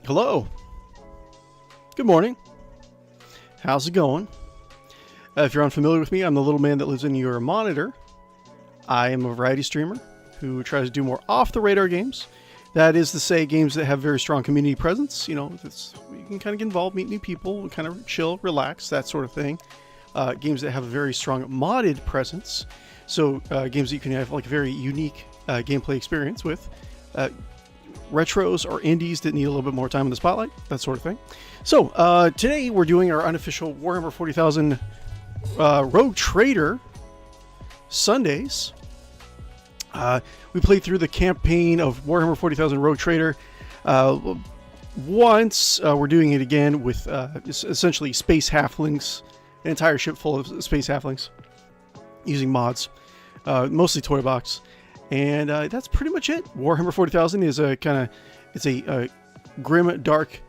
Hello. Good morning. How's it going? If you're unfamiliar with me, I'm the little man that lives in your monitor. I am a variety streamer who tries to do more off-the-radar games. That is to say, games that have very strong community presence. You know, you can kind of get involved, meet new people, kind of chill, relax, that sort of thing. Games that have a very strong modded presence. So games that you can have like a very unique gameplay experience with. Retros or indies that need a little bit more time in the spotlight, that sort of thing. So today we're doing our unofficial Warhammer 40,000 Rogue Trader Sundays. We played through the campaign of Warhammer 40,000 Rogue Trader once. We're doing it again with essentially space halflings, an entire ship full of space halflings using mods, mostly toy box. And that's pretty much it. Warhammer 40,000 is a grim, dark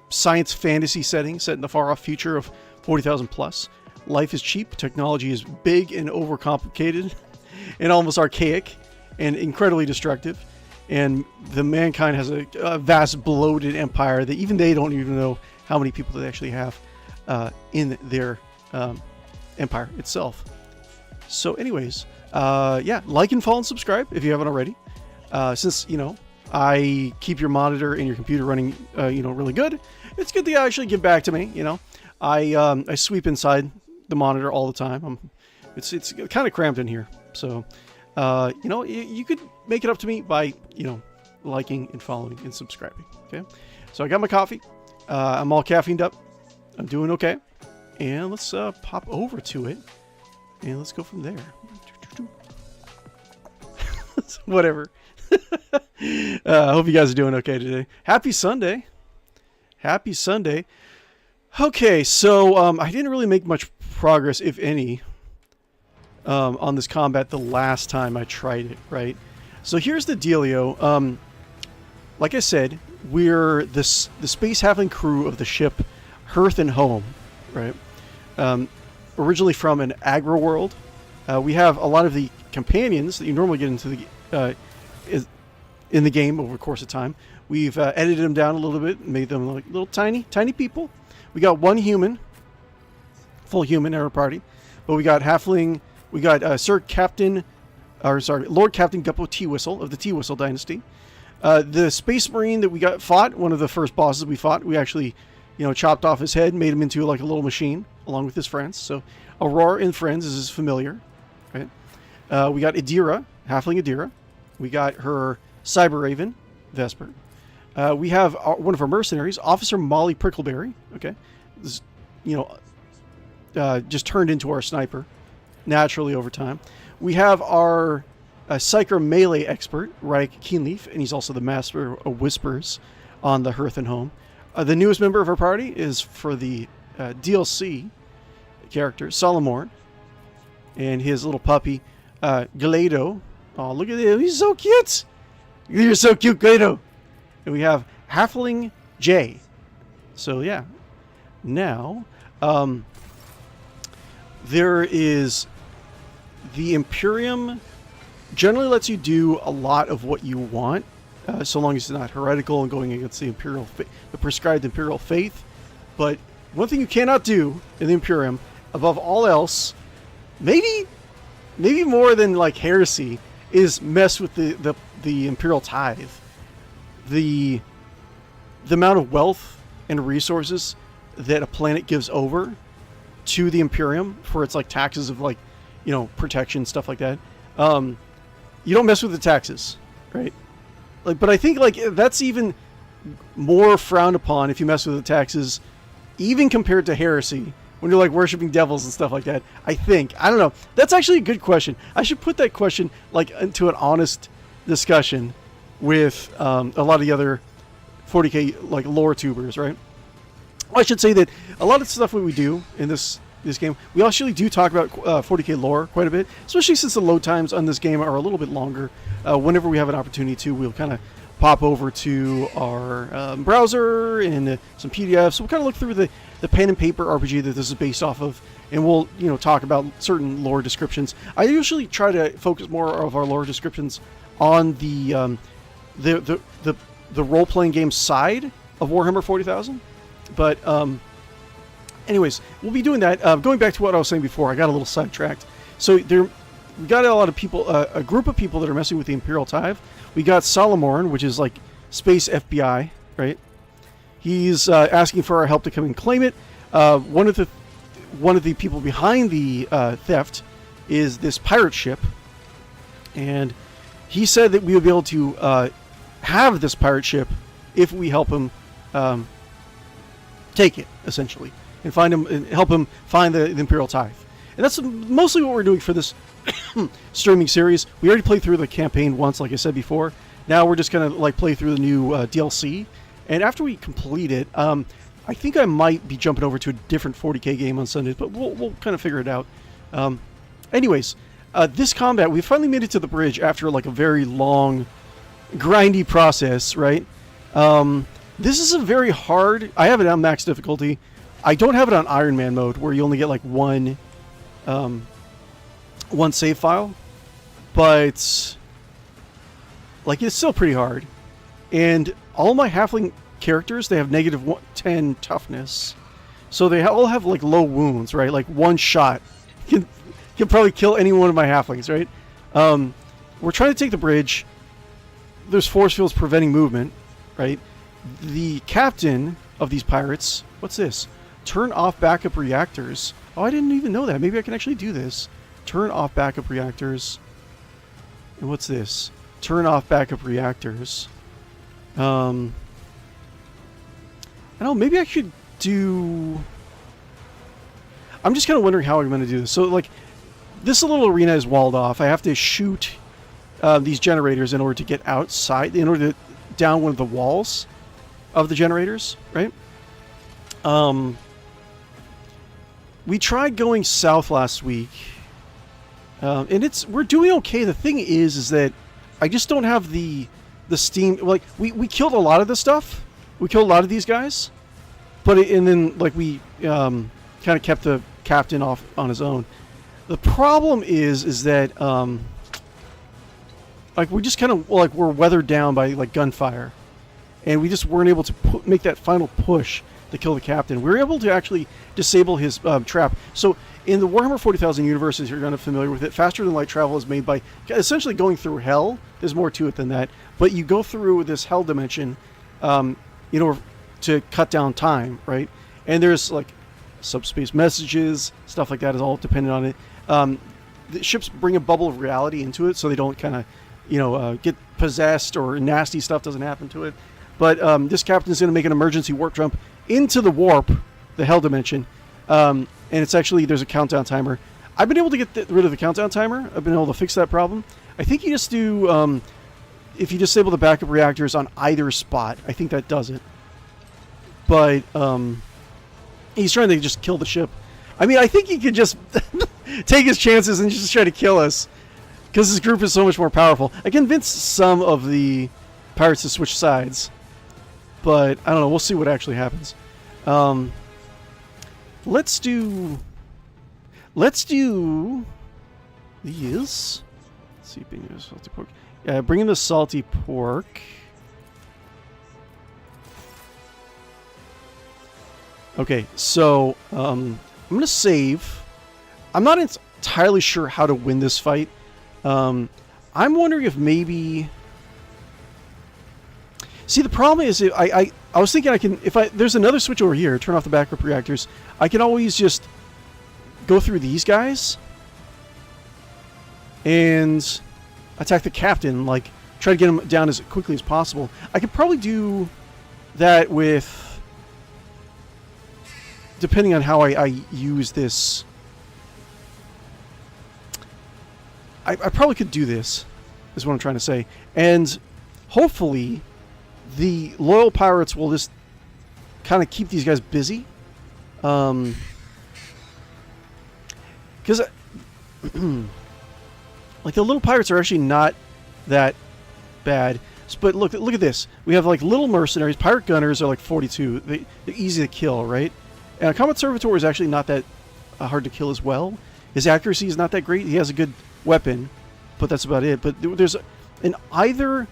science fantasy setting set in the far-off future of 40,000 plus. Life is cheap, technology is big and overcomplicated, and almost archaic, and incredibly destructive. And the mankind has a vast, bloated empire that even they don't even know how many people they actually have in their empire itself. So anyways, yeah, like and follow and subscribe if you haven't already. Since, you know, I keep your monitor and your computer running, really good, it's good that you actually give back to me, you know. I sweep inside the monitor all the time. It's kind of cramped in here. So, you could make it up to me by, liking and following and subscribing. Okay. So I got my coffee. I'm all caffeined up. I'm doing okay. And let's pop over to it. And let's go from there. Whatever. I hope you guys are doing okay today. Happy Sunday. Happy Sunday. Okay, so I didn't really make much progress, if any, on this combat the last time I tried it, right? So here's the dealio. Like I said, we're the space halfling crew of the ship Hearth and Home, right? Originally from an agro world. We have a lot of the companions that you normally get into in the game over the course of time. We've edited them down a little bit, made them like little tiny people. We got one human, full human in our party, but we got halfling. We got Lord Captain Guppo Teawhistle of the Teawhistle dynasty. The Space Marine that we fought, one of the first bosses we fought, we actually, chopped off his head, made him into like a little machine along with his friends. So Aurora and friends is familiar, right? We got 𝕿𝖃𝖆, halfling 𝕿𝖃𝖆. We got her cyber raven, Vesper. We have one of our mercenaries, Officer Molly Prickleberry. Okay, this, just turned into our sniper naturally over time. We have our psyker melee expert, Rike Keenleaf, and he's also the master of whispers on the Hearth and Home. The newest member of our party is for the DLC character, Solomorn, and his little puppy, 𝕿𝖃𝖆. Oh, look at him. He's so cute. You're so cute, 𝕿𝖃𝖆. And we have Halfling J. So, yeah. Now, there is the Imperium generally lets you do a lot of what you want, so long as it's not heretical and going against the prescribed Imperial faith. But one thing you cannot do in the Imperium, above all else, maybe more than like heresy, is mess with the Imperial tithe. The amount of wealth and resources that a planet gives over to the Imperium for its like taxes of like, protection, stuff like that. You don't mess with the taxes, right? Like, but I think like that's even more frowned upon if you mess with the taxes, even compared to heresy, when you're like worshiping devils and stuff like that. I don't know. That's actually a good question. I should put that question like into an honest discussion with a lot of the other 40k like LoreTubers, right? I should say that a lot of the stuff that we do in this game, we actually do talk about 40k lore quite a bit, especially since the load times on this game are a little bit longer. Whenever we have an opportunity to, we'll kind of pop over to our browser and some PDFs. So we'll kind of look through the pen and paper RPG that this is based off of, and we'll talk about certain lore descriptions. I usually try to focus more of our lore descriptions on the the role-playing game side of Warhammer 40,000. But anyways, we'll be doing that. Going back to what I was saying before, I got a little sidetracked. So we got a lot of people, a group of people that are messing with the Imperial Tithe. We got Solomorn, which is like space FBI, right? He's asking for our help to come and claim it. One of the people behind the theft is this pirate ship, and he said that we would be able to have this pirate ship if we help him take it, essentially, and find him and help him find the Imperial Tithe. And that's mostly what we're doing for this streaming series. We already played through the campaign once, like I said before. Now we're just gonna like play through the new DLC, and after we complete it, I think I might be jumping over to a different 40k game on Sundays, but we'll kind of figure it out. Anyways, this combat, we finally made it to the bridge after like a very long, grindy process, right? This is a very hard. I have it on max difficulty. I don't have it on Iron Man mode, where you only get like one save file, but like it's still pretty hard. And all my Halfling characters, they have negative 10 toughness, so they all have like low wounds, right? Like one shot can probably kill any one of my Halflings, right? We're trying to take the bridge. There's force fields preventing movement, right? The captain of these pirates, what's this? Turn off backup reactors. Oh, I didn't even know that. Maybe I can actually do this. Turn off backup reactors. And what's this? Turn off backup reactors. I don't know, maybe I should do... I'm just kind of wondering how I'm going to do this. So, like, this little arena is walled off. I have to shoot these generators in order to get outside, in order to down one of the walls of the generators, right? We tried going south last week, and we're doing okay. The thing is that I just don't have the steam. Like, we killed a lot of this stuff. We killed a lot of these guys, but and then like we kind of kept the captain off on his own. The problem is that like we just kind of like we're weathered down by like gunfire, and we just weren't able to make that final push to kill the captain. We were able to actually disable his trap. So in the Warhammer 40,000 universe, as you're kind of familiar with it, faster than light travel is made by essentially going through hell. There's more to it than that, but you go through this hell dimension in order to cut down time, right? And there's like subspace messages, stuff like that is all dependent on it. The ships bring a bubble of reality into it, so they don't kind of, get possessed or nasty stuff doesn't happen to it. But this captain's going to make an emergency warp jump into the warp, the hell dimension, and it's actually, there's a countdown timer. I've been able to get rid of the countdown timer. I've been able to fix that problem. I think you just do, if you disable the backup reactors on either spot, I think that does it. But he's trying to just kill the ship. I mean, I think he could just take his chances and just try to kill us, because this group is so much more powerful. I convinced some of the pirates to switch sides, but I don't know. We'll see what actually happens. Let's do these. Let's see, bring in the salty pork. Bring in the salty pork. Okay, so I'm gonna save. I'm not entirely sure how to win this fight. I'm wondering if maybe. See, the problem is, I was thinking I can, there's another switch over here, turn off the backup reactors, I can always just go through these guys and attack the captain, like, try to get him down as quickly as possible. I could probably do that with, depending on how I use this, I probably could do this, is what I'm trying to say. And hopefully the loyal pirates will just kind of keep these guys busy. Because like the little pirates are actually not that bad. But look at this. We have like little mercenaries. Pirate gunners are like 42. They're easy to kill, right? And a combat servitor is actually not that hard to kill as well. His accuracy is not that great. He has a good weapon, but that's about it. But there's in either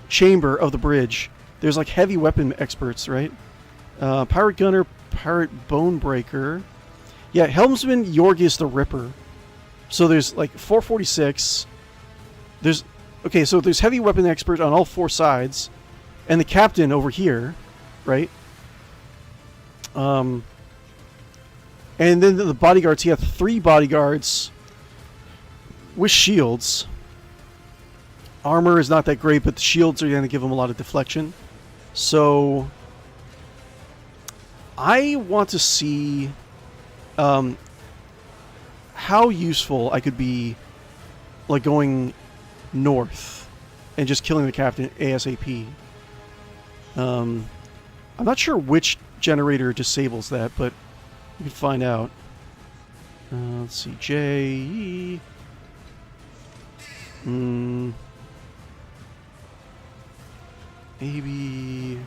chamber of the bridge, there's like heavy weapon experts, right? Pirate Gunner, Pirate Bonebreaker. Yeah, Helmsman Yorgis the Ripper. So there's like 446. There's okay, so there's heavy weapon expert on all 4 sides, and the captain over here, right? And then the bodyguards. He has 3 bodyguards with shields. Armor is not that great, but the shields are going to give him a lot of deflection. So I want to see how useful I could be, like going north and just killing the captain ASAP. I'm not sure which generator disables that, but we can find out. Let's see, J. Maybe.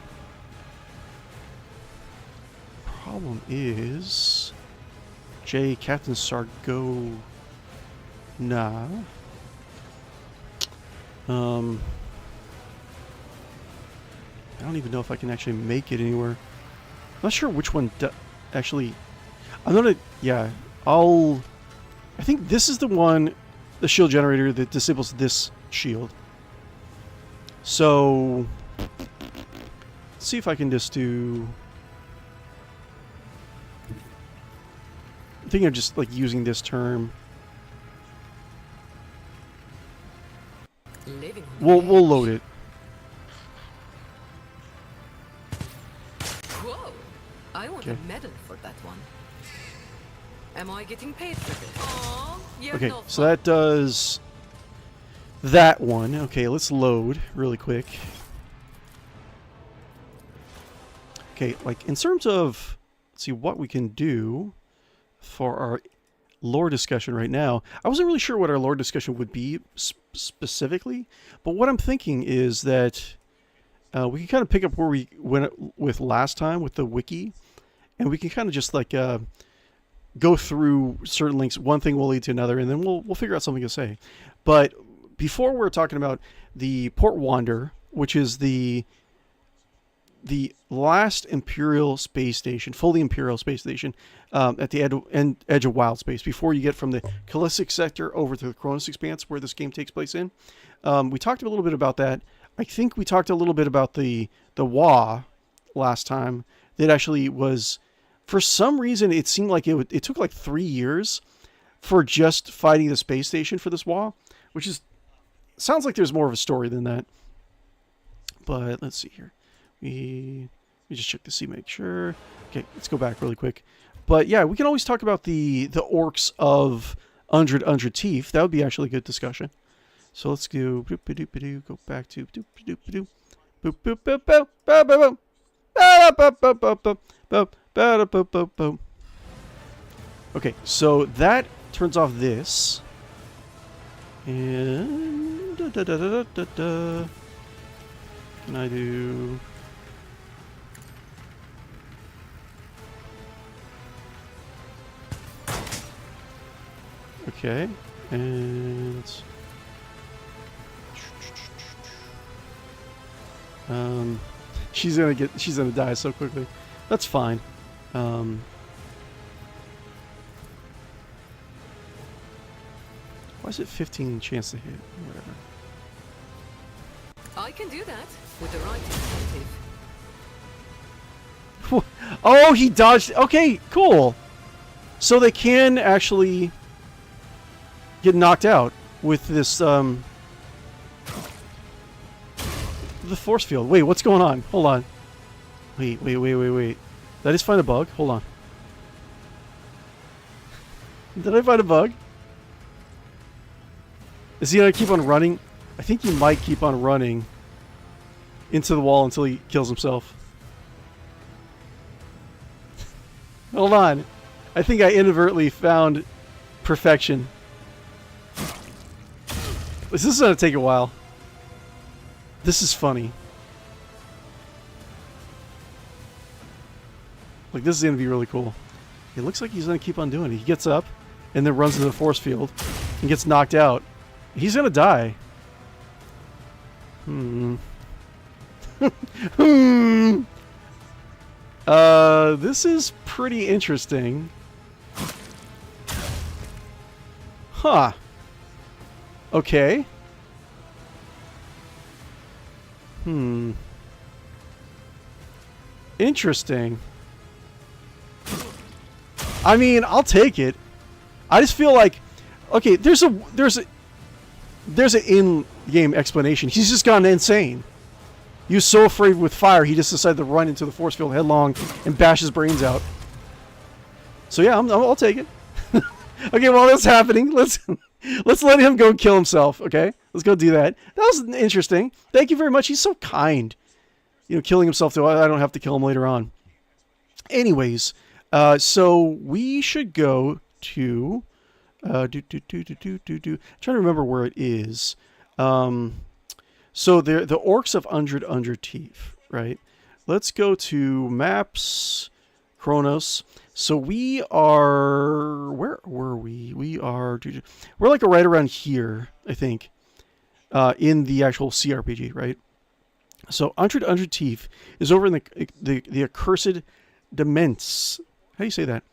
Problem is J. Captain Sargo. Nah. I don't even know if I can actually make it anywhere. I'm not sure which one actually. I'm gonna. Yeah, I think this is the one, the shield generator that disables this shield. So let's see if I can just do. I think I'm just like using this term. We'll load it. Whoa! I want a medal for that one. Am I getting paid for this? Aww, okay, so that does that one. Okay, let's load really quick. Okay, like in terms of, let's see what we can do for our lore discussion right now. I wasn't really sure what our lore discussion would be specifically, but what I'm thinking is that we can kind of pick up where we went with last time with the wiki, and we can kind of just like go through certain links. One thing will lead to another, and then we'll figure out something to say. But before we're talking about the Port Wander, which is the last Imperial space station, fully Imperial space station, at the edge of wild space, before you get from the Callistic sector over to the Cronus Expanse, where this game takes place in. We talked a little bit about that. I think we talked a little bit about the WA last time. That actually was, for some reason, it seemed like it took like 3 years for just fighting the space station for this WA, which is sounds like there's more of a story than that. But let's see here. We just check to see, make sure. Okay, let's go back really quick. But yeah, we can always talk about the orcs of 𝕿𝖶 Teeth. That would be actually a good discussion. So let's go go back to okay, so that turns off this. And can I do? Okay, and she's gonna die so quickly. That's fine. Why is it 15 chance to hit? Whatever. I can do that with the right incentive. Oh, he dodged. Okay, cool. So they can actually get knocked out with this the force field. Wait, what's going on? Hold on. Wait. Did I just find a bug? Hold on. Did I find a bug? Is he gonna keep on running? I think he might keep on running into the wall until he kills himself. Hold on. I think I inadvertently found perfection. This is gonna take a while. This is funny. Like, this is gonna be really cool. It looks like he's gonna keep on doing it. He gets up and then runs into the force field and gets knocked out. He's gonna die. This is pretty interesting. Huh. Okay. Interesting. I mean, I'll take it. I just feel like, okay, there's an in-game explanation. He's just gone insane. He was so afraid with fire, he just decided to run into the force field headlong and bash his brains out. So yeah, I'll take it. Okay, while that's happening, let's let him go kill himself. Okay, let's go do that. That was interesting. Thank you very much. He's so kind. You know, killing himself so I don't have to kill him later on. Anyways, so we should go to trying to remember where it is. So the orcs of 𝕿𝖗𝖆𝖊𝖃, right? Let's go to maps, Chronos. So we are, where were we? We're like right around here, I think, in the actual cRPG, right? So 𝕿𝖗𝖃 is over in the accursed 𝕽𝖗𝖆. How do you say that?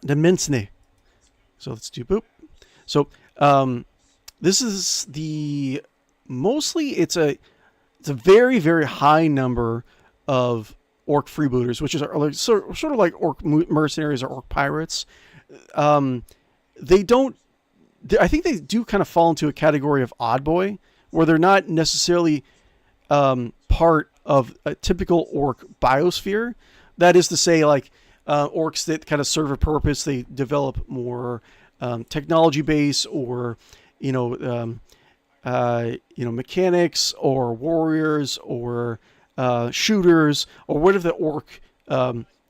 𝕽𝖗𝖆. So let's do boop. So this is the mostly it's a very, very high number of orc freebooters, which is like, sort of like orc mercenaries or orc pirates. They don't. I think they do kind of fall into a category of odd boy, where they're not necessarily part of a typical orc biosphere. That is to say, like orcs that kind of serve a purpose. They develop more technology base, or mechanics, or warriors, or shooters, or whatever the orc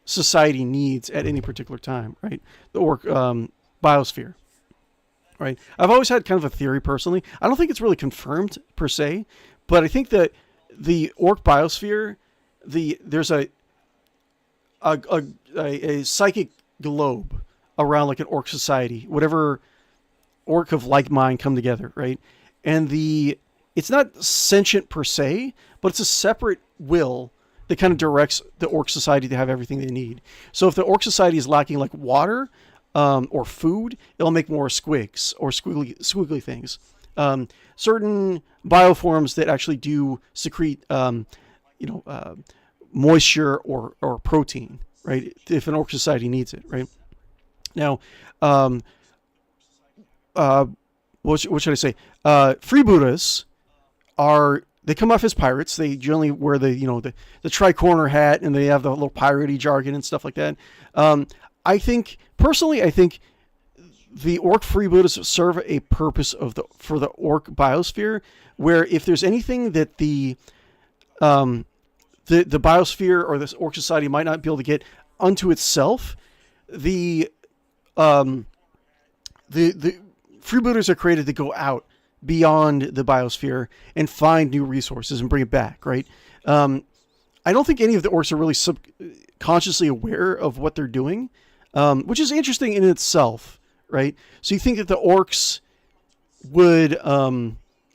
society needs at any particular time, right? The orc biosphere, right? I've always had kind of a theory personally. I don't think it's really confirmed per se, but I think that the orc biosphere, there's a psychic globe around like an orc society, whatever orc of like mind come together, right? And it's not sentient per se, but it's a separate will that kind of directs the orc society to have everything they need. So if the orc society is lacking like water or food, it'll make more squigs or squiggly things. Certain bioforms that actually do secrete, moisture or protein, right? If an orc society needs it, right? Now, what should I say? Freebooters they come off as pirates. They generally wear the tri-corner hat, and they have the little piratey jargon and stuff like that. I think the orc freebooters serve a purpose for the orc biosphere, where if there's anything that the biosphere or this orc society might not be able to get unto itself, the freebooters are created to go out beyond the biosphere and find new resources and bring it back, right? I don't think any of the orcs are really consciously aware of what they're doing, which is interesting in itself, right? So you think that the orcs would,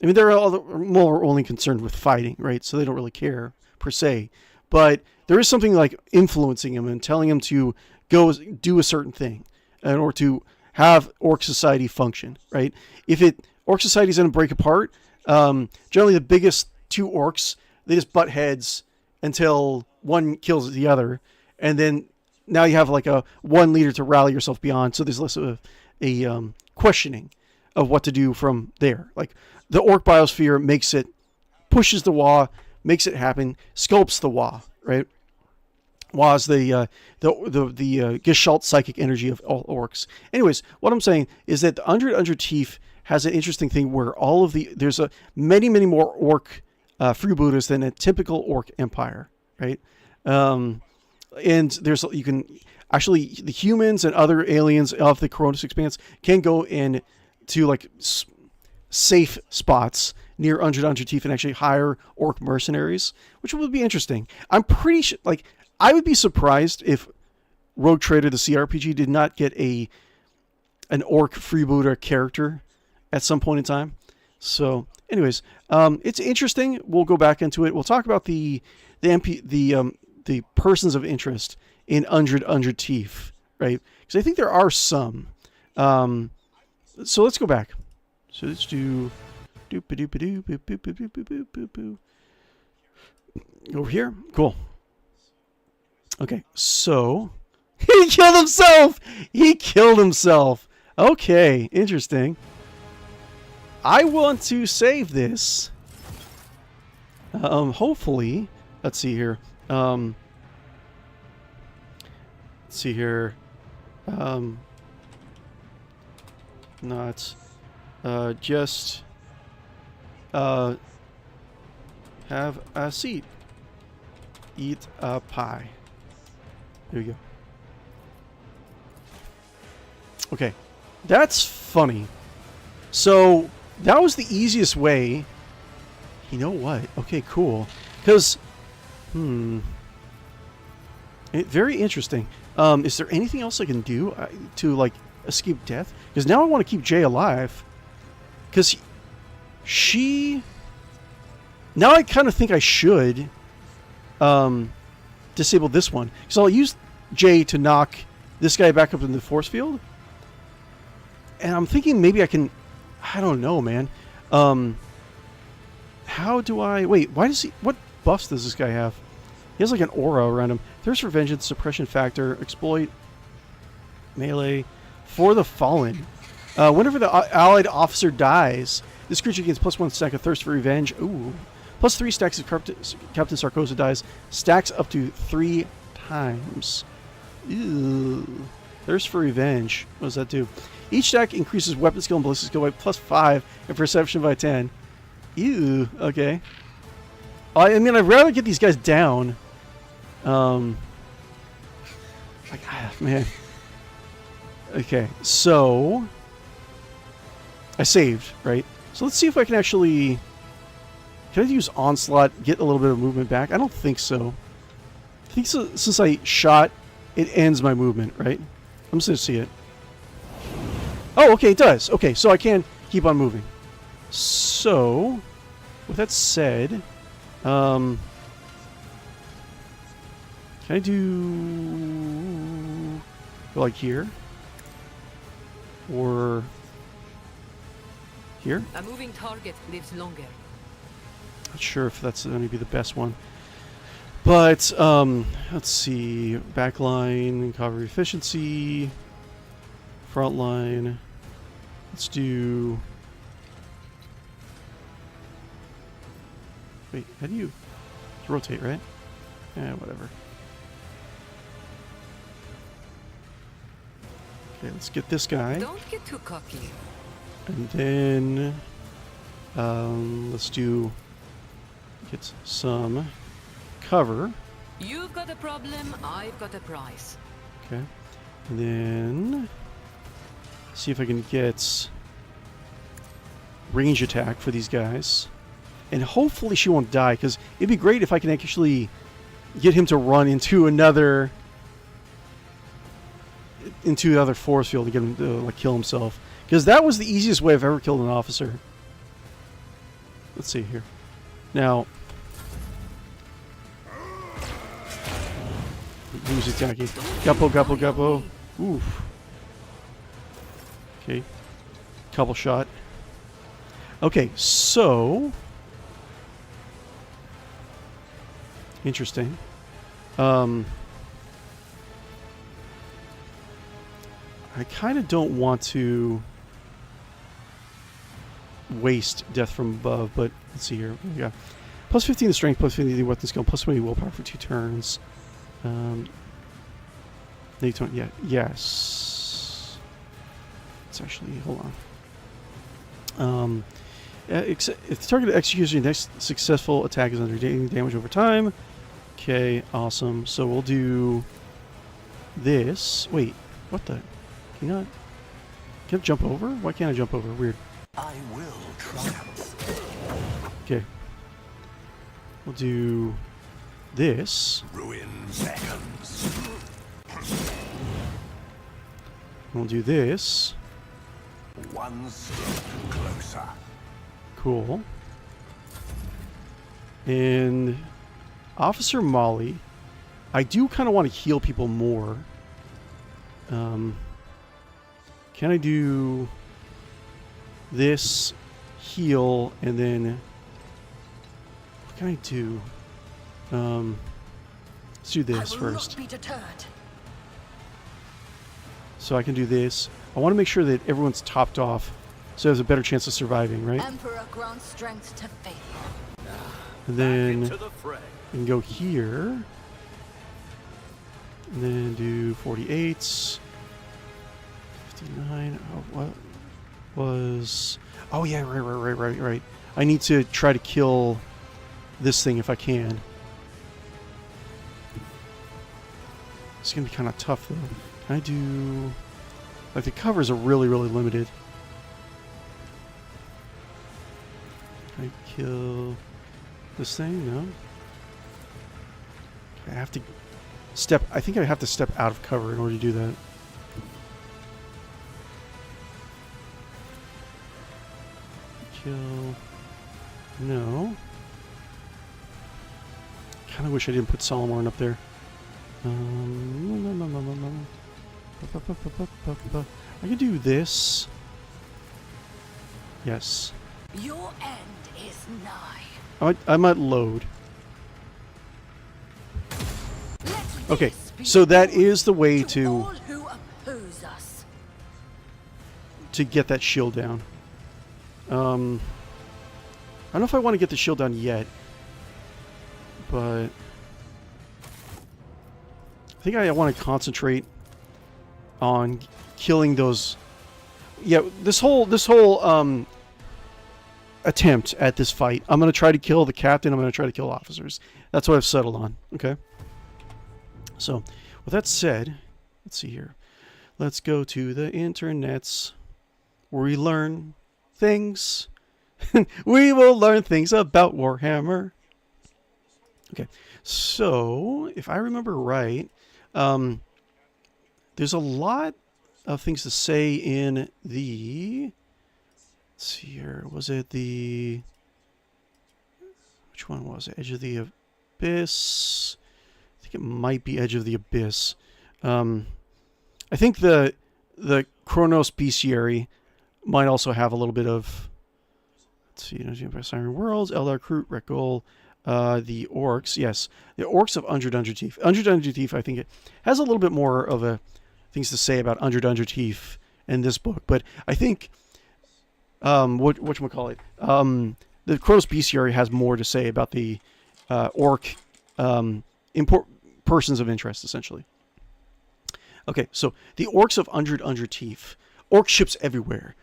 they're all more only concerned with fighting, right? So they don't really care per se, but there is something like influencing them and telling them to go do a certain thing in order to have orc society function, right? If orc society is going to break apart, generally the biggest two orcs, they just butt heads until one kills the other, and then now you have like a one leader to rally yourself beyond. So there's less of a questioning of what to do from there. Like the orc biosphere pushes the Wa, makes it happen, sculpts the Wa, right? Wa is the Gestalt psychic energy of all orcs. Anyways, what I'm saying is that the 𝕿𝖗𝖆𝖃 has an interesting thing where there's many more orc freebooters than a typical orc empire, right? And you can actually, the humans and other aliens of the Coronis Expanse can go in to like safe spots near 𝕿𝖗𝖆𝖃 and actually hire orc mercenaries, which would be interesting. I'm pretty sure, like, I would be surprised if Rogue Trader, the cRPG, did not get an orc freebooter character at some point in time. So anyways, it's interesting. We'll go back into it. We'll talk about the the persons of interest in 𝕿𝖆𝖊𝖊𝖃, right? Because I think there are some. So let's go back. So let's do over here. Cool. Okay, so he killed himself. He killed himself. Okay, interesting. I want to save this. Hopefully, let's see here. Let's see here. Not just have a seat. Eat a pie. There you go. Okay, that's funny. So that was the easiest way. You know what? Okay, cool. Because, very interesting. Is there anything else I can do to like escape death? Because now I want to keep Jay alive. Because she. Now I kind of think I should disable this one. Because I'll use Jay to knock this guy back up in the force field. And I'm thinking maybe I can. I don't know, man. How do I... Wait, why does he... What buffs does this guy have? He has like an aura around him. Thirst for Vengeance, Suppression Factor, Exploit, Melee, For the Fallen. Whenever the allied officer dies, this creature gains +1 stack of Thirst for Revenge. Ooh. +3 stacks of Captain Sarkoza dies. Stacks up to 3 times. Ew. Thirst for Revenge. What does that do? Each stack increases weapon skill and ballistic skill by +5 and perception by 10. Ew. Okay. I mean, I'd rather get these guys down. Man. Okay, so I saved, right? So let's see if I can actually... Can I use Onslaught, get a little bit of movement back? I don't think so. I think so, since I shot, it ends my movement, right? I'm just going to see it. Oh, okay, it does. Okay, so I can keep on moving. So, with that said, can I do like here? Or here? A moving target lives longer. Not sure if that's going to be the best one. But, let's see. Backline, cavalry efficiency, front line. Let's do... Wait, how do you... rotate, right? Yeah, whatever. Okay, let's get this guy. Don't get too cocky. And then... let's do... Get some cover. You've got a problem, I've got a prize. Okay. And then... see if I can get... range attack for these guys. And hopefully she won't die, because it'd be great if I can actually get him to run into another force field to get him to like kill himself. Because that was the easiest way I've ever killed an officer. Let's see here. Now, who's attacking? Guppo, Guppo, Guppo. Oof. Okay. Couple shot. Okay, so... interesting. I kind of don't want to waste death from above, but let's see here. Yeah, +15 to strength, +15 to weapon skill, +20 willpower for 2 turns. Yeah, yes. It's actually, hold on. If the target executes your next successful attack is under damage over time. Okay, awesome. So we'll do this. Wait, what the? Can you not? Can I jump over? Why can't I jump over? Weird. I will triumph. Okay. We'll do this. Ruin beckons. We'll do this. One step closer. Cool. And Officer Molly. I do kind of want to heal people more. Can I do this, heal, and then what can I do? Let's do this first. Not be deterred. So I can do this. I want to make sure that everyone's topped off, so there's a better chance of surviving, right? Emperor grants strength to faithful. And then Into the fray. we can go here, and then do 48s. 59. Oh, what was? Oh yeah, right. I need to try to kill this thing if I can. It's gonna be kind of tough though. Can I do? Like the covers are really limited. Can I kill this thing? No. I have to step. I think I have to step out of cover in order to do that. Kill. No. Kind of wish I didn't put Solomon up there. I can do this. Yes. Your end is nigh. I might load. Let Okay, this be so that warned is the way all who oppose us. to get that shield down. I don't know if I want to get the shield down yet, but I think I want to concentrate on killing those. Yeah, this whole attempt at this fight, I'm going to try to kill the captain. I'm going to try to kill officers. That's what I've settled on. Okay. So, with that said, let's see here. Let's go to the internets where we learn things. We will learn things about Warhammer. Okay, so if I remember right, there's a lot of things to say in the. Let's see here. Was it the? Which one was it? Edge of the Abyss. I think it might be Edge of the Abyss. I think the Chronos Bestiary might also have a little bit of. Let's see, Siren Worlds, Eldar Kroot, Rek'Gul, the Orcs. Yes, the Orcs of Undred Teeth. I think it has a little bit more of a things to say about Undred Teeth in this book, but I think whatchamacallit, the Chronos Bestiary has more to say about the Orc persons of interest, essentially. Okay, so the Orcs of Undred Teeth. Orc ships everywhere.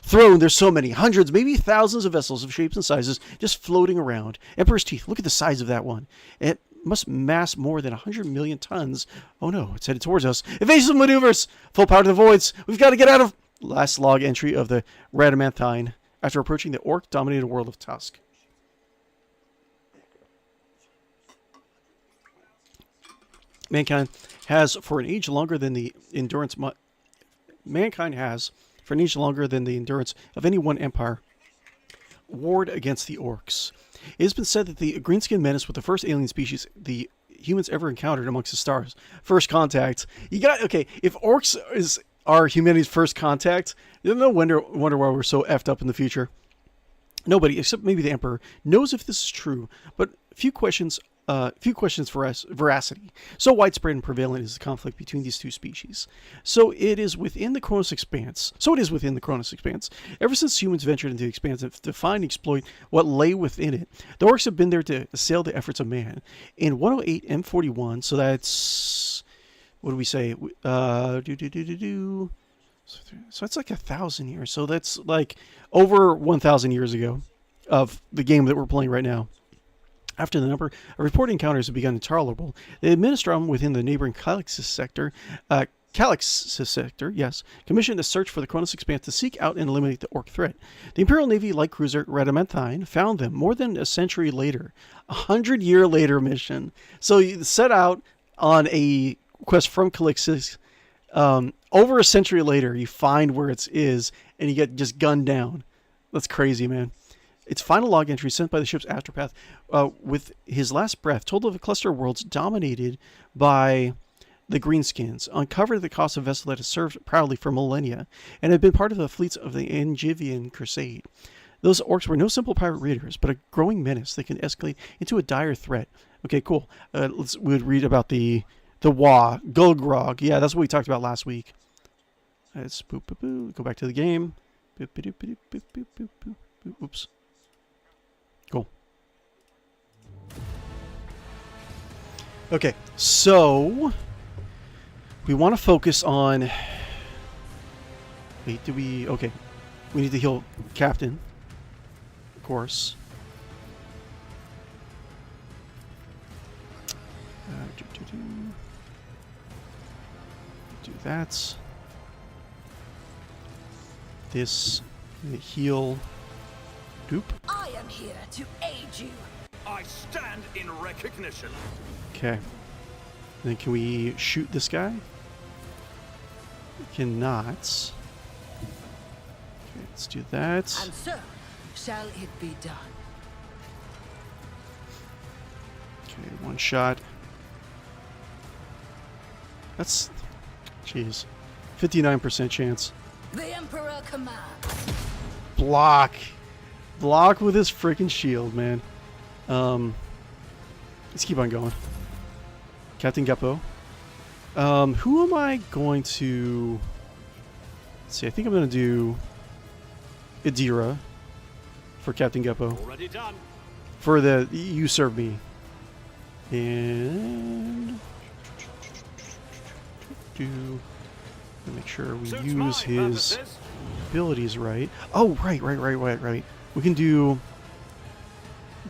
Thrown, there's so many. Hundreds, maybe thousands of vessels of shapes and sizes just floating around. Emperor's Teeth, look at the size of that one. It must mass more than 100 million tons. Oh no, it's headed towards us. Evasive maneuvers! Full power to the voids. We've got to get out of... Last log entry of the Radamanthine after approaching the orc-dominated world of Tusk. Mankind has, for an age longer than the endurance of any one empire, warred against the orcs. It has been said that the greenskin menace was the first alien species the humans ever encountered amongst the stars. First contact. If orcs are humanity's first contact, there's no wonder why we're so effed up in the future. Nobody, except maybe the Emperor, knows if this is true, but few questions for veracity. So widespread and prevalent is the conflict between these two species. So it is within the Chronos Expanse. Ever since humans ventured into the Expanse to find and exploit what lay within it, the orcs have been there to assail the efforts of man. In 108 M41, so that's... What do we say? So it's like 1,000 years. So that's like over 1,000 years ago of the game that we're playing right now. After the number of reported encounters have become intolerable, the Administrum within the neighboring Calixis sector, commissioned a search for the Chronos Expanse to seek out and eliminate the orc threat. The Imperial Navy light cruiser Radamanthine found them more than a century later, 100-year later mission. So you set out on a quest from Calixis. Over a century later, you find where it is, and you get just gunned down. That's crazy, man. its final log entry sent by the ship's astropath with his last breath told of a cluster of worlds dominated by the Greenskins, uncovered the cost of a vessel that has served proudly for millennia and had been part of the fleets of the 𝕿𝖆𝖉𝖊𝖚 Crusade. Those orcs were no simple pirate raiders, but a growing menace that can escalate into a dire threat. Okay, cool. We would read about the 𝕿𝖗𝖆𝖉𝖊𝖗. Yeah, that's what we talked about last week. Let's boop, boop, boop. Go back to the game. Boop, boop, boop, boop, boop, boop, boop, boop. Oops. Cool. Okay, so we want to focus on. Wait, do we? Okay, we need to heal Captain, of course. Do that. This heal. Doop. I am here to aid you. I stand in recognition. Okay. Then can we shoot this guy? We cannot. Okay, let's do that. And so shall it be done. Okay, one shot. That's, jeez, 59% chance. The Emperor commands. Block. Block with his freaking shield, man. Let's keep on going. Captain Guppo. Who am I going to... Let's see, I think I'm going to do 𝕿𝖆𝖉𝖊𝖚 for Captain Guppo. Already done. For the you serve me. And... make sure we use his abilities right. Oh, right. We can do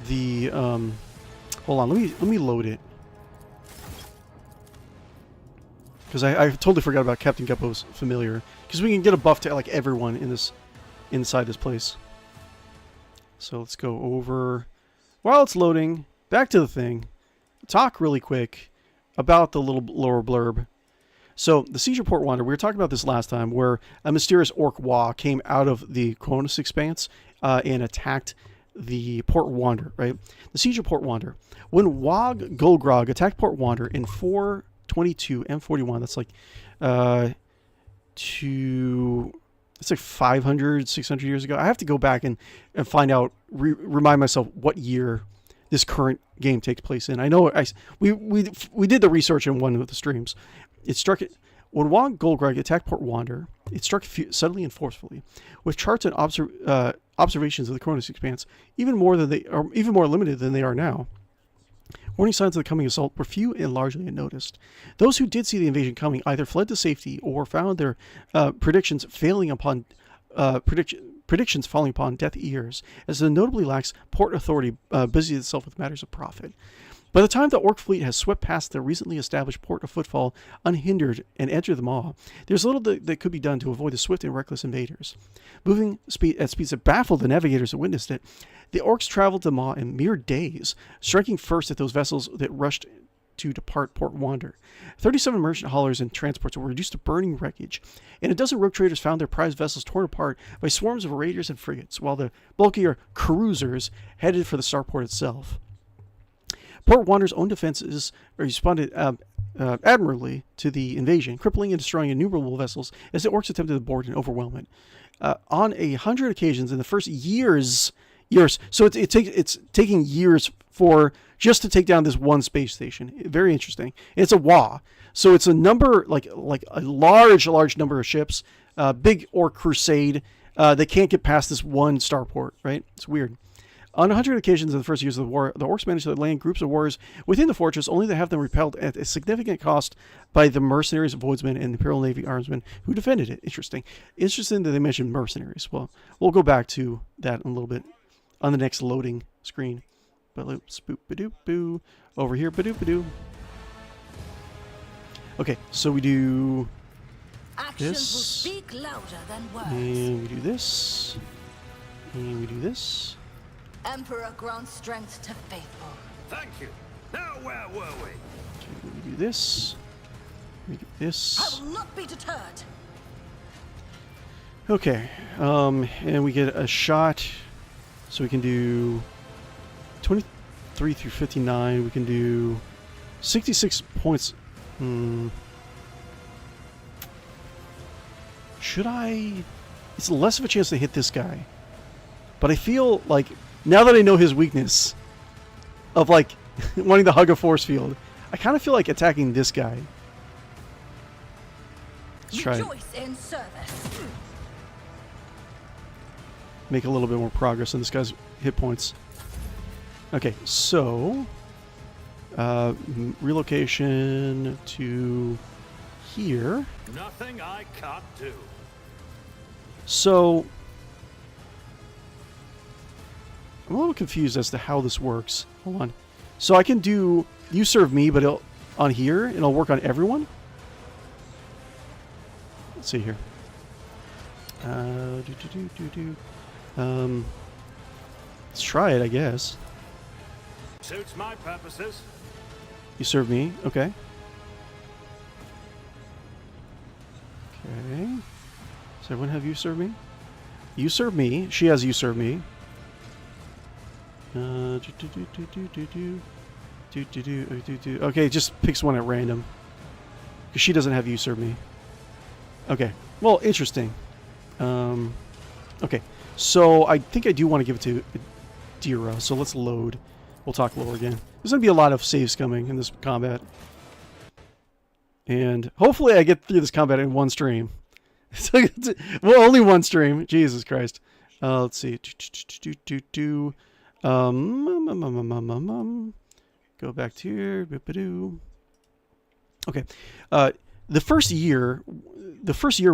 the hold on, let me load it. Because I totally forgot about Captain Guppo's familiar. Because we can get a buff to like everyone in this inside this place. So let's go over while it's loading, back to the thing. Talk really quick about the little lower blurb. So, the Siege of Port Wander, we were talking about this last time, where a mysterious orc Wa came out of the Kronos Expanse and attacked the Port Wander, right? The Siege of Port Wander. When Wog Golgrog attacked Port Wander in 422 M41, that's like it's like 500, 600 years ago. I have to go back and find out, remind myself what year this current game takes place in. I know we did the research in one of the streams. It struck it when Wog Golgrog attacked Port Wander. It struck suddenly and forcefully, with charts and observations of the Kronos Expanse even more limited than they are now. Warning signs of the coming assault were few and largely unnoticed. Those who did see the invasion coming either fled to safety or found their predictions falling upon deaf ears, as the notably lax port authority busied itself with matters of profit. By the time the Orc fleet has swept past the recently established port of Footfall unhindered and entered the Maw, there's little that could be done to avoid the swift and reckless invaders. Moving at speeds that baffled the navigators that witnessed it, the Orcs traveled the Maw in mere days, striking first at those vessels that rushed to depart Port Wander. 37 merchant haulers and transports were reduced to burning wreckage, and a dozen rogue traders found their prized vessels torn apart by swarms of raiders and frigates, while the bulkier cruisers headed for the starport itself. Port Wander's own defenses responded admirably to the invasion, crippling and destroying innumerable vessels as the Orcs attempted to board and overwhelm it. On 100 occasions in the first years, so it's taking years for just to take down this one space station. Very interesting. It's a Wa, so it's a number like a large number of ships, big Orc crusade. They can't get past this one starport, right? It's weird. On 100 occasions in the first years of the war, the Orcs managed to land groups of warriors within the fortress, only to have them repelled at a significant cost by the mercenaries, voidsmen, and Imperial Navy armsmen who defended it. Interesting that they mentioned mercenaries. Well, we'll go back to that in a little bit on the next loading screen. But let's boop ba-doop boo over here ba-doop ba-doo. Okay, so we do Actions will this, speak louder than words. and we do this, and we do this. Emperor grants strength to faithful. Thank you. Now where were we? Okay, we do this. We do this. I will not be deterred. Okay, and we get a shot. So we can do 23 through 59. We can do 66 points. Should I? It's less of a chance to hit this guy. But I feel like, now that I know his weakness of like wanting to hug a force field, I kind of feel like attacking this guy. Let's try it. Rejoice in service. Make a little bit more progress on this guy's hit points. Okay, so relocation to here. Nothing I can't do. So I'm a little confused as to how this works. Hold on. So I can do you serve me, but it'll on here and it'll work on everyone. Let's see here. Let's try it, I guess. Suits my purposes. You serve me, okay. Okay. Does everyone have you serve me? You serve me. She has you serve me. Okay, just picks one at random. Because she doesn't have you serve me. Okay. Well, interesting. Okay. So I think I do want to give it to 𝕽𝖶𝖌𝖚𝖊𝖊. So let's load. We'll talk lore again. There's going to be a lot of saves coming in this combat. And hopefully I get through this combat in one stream. Well, only one stream. Jesus Christ. Let's see. Go back to here. Okay. The first year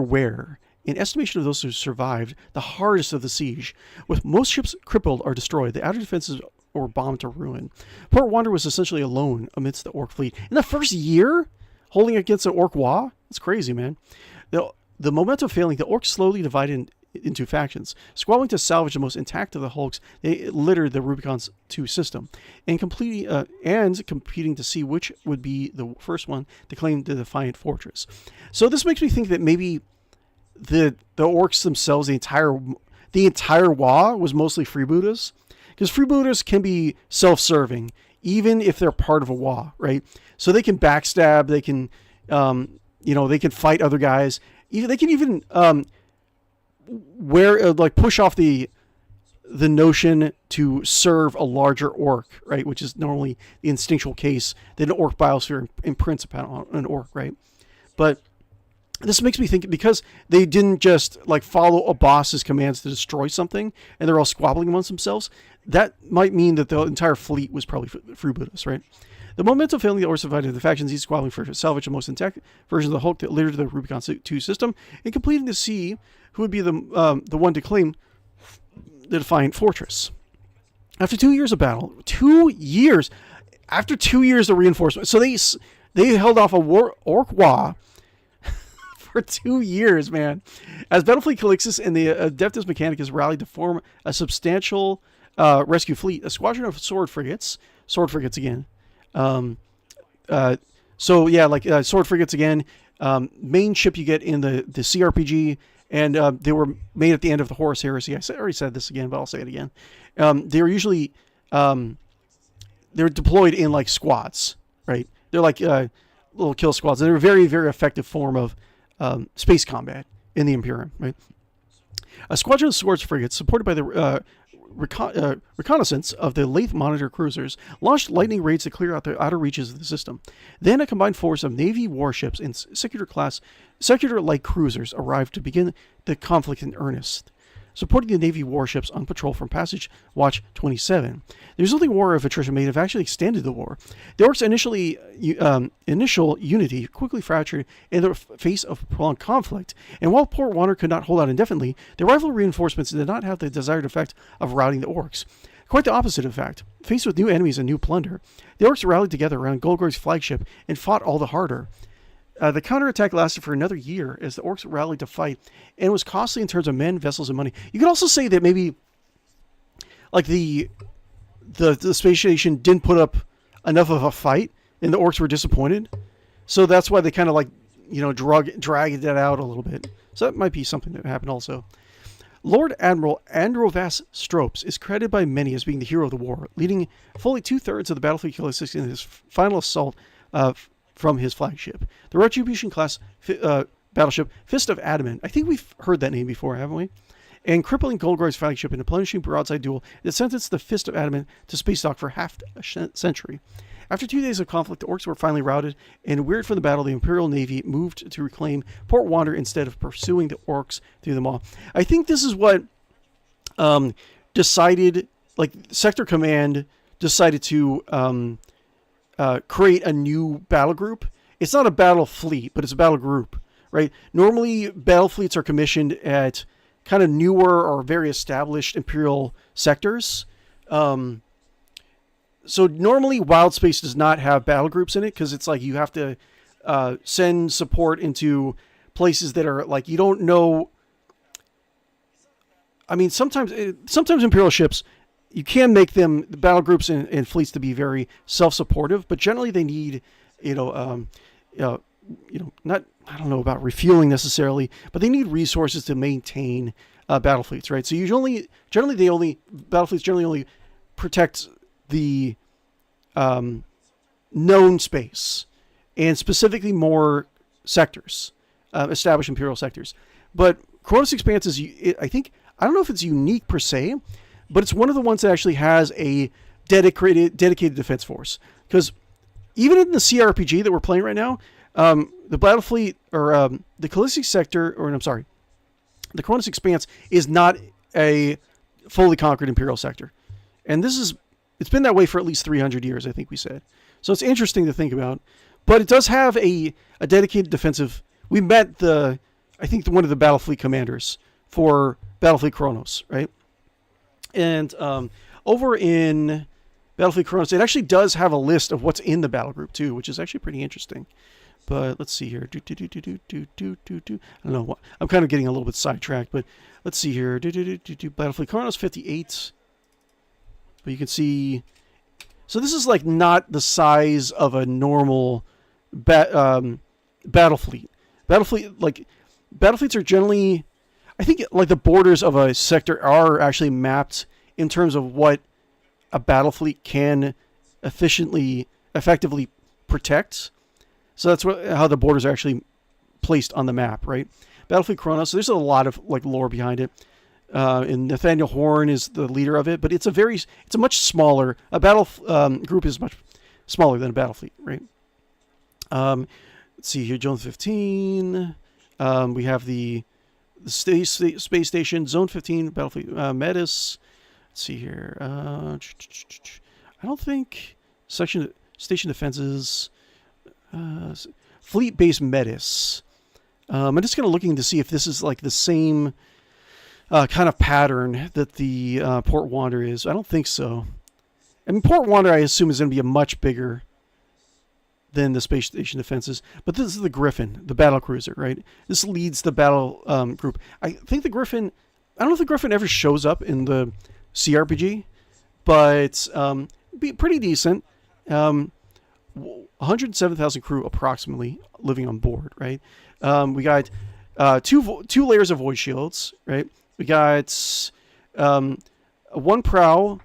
where, in estimation of those who survived the hardest of the siege, with most ships crippled or destroyed, the outer defenses or bombed to ruin. Port Wander was essentially alone amidst the orc fleet. In the first year, holding against an orc Wa? That's crazy, man. The momentum failing, the orcs slowly divided into factions. Squabbling to salvage the most intact of the hulks, they littered the Rubicon's 2 system, and competing to see which would be the first one to claim the Defiant Fortress. So this makes me think that maybe the orcs themselves, the entire Wa was mostly freebooters, because freebooters can be self-serving, even if they're part of a Wa, right? So they can backstab, they can, they can fight other guys. They can even push off the notion to serve a larger orc, right? Which is normally the instinctual case that an orc biosphere imprints upon an orc, right? But this makes me think, because they didn't just like follow a boss's commands to destroy something, and they're all squabbling amongst themselves, that might mean that the entire fleet was probably freebooters, right? The momentum failing, the orcs divided the factions, each squabbling for salvage the most intact version of the Hulk that littered the Rubicon 2 system, and completing to see who would be the one to claim the Defiant Fortress. After 2 years of battle, 2 years, after 2 years of reinforcement, so they held off a orc Wa for 2 years, man. As Battlefleet Calixtus and the Adeptus Mechanicus rallied to form a substantial rescue fleet, a squadron of sword frigates again. Sword frigates again. Main ship you get in the cRPG, and they were made at the end of the Horus Heresy. I already said this again, but I'll say it again. They're usually they're deployed in like squads, right? They're like little kill squads. They're a very, very effective form of space combat in the Imperium, right? A squadron of sword frigates supported by the reconnaissance of the Lathe Monitor cruisers launched lightning raids to clear out the outer reaches of the system. Then a combined force of Navy warships and Secular-like cruisers arrived to begin the conflict in earnest, supporting the Navy warships on patrol from Passage Watch 27. The resulting war of attrition may have actually extended the war. The orcs' initial unity quickly fractured in the face of prolonged conflict, and while Port Wander could not hold out indefinitely, the arrival reinforcements did not have the desired effect of routing the orcs. Quite the opposite, in fact. Faced with new enemies and new plunder, the orcs rallied together around Golgorg's flagship and fought all the harder. The counterattack lasted for another year as the orcs rallied to fight, and was costly in terms of men, vessels, and money. You could also say that maybe, like the space station didn't put up enough of a fight, and the orcs were disappointed. So that's why they kind of dragged it out a little bit. So that might be something that happened also. Lord Admiral Androvas Stropes is credited by many as being the hero of the war, leading fully 2/3 of the Battlefleet Killing in his final assault from his flagship. The Retribution class battleship Fist of Adamant. I think we've heard that name before, haven't we? And crippling Goldgroy's flagship in a plunging broadside duel that sentenced the Fist of Adamant to space dock for half a century. After 2 days of conflict, the orcs were finally routed, and weird from the battle, the Imperial Navy moved to reclaim Port Wander instead of pursuing the orcs through the maw. I think this is what decided, like, Sector Command decided to create a new battle group. It's not a battle fleet, but it's a battle group, right? Normally, battle fleets are commissioned at kind of newer or very established Imperial sectors. So normally Wild Space does not have battle groups in it because it's like you have to send support into places that are like you don't know. I mean, sometimes Imperial ships, you can make them, the battle groups and fleets, to be very self-supportive, but generally they need, not, I don't know about refueling necessarily, but they need resources to maintain battle fleets, right? So battle fleets generally only protect the known space, and specifically more sectors, established Imperial sectors. But Kronos Expanse is, I don't know if it's unique per se, but it's one of the ones that actually has a dedicated defense force. Because even in the cRPG that we're playing right now, the battle fleet, or the Callisti sector, the Kronos Expanse is not a fully conquered Imperial sector. And it's been that way for at least 300 years, I think we said. So it's interesting to think about. But it does have a dedicated defensive. We met one of the Battlefleet commanders for Battlefleet Kronos, right? And over in Battlefleet Kronos, it actually does have a list of what's in the battle group too, which is actually pretty interesting. But let's see here. I don't know what. I'm kind of getting a little bit sidetracked, but let's see here. Battlefleet Kronos 58. But you can see. So this is like not the size of a normal battle fleet. Battlefleets are generally, I think, like the borders of a sector are actually mapped in terms of what a battle fleet can effectively protect. So that's how the borders are actually placed on the map, right? Battlefleet Kronos. So there's a lot of like lore behind it. And Nathaniel Horn is the leader of it, but it's a much smaller. A battle group is much smaller than a battle fleet, right? Let's see here, Zone 15. We have the space station, Zone 15, Battlefleet Metis. Let's see here. I don't think station defenses. Fleet-based Metis. I'm just kind of looking to see if this is like the same kind of pattern that the Port Wander is. I don't think so. I mean, Port Wander, I assume, is going to be a much bigger than the space station defenses. But this is the Griffin, the battle cruiser, right? This leads the battle group. I think the Griffin, I don't know if the Griffin ever shows up in the cRPG, but be pretty decent. 107,000 crew approximately living on board, right? We got two layers of void shields, right? We got one prow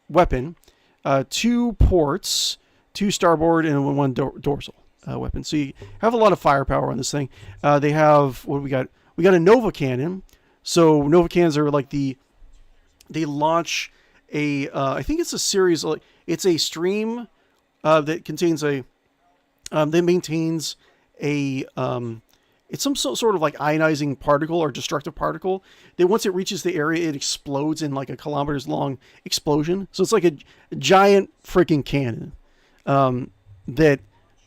weapon, 2 ports, 2 starboard, and 1 dorsal weapon. So you have a lot of firepower on this thing. They have, what do we got? We got a Nova cannon. So Nova cannons are like they launch a, I think it's a series, it's a stream that contains that maintains a, it's some sort of like ionizing particle or destructive particle that once it reaches the area, it explodes in like a kilometers long explosion. So it's like a giant freaking cannon that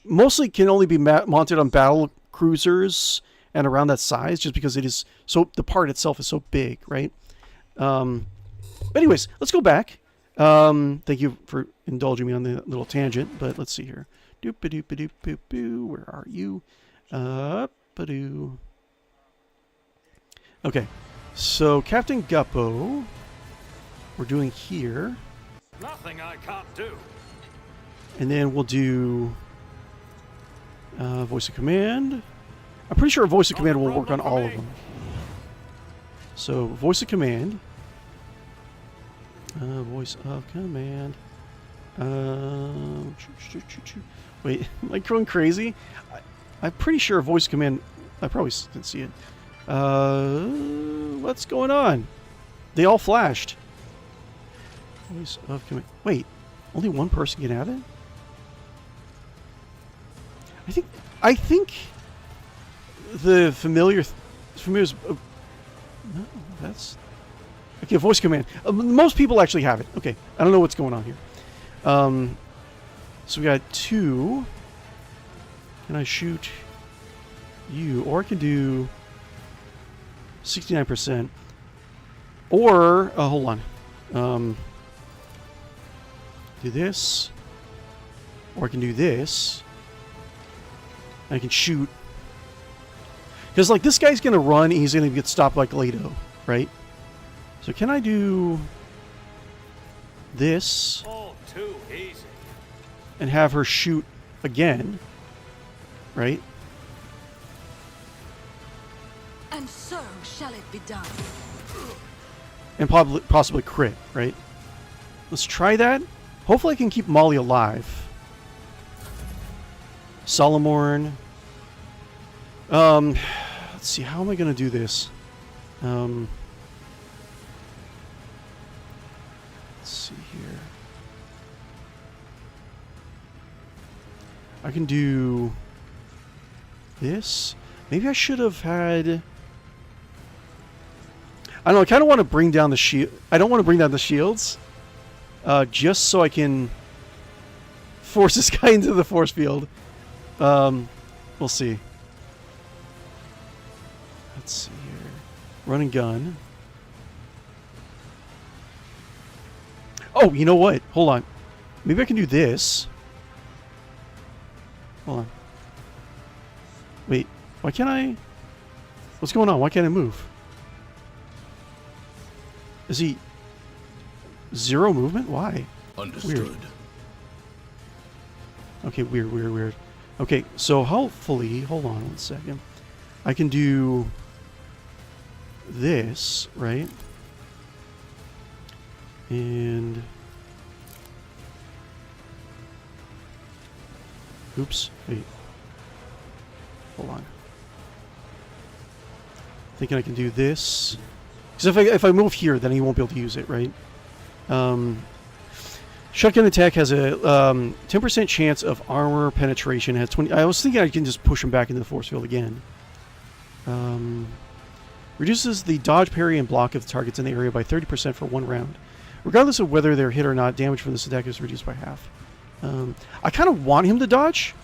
mostly can only be mounted on battle cruisers and around that size, just because it is so, the part itself is so big, right? But anyways, let's go back. Thank you for indulging me on the little tangent, but let's see here. Doop-a-doop-a-doop-a-doop. Where are you? Okay, so Captain Guppo, we're doing here. Nothing I can't do. And then we'll do voice of command. I'm pretty sure a voice of command will work on all of them. So, voice of command. Voice of command. Wait, am I going crazy? I'm pretty sure a voice of command... I probably didn't see it. What's going on? They all flashed. Voice of command. Wait, only one person can have it? I think the familiar's... no, that's... Okay, voice command. Most people actually have it. Okay, I don't know what's going on here. So we got 2. Can I shoot you? Or I can do 69%. Or, hold on. Do this. Or I can do this. I can shoot. Because, like, this guy's going to run and he's going to get stopped by 𝕿𝖗𝖆𝖊𝖃, right? So can I do this? Oh, too easy. And have her shoot again, right? And so shall it be done. And possibly crit, right? Let's try that. Hopefully I can keep Molly alive. Solomorn. Let's see, how am I going to do this? Let's see here. I can do this. Maybe I should have had... I don't know, I kind of want to bring down the shield. I don't want to bring down the shields. Just so I can force this guy into the force field. We'll see. Let's see here. Run and gun. Oh, you know what? Hold on. Maybe I can do this. Hold on. Wait. Why can't I... What's going on? Why can't I move? Is he... 0 movement? Why? Understood. Weird. Okay, weird. Okay, so hopefully... Hold on 1 second. I can do... this, right? And... Oops. Wait. Hold on. Thinking I can do this. Because if I move here, then he won't be able to use it, right? Shotgun attack has a 10% chance of armor penetration. Has 20. I was thinking I can just push him back into the force field again. Reduces the dodge, parry, and block of the targets in the area by 30% for 1 round. Regardless of whether they're hit or not, damage from this attack is reduced by half. I kind of want him to dodge.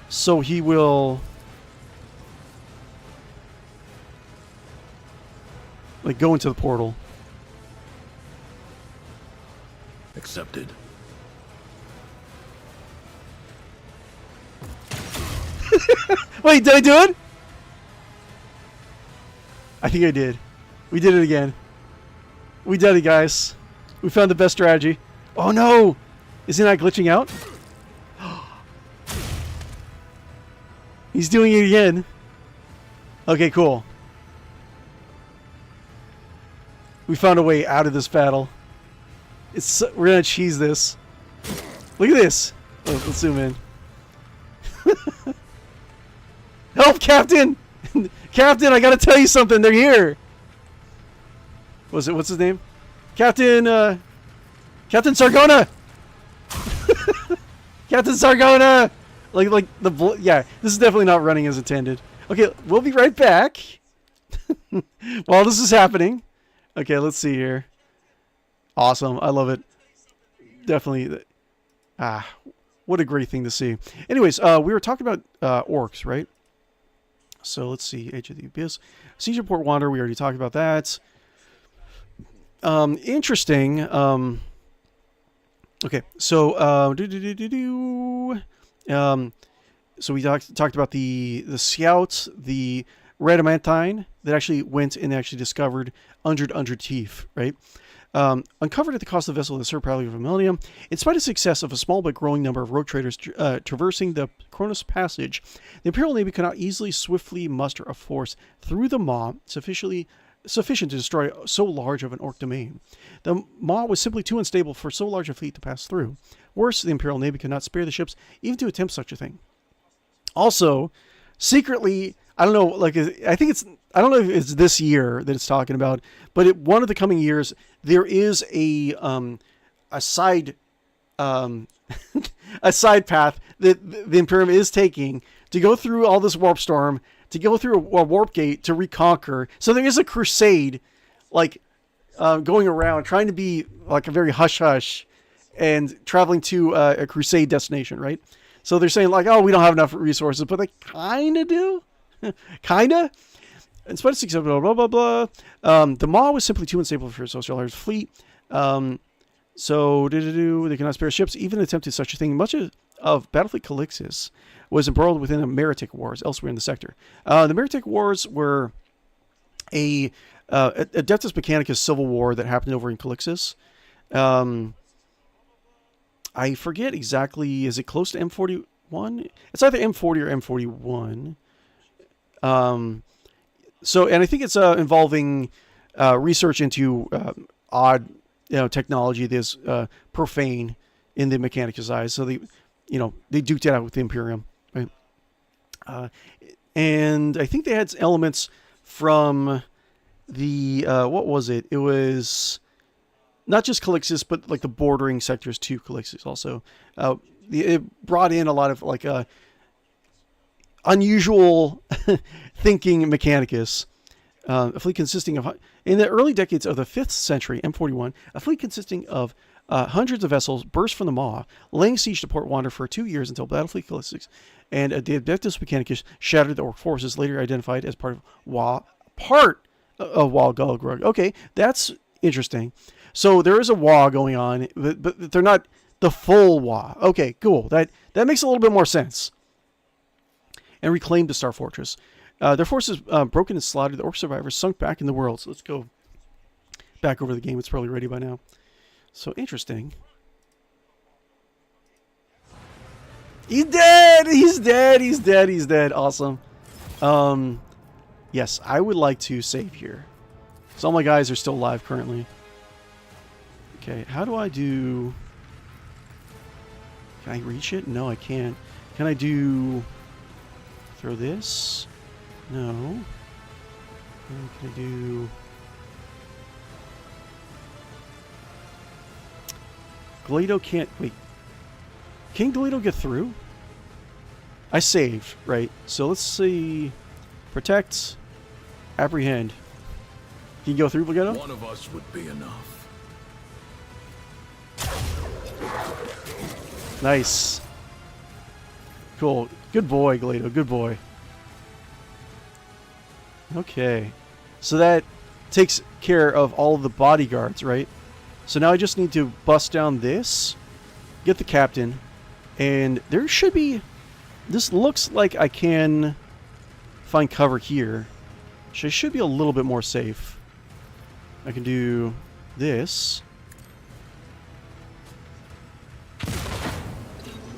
So he will... like, go into the portal. Accepted. Wait, did I do it? I think I did. We did it again. We did it, guys. We found the best strategy. Oh, no! Is he not glitching out? He's doing it again. Okay, cool. We found a way out of this battle. We're gonna cheese this. Look at this. Oh, let's zoom in. Help, Captain! Captain, I gotta tell you something. They're here. What's his name? Captain Sargona. Captain Sargona. Like the yeah. This is definitely not running as intended. Okay, we'll be right back. While this is happening. Okay, let's see here. Awesome. I love it. Definitely. What a great thing to see. Anyways, we were talking about orcs, right? So let's see. Age of the Abyss. Siege of Port Wander. We already talked about that. Interesting. Okay, so so we talked about the scouts, the red adamantine that actually went and actually discovered Undred Teeth, right? Uncovered at the cost of the vessel of the 𝕿𝖆𝖊𝖊𝖗, in spite of the success of a small but growing number of rogue traders traversing the Kronos Passage, the Imperial Navy could not easily swiftly muster a force through the maw sufficient to destroy so large of an orc domain. The maw was simply too unstable for so large a fleet to pass through. Worse, the Imperial Navy could not spare the ships even to attempt such a thing. Also, secretly, I don't know, like, I don't know if it's this year that it's talking about, but one of the coming years, there is a side a side path that the Imperium is taking to go through all this warp storm, to go through a warp gate to reconquer. So there is a crusade, like, going around, trying to be like a very hush-hush and traveling to a crusade destination, right? So they're saying, like, oh, we don't have enough resources, but they kind of do. Kind of. In spite of success, blah, blah, blah, blah. The maw was simply too unstable for a social large fleet. So, they cannot spare ships. Even attempted such a thing. Much of Battlefleet 𝕿𝖃𝑗𝑖s was embroiled within the Meritic Wars elsewhere in the sector. The Meritic Wars were a Adeptus Mechanicus civil war that happened over in 𝕿𝑃𝑗𝑖s. I forget exactly. Is it close to M41? It's either M40 or M41. So, and I think it's involving research into odd, technology that's profane in the Mechanicus eyes. So they duked it out with the Imperium, right? And I think they had elements from the what was it? It was not just 𝕿𝑃𝑗𝑖s, but like the bordering sectors to 𝕿𝑃𝑗𝑖s also. It brought in a lot of like unusual thinking Mechanicus. A fleet consisting of, in the early decades of the 5th century, M41, a fleet consisting of hundreds of vessels burst from the maw, laying siege to Port Wander for 2 years until Battlefleet 𝕿𝑃𝑗𝑖s and the Adeptus Mechanicus shattered the orc forces, later identified as part of Wall-Gulgrug. Okay, that's interesting. So there is a WA going on, but they're not the full WA. Okay, cool. That makes a little bit more sense. And reclaimed the Star Fortress. Their forces broken and slaughtered. The orc survivors sunk back in the world. So let's go back over the game. It's probably ready by now. So interesting. He's dead! He's dead! He's dead! He's dead! Awesome. Yes, I would like to save here. So all my guys are still alive currently. Okay, how do I do... Can I reach it? No, I can't. Can I do... Throw this? No. What can I do? 𝕿𝖃𝑗𝑖 can't... Wait. Can 𝕿𝖃𝑗𝑖 get through? I saved, right? So let's see... Protect. Apprehend. Can you go through, 𝕿𝖃𝑗𝑖? One of us would be enough. Nice. Cool. Good boy, 𝕿𝖃𝑗𝑖. Good boy. Okay. So that takes care of all of the bodyguards, right? So now I just need to bust down this, get the captain, and there should be... This looks like I can find cover here. So I should be a little bit more safe. I can do this.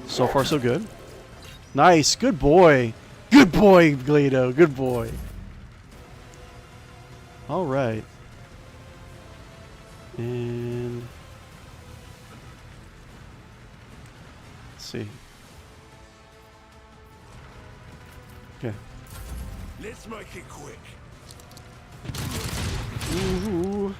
So far, so good. Nice. Good boy. Good boy, 𝕿𝖃𝑗𝑖. Good boy. All right. And... Let's see. Okay. Let's make it quick. Ooh.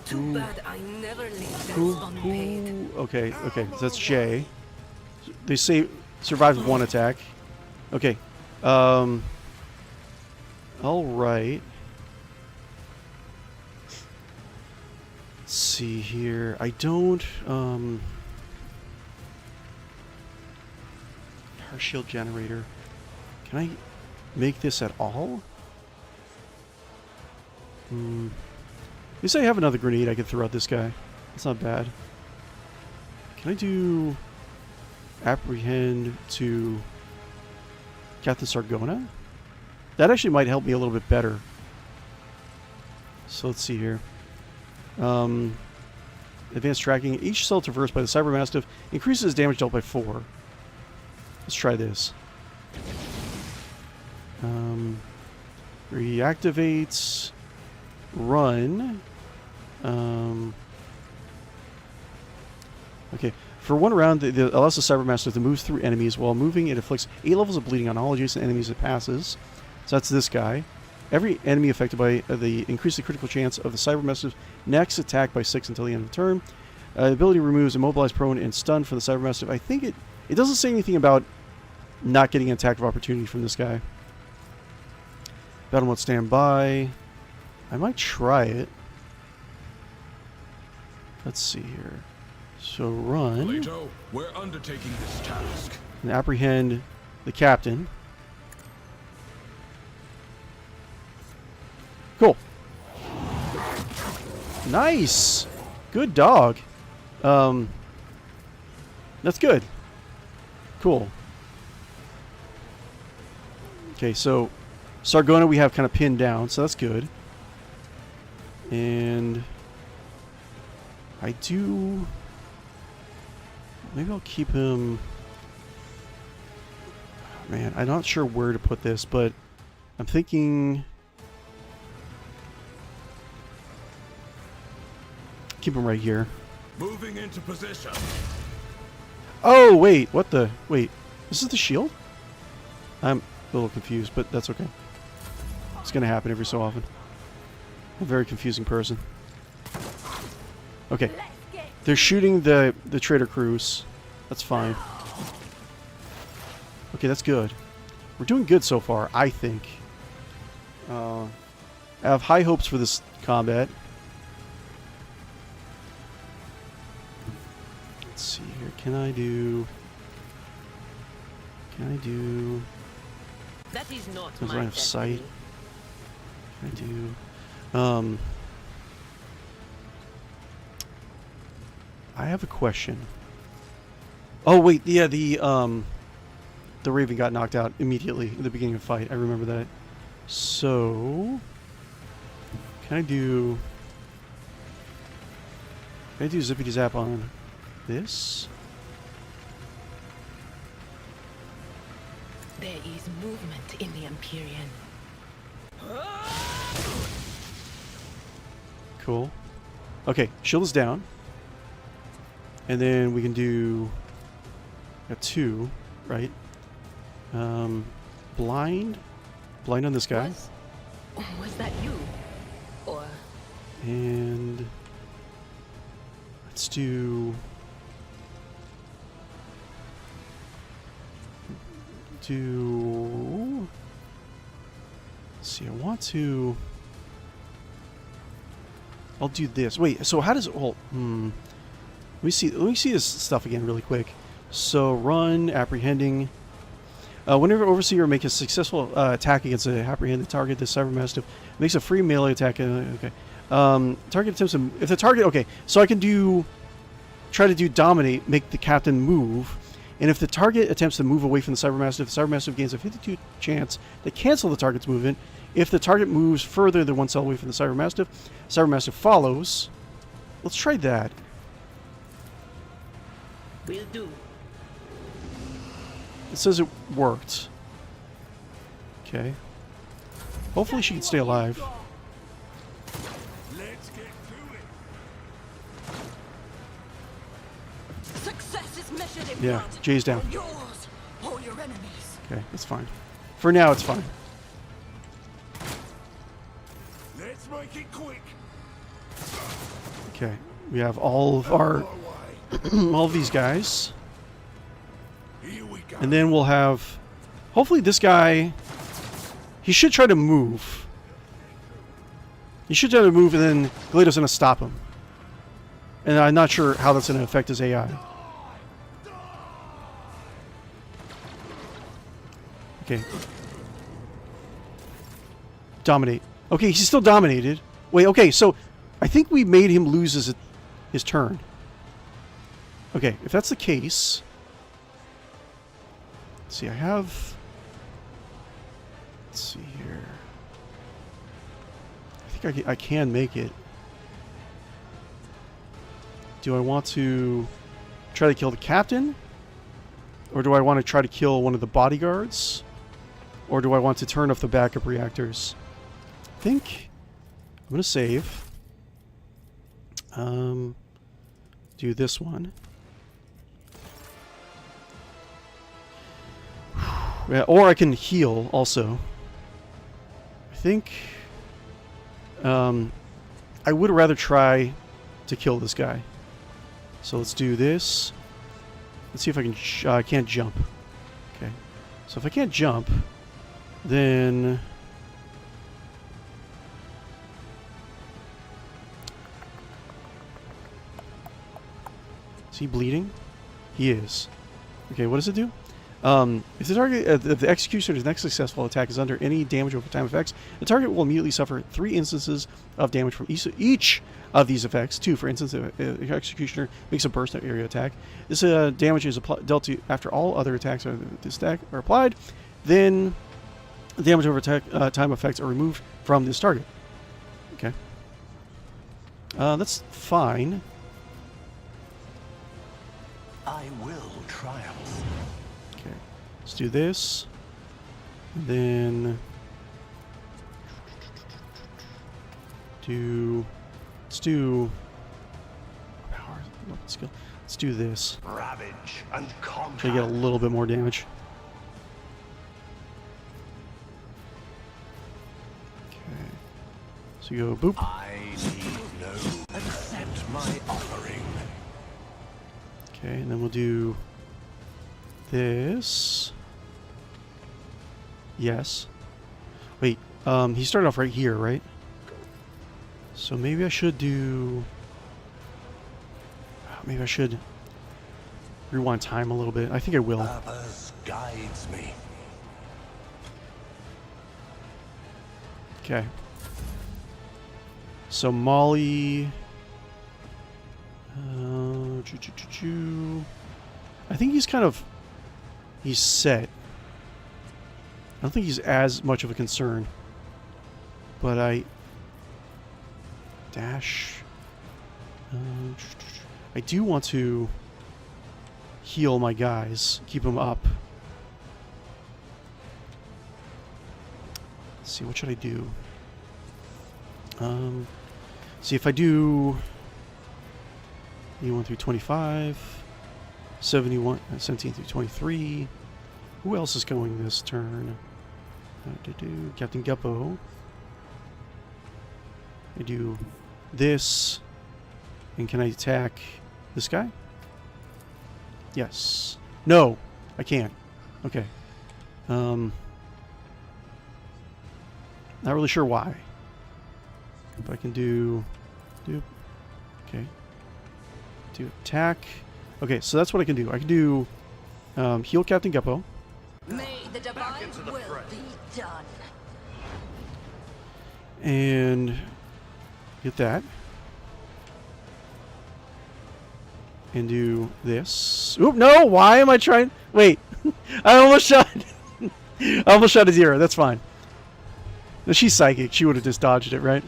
Too bad I never leave that unpaid. Okay, okay, so that's J. They say survived one attack. Okay. All right. Let's see here. I don't power shield generator. Can I make this at all? At least I have another grenade I can throw at this guy. That's not bad. Can I do apprehend to Captain Sargona? That actually might help me a little bit better. So let's see here. Advanced tracking. Each cell traversed by the Cybermastiff increases damage dealt by 4. Let's try this. Reactivates. Run. Okay. For one round, it allows the Cybermastiff to move through enemies. While moving, it inflicts 8 levels of bleeding on all adjacent enemies it passes. So that's this guy. Every enemy affected by the increased critical chance of the Cybermastiff's next attack by 6 until the end of the turn. Ability removes immobilize, prone, and stun for the Cybermastiff. I think it doesn't say anything about not getting an attack of opportunity from this guy. Battle mode standby. I might try it. Let's see here. So run. Plato, we're undertaking this task. And apprehend the captain. Cool. Nice. Good dog. That's good. Cool. Okay, so Sargona we have kind of pinned down, so that's good. And I do... Maybe I'll keep him... Man, I'm not sure where to put this, but I'm thinking... Keep him right here. Moving into position. Oh, wait. What the... Wait. This is the shield? I'm a little confused, but that's okay. It's going to happen every so often. I'm a very confusing person. Okay. They're shooting the trader cruise. That's fine. Okay, that's good. We're doing good so far, I think. I have high hopes for this combat. Let's see here. Can I do... That is not Does my line of sight? destiny. Can I do... I have a question. Oh wait, yeah, the Raven got knocked out immediately at the beginning of the fight. I remember that. So can I do zippity zap on this? There is movement in the Empyrean. Cool. Okay, shield is down. And then we can do a 2, right? Blind on this guy. Was that you? Or And let's do let's see, I'll do this. Wait, so how does it hold? Let me see this stuff again really quick. So run, apprehending. Whenever overseer make a successful attack against a apprehended target, the Cybermastiff makes a free melee attack. Okay. Target attempts to... If the target... Okay, so I can try to do dominate, make the captain move. And if the target attempts to move away from the Cybermastiff gains a 52 chance to cancel the target's movement. If the target moves further than 1 cell away from the Cybermastiff follows. Let's try that. will do. It says it worked. Okay. Hopefully she can stay alive. Let's get to it. Success is measured in Yeah, blood. Jay's down. Yours or your enemies. Okay, that's fine. For now, it's fine. Let's make it quick. Okay, we have all of our all of these guys, Here we go. and then we'll have. Hopefully, this guy. He should try to move. He should try to move, and then 𝕿𝖗𝖆's gonna stop him. And I'm not sure how that's gonna affect his AI. Okay. Dominate. Okay, he's still dominated. Wait, okay, so I think we made him lose his turn. Okay, if that's the case... Let's see, I have... Let's see here. I think I can make it. Do I want to try to kill the captain? Or do I want to try to kill one of the bodyguards? Or do I want to turn off the backup reactors? I think I'm going to save. Do this one. Yeah, or I can heal also. I think I would rather try to kill this guy. So let's do this. Let's see if I can... I can't jump. Okay. So if I can't jump, then... Is he bleeding? He is. Okay, what does it do? If the target, if the executioner's next successful attack is under any damage over time effects, the target will immediately suffer 3 instances of damage from each of these effects. 2, for instance, if the executioner makes a burst area attack. This damage is dealt to after all other attacks of this stack are applied. Then the damage over time effects are removed from this target. Okay. That's fine. I will triumph. Okay, let's do this. And then let's do power weapon skill. Let's do this. Ravage and conquer. Try to get a little bit more damage. Okay. So you go boop. I need no. Accept my offering. Okay, and then we'll do this. Yes. Wait, he started off right here, right? So maybe I should do... Maybe I should rewind time a little bit. I think I will. Purpose guides me. Okay. So Molly... I think he's kind of... He's set. I don't think he's as much of a concern. But I... Dash... I do want to heal my guys. Keep them up. Let's see, what should I do? See if I do... 81 through 25, 17 through 23. Who else is going this turn? Captain Guppo. I do this. And can I attack this guy? Yes. No, I can't. Okay. Not really sure why. But I can do... Okay. Do attack. Okay, so that's what I can do. I can do heal Captain Guppo. May the divine will be done. And get that. And do this. Oop, no! Why am I trying? Wait. I almost shot... I almost shot a 0. That's fine. No, she's psychic. She would have just dodged it, right?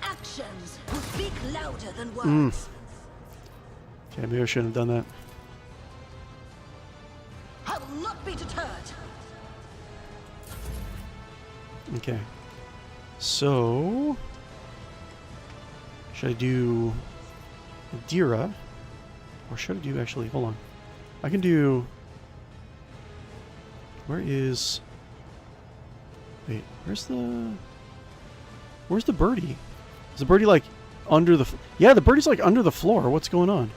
Actions will speak louder than words. Okay, maybe I shouldn't have done that. I will not be deterred. Okay. So... Should I do... 𝕽𝖶𝖌𝖚𝖊𝖊? Or should I do... Actually, hold on. I can do... Where is... Wait, where's the... Where's the birdie? Is the birdie, like, under the... Yeah, the birdie's, like, under the floor. What's going on?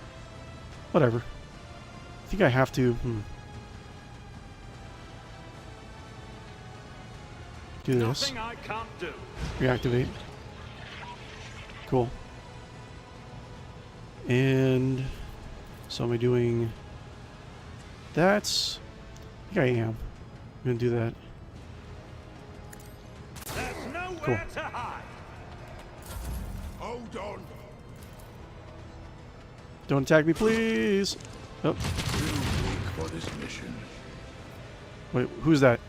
Whatever. I think I have to... Do this. Nothing I can't do. Reactivate. Cool. And... So am I doing... That's... I think I am. I'm going to do that. There's nowhere Cool. to hide. Hold on. Don't attack me, please! Oh, Too weak for this mission. wait, who's that?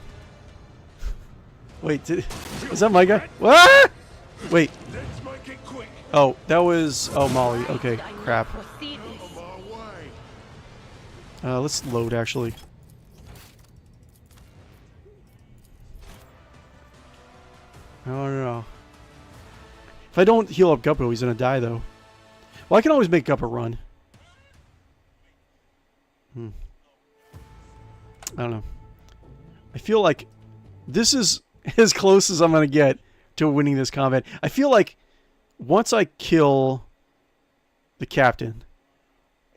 Wait, is that my guy? What? Wait. Let's make it quick. Oh, that was... Oh, Molly. Okay, crap. Let's load, actually. I don't know. If I don't heal up Guppo, he's gonna die, though. Well, I can always make Guppo run. I don't know. I feel like this is as close as I'm gonna get to winning this combat. I feel like once I kill the captain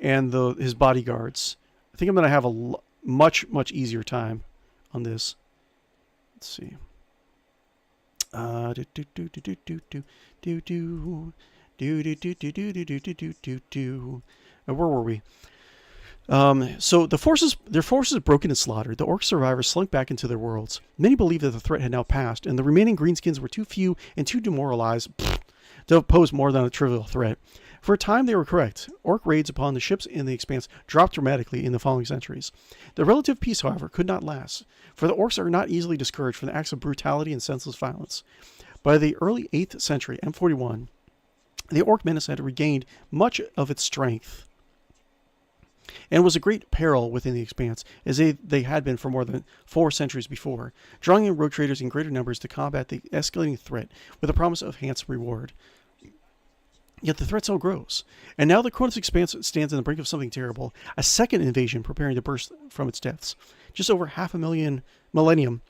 and his bodyguards, I think I'm gonna have a much easier time on this. Let's see. Where were we? So their forces broken and slaughtered. The orc survivors slunk back into their worlds. Many believed that the threat had now passed, and the remaining greenskins were too few and too demoralized to pose more than a trivial threat. For a time, they were correct. Orc raids upon the ships in the Expanse dropped dramatically in the following centuries. The relative peace, however, could not last, for the orcs are not easily discouraged from the acts of brutality and senseless violence. By the early 8th century, M41, the orc menace had regained much of its strength and was a great peril within the Expanse, as they had been for more than 4 centuries before, drawing in rogue traders in greater numbers to combat the escalating threat with the promise of handsome reward. Yet the threat still grows, and now the Kronos Expanse stands on the brink of something terrible, a second invasion preparing to burst from its depths, just over half a millennium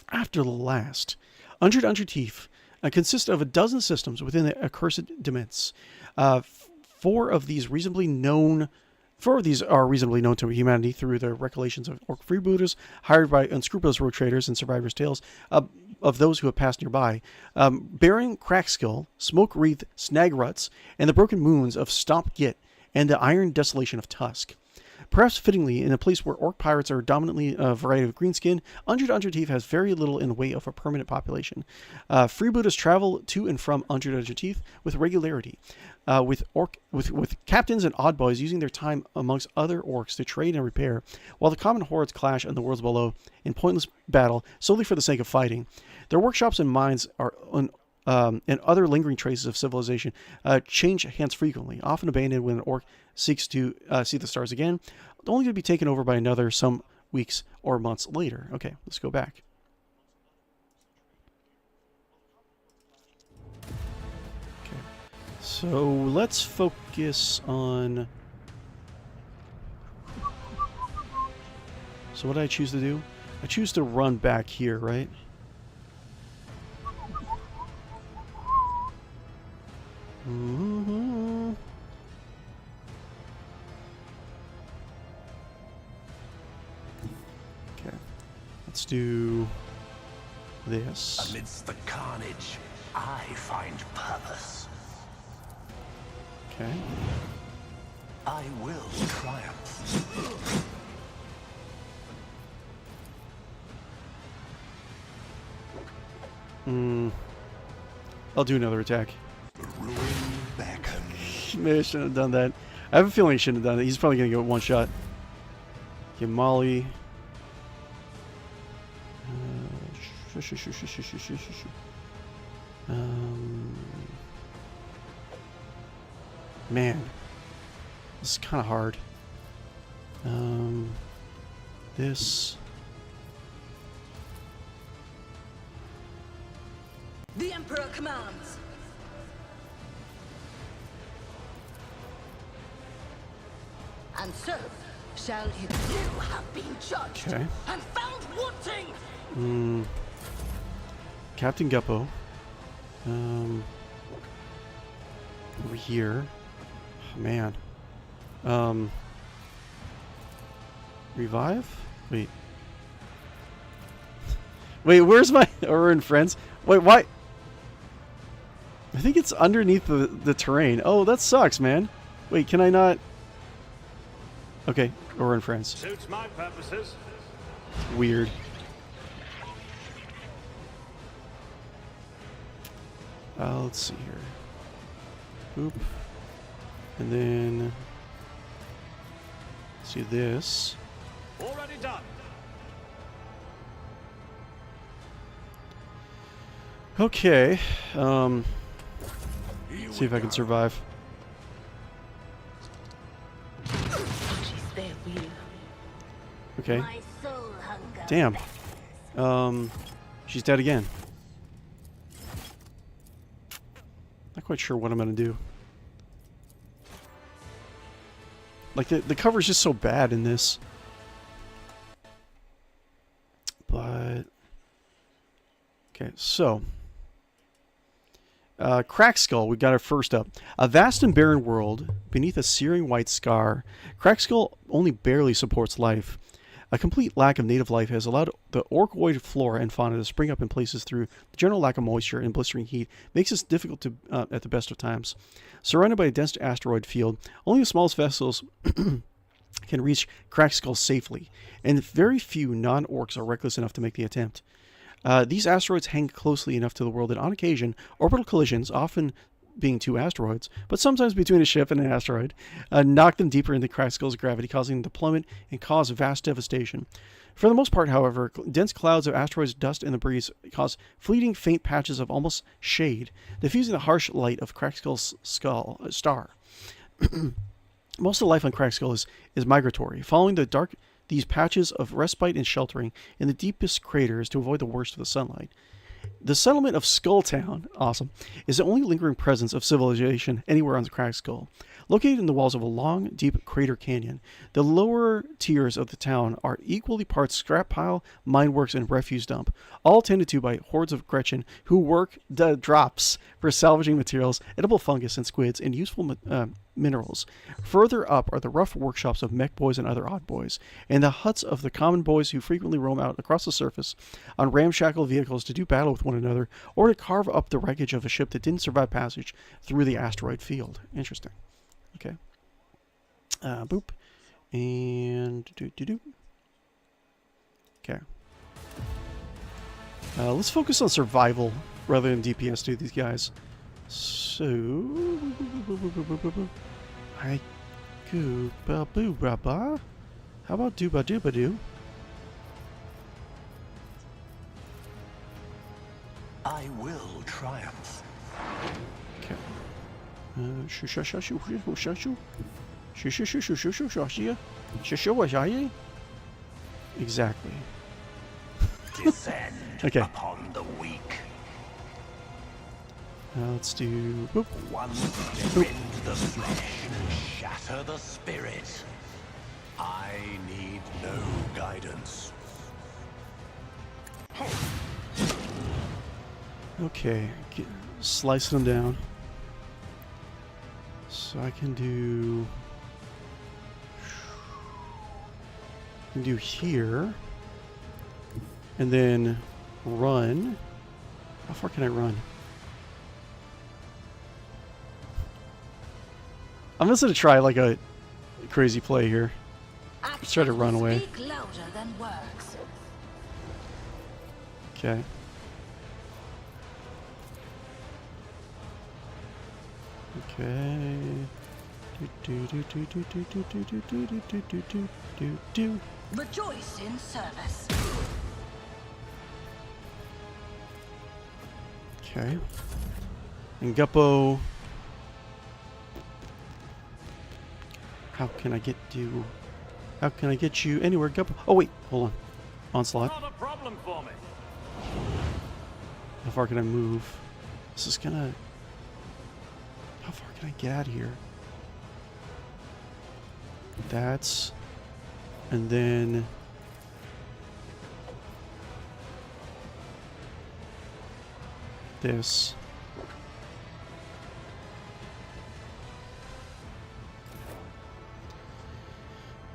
after the last. Undred Teeth consists of a dozen systems within the accursed Dements. Four of these are reasonably known to humanity through the recollections of orc freebooters hired by unscrupulous rogue traders and survivors' tales of those who have passed nearby. Baron Crackskill, Smoke Wreath, Snagruts, and the broken moons of Stomp Git and the iron desolation of Tusk. Perhaps fittingly, in a place where orc pirates are dominantly a variety of greenskin, Undred Teeth has very little in the way of a permanent population. Freebooters travel to and from Undred Teeth with regularity, with captains and odd boys using their time amongst other orcs to trade and repair, while the common hordes clash in the worlds below in pointless battle solely for the sake of fighting. Their workshops and mines are and other lingering traces of civilization change hands frequently, often abandoned when an orc seeks to see the stars again, only to be taken over by another some weeks or months later. Okay, let's go back. Okay, so let's focus on... So what did I choose to do? I choose to run back here, right? Mm-hmm. Okay, let's do this. Amidst the carnage, I find purpose. Okay. I will triumph. I'll do another attack. Ruin beckons. Maybe I shouldn't have done that. I have a feeling he shouldn't have done it. He's probably going to go one shot. Okay, Molly. Man. This is kind of hard. This. The Emperor commands. And so shall you. You have been judged Okay. and found wanting. Captain Guppo. Over here. Oh, man. Revive? Wait. Wait, where's my Orin friends? Wait, why? I think it's underneath the terrain. Oh, that sucks, man. Wait, can I not? Okay, Orin friends. Suits my purposes. Weird. Let's see here. Boop. And then... let's do this. Already done. Okay. See if I can survive. Okay. My soul hunger. Damn. She's dead again. Not quite sure what I'm gonna do. Like, the cover's just so bad in this. But... Okay, so... Crack Skull, we got our first up. A vast and barren world beneath a searing white scar. Crack Skull only barely supports life. A complete lack of native life has allowed the orcoid flora and fauna to spring up in places through the general lack of moisture and blistering heat. Makes this difficult to at the best of times. Surrounded by a dense asteroid field, only the smallest vessels can reach Crack Skull safely, and very few non-orcs are reckless enough to make the attempt. These asteroids hang closely enough to the world that on occasion, orbital collisions, often being two asteroids, but sometimes between a ship and an asteroid, knock them deeper into Crack Skull's gravity, causing them to plummet and cause vast devastation. For the most part, however, dense clouds of asteroids, dust, and the breeze cause fleeting, faint patches of almost shade, diffusing the harsh light of Crack Skull's star. Most of life on Crack Skull is migratory, following these patches of respite and sheltering in the deepest craters to avoid the worst of the sunlight. The settlement of Skulltown, awesome, is the only lingering presence of civilization anywhere on the Crack Skull. Located in the walls of a long, deep crater canyon, the lower tiers of the town are equally parts scrap pile, mineworks, and refuse dump, all tended to by hordes of Gretchen who work the drops for salvaging materials, edible fungus and squids, and useful minerals. Further up are the rough workshops of mech boys and other odd boys, and the huts of the common boys who frequently roam out across the surface on ramshackle vehicles to do battle with one another, or to carve up the wreckage of a ship that didn't survive passage through the asteroid field. Interesting. Okay. Boop. And do. Okay. Let's focus on survival rather than DPS to these guys. So, I go ba boo ba ba. How about do ba doo? I will triumph. Okay. Exactly. Descend Okay. upon the weak. Let's do. Boop. One rend the flesh, shatter the spirit. I need no guidance. Okay, slicing them down. So I can do here, and then run. How far can I run? I'm just gonna try like a crazy play here. Let's try to run away. Speak louder than words. Okay. Okay. Do. Rejoice in service. Okay. And Guppo. How can I get you? How can I get you anywhere, Guppo? Oh wait, hold on. Onslaught. Not a problem for me. How far can I move? This is gonna. How far can I get out of here? That's. And then. This.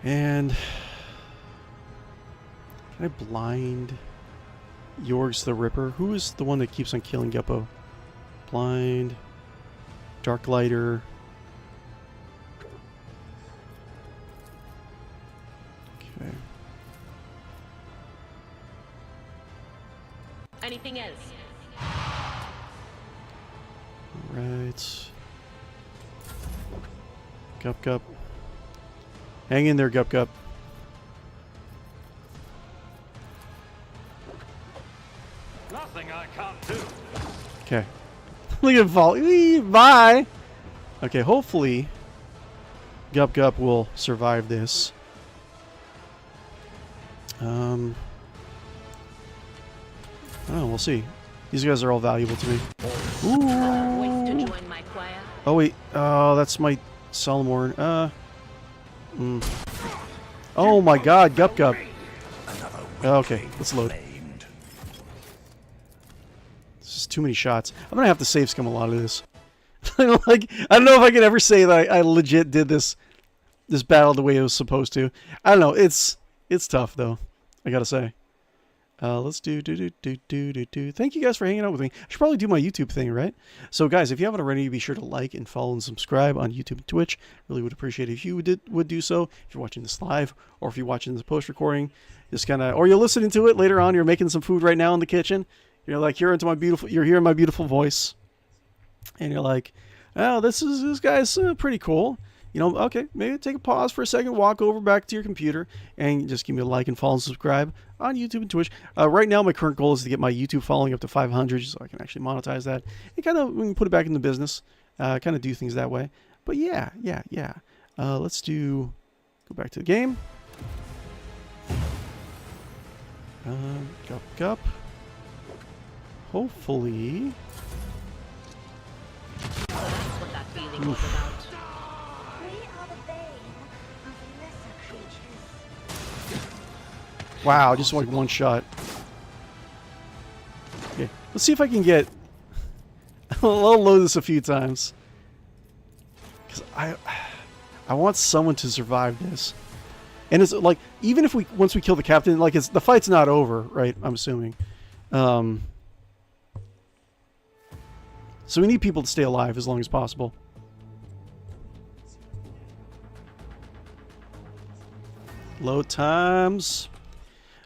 And. Can I blind Yorgs the Ripper? Who is the one that keeps on killing Guppo? Blind. Dark Lighter. Okay. Anything else? Alright. Gup. Hang in there, Gup. Nothing I can't do. Okay. Look at fall. Bye. Okay, hopefully Gup will survive this. I don't know, we'll see. These guys are all valuable to me. Ooh. Oh wait, oh that's my 𝕿𝖆𝖊𝖊𝖚. Oh my god, Gup. Okay, let's load. This is too many shots. I'm gonna have to save scum a lot of this. Like, I don't know if I could ever say that I legit did this battle the way it was supposed to. I don't know. It's tough though. I gotta say. Let's do. Thank you guys for hanging out with me. I should probably do my YouTube thing, right? So guys, if you haven't already, be sure to like and follow and subscribe on YouTube and Twitch. Really would appreciate it if you would do so. If you're watching this live, or if you're watching this post recording, just kind of, or you're listening to it later on. You're making some food right now in the kitchen. You're like, you're hearing my beautiful voice, and you're like, oh, this guy's pretty cool. You know, okay, maybe take a pause for a second, walk over back to your computer, and just give me a like and follow and subscribe on YouTube and Twitch. Right now, my current goal is to get my YouTube following up to 500, so I can actually monetize that and kind of put it back in the business, kind of do things that way. But yeah. Let's go back to the game. Gup. Hopefully. That's what that feeling was about. Wow, just like one shot. Okay, let's see if I can get... I'll load this a few times. Because I want someone to survive this. And it's like, even if once we kill the captain, like the fight's not over, right? I'm assuming. So we need people to stay alive as long as possible. Load times.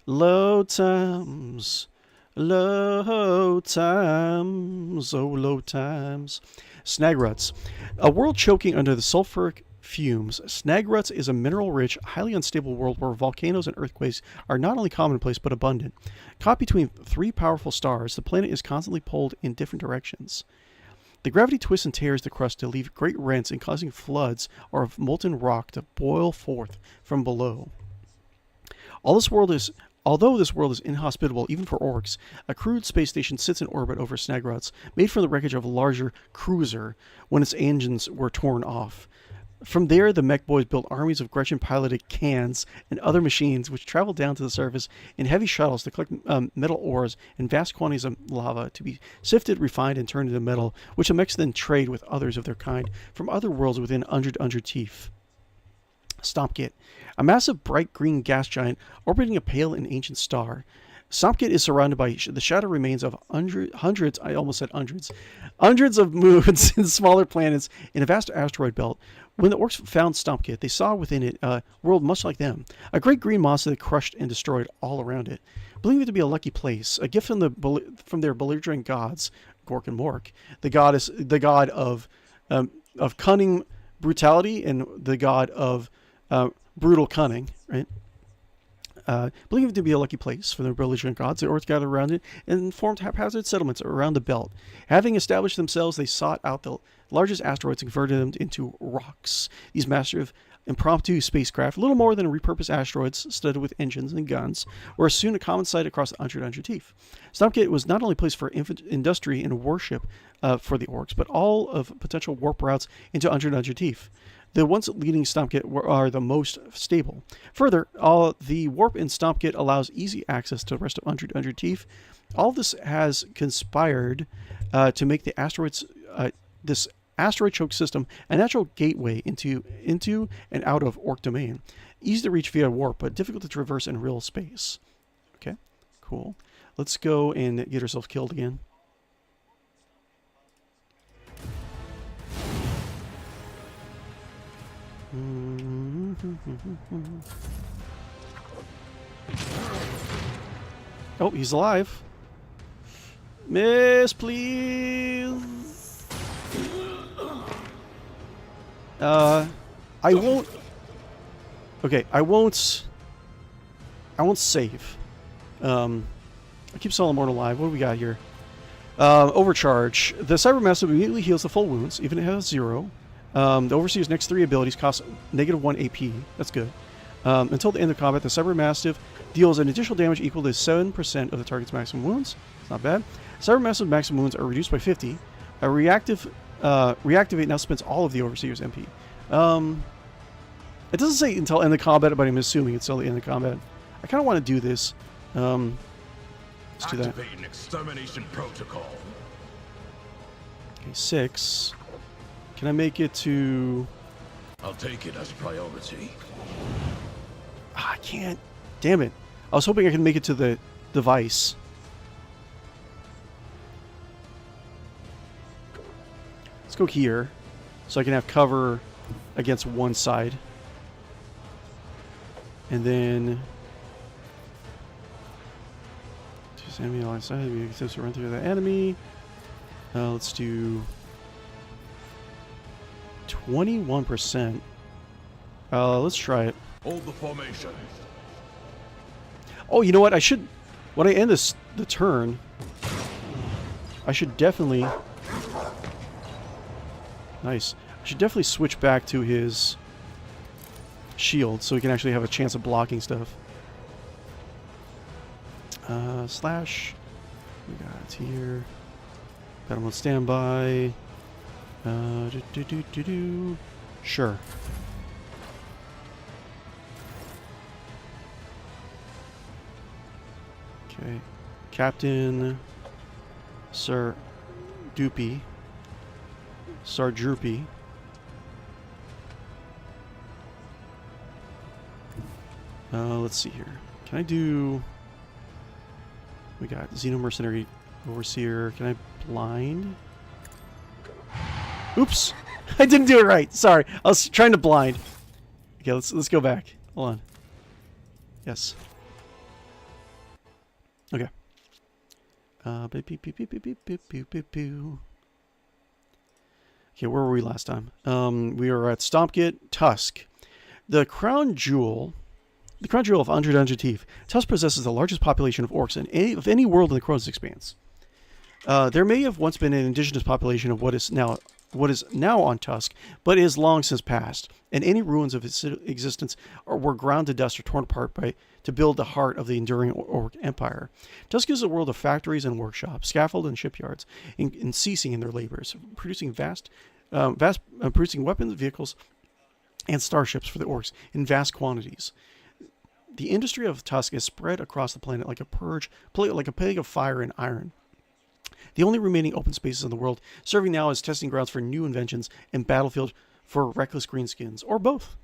Low times. Oh, low times. Snagruts. A world choking under the sulfuric fumes. Snagruts is a mineral-rich, highly unstable world where volcanoes and earthquakes are not only commonplace but abundant. Caught between three powerful stars, the planet is constantly pulled in different directions. The gravity twists and tears the crust to leave great rents and causing floods of molten rock to boil forth from below. Although this world is inhospitable even for orcs, a crewed space station sits in orbit over Snagruts, made from the wreckage of a larger cruiser when its engines were torn off. From there, the mech boys built armies of Gretchen-piloted cans and other machines which travel down to the surface in heavy shuttles to collect metal ores and vast quantities of lava to be sifted, refined, and turned into metal, which the mechs then trade with others of their kind from other worlds within _teeth. Stompkit, a massive bright green gas giant orbiting a pale and ancient star. Stompkit is surrounded by the shattered remains of hundreds of moons and smaller planets in a vast asteroid belt. When the orcs found Stompkit, they saw within it a world much like them, a great green monster that crushed and destroyed all around it. Believing it to be a lucky place, a gift from their belligerent gods, Gork and Mork, the god of cunning brutality and the god of brutal cunning, right? Believing it to be a lucky place for their belligerent gods, the orcs gathered around it and formed haphazard settlements around the belt. Having established themselves, they sought out the largest asteroids and converted them into rocks. These massive impromptu spacecraft, little more than repurposed asteroids studded with engines and guns, were soon a common sight across the _teeth. Stompkit was not only a place for industry and worship for the orcs, but all of potential warp routes into _teeth. The ones leading Stompkit are the most stable. Further, the warp in Stompkit allows easy access to the rest of _teeth. All this has conspired to make the this asteroid choke system a natural gateway into and out of orc domain. Easy to reach via warp, but difficult to traverse in real space. Okay, cool. Let's go and get ourselves killed again. Oh, he's alive. Miss, please. I won't. Okay, I won't save. I keep 𝕿𝖆𝖊𝖊𝖊𝖚 alive. What do we got here? Overcharge. The Cybermaster immediately heals the full wounds, even if it has 0. The Overseer's next 3 abilities cost -1 AP. That's good. Until the end of combat, the Cybermastiff deals an additional damage equal to 7% of the target's maximum wounds. It's not bad. Cybermastiff's maximum wounds are reduced by 50. Reactivate now spends all of the Overseer's MP. It doesn't say until end of combat, but I'm assuming it's till the end of combat. I kind of want to do this. Let's do that. Activating extermination protocol. Okay, 6. Can I make it to... I'll take it as priority. I can't. Damn it. I was hoping I could make it to the device. Let's go here, so I can have cover against one side. And then... just enemy line side. We can run through the enemy. Let's do... 21%. Let's try it. Hold the formation. Oh, you know what? I should... when I end the turn, I should definitely... nice. I should definitely switch back to his shield so he can actually have a chance of blocking stuff. Slash. We got it here. Got him on standby. Sure. Okay. Captain Sir Doopy. Sir Droopy. Let's see here. Can I do... we got Xeno Mercenary Overseer. Can I blind? Oops! I didn't do it right. Sorry. I was trying to blind. Okay, let's go back. Hold on. Yes. Okay. Okay, where were we last time? We were at Stompkit, Tusk. The crown jewel of Undra Teeth. Tusk possesses the largest population of orcs of any world in the Cronos Expanse. There may have once been an indigenous population of what is now on Tusk, but is long since past, and any ruins of its existence were ground to dust or torn apart to build the heart of the enduring Orc Empire. Tusk is a world of factories and workshops, scaffold and shipyards, ceasing in their labors, producing producing weapons, vehicles, and starships for the orcs in vast quantities. The industry of Tusk is spread across the planet like a plague of fire and iron. The only remaining open spaces in the world, serving now as testing grounds for new inventions and battlefield for reckless greenskins, or both.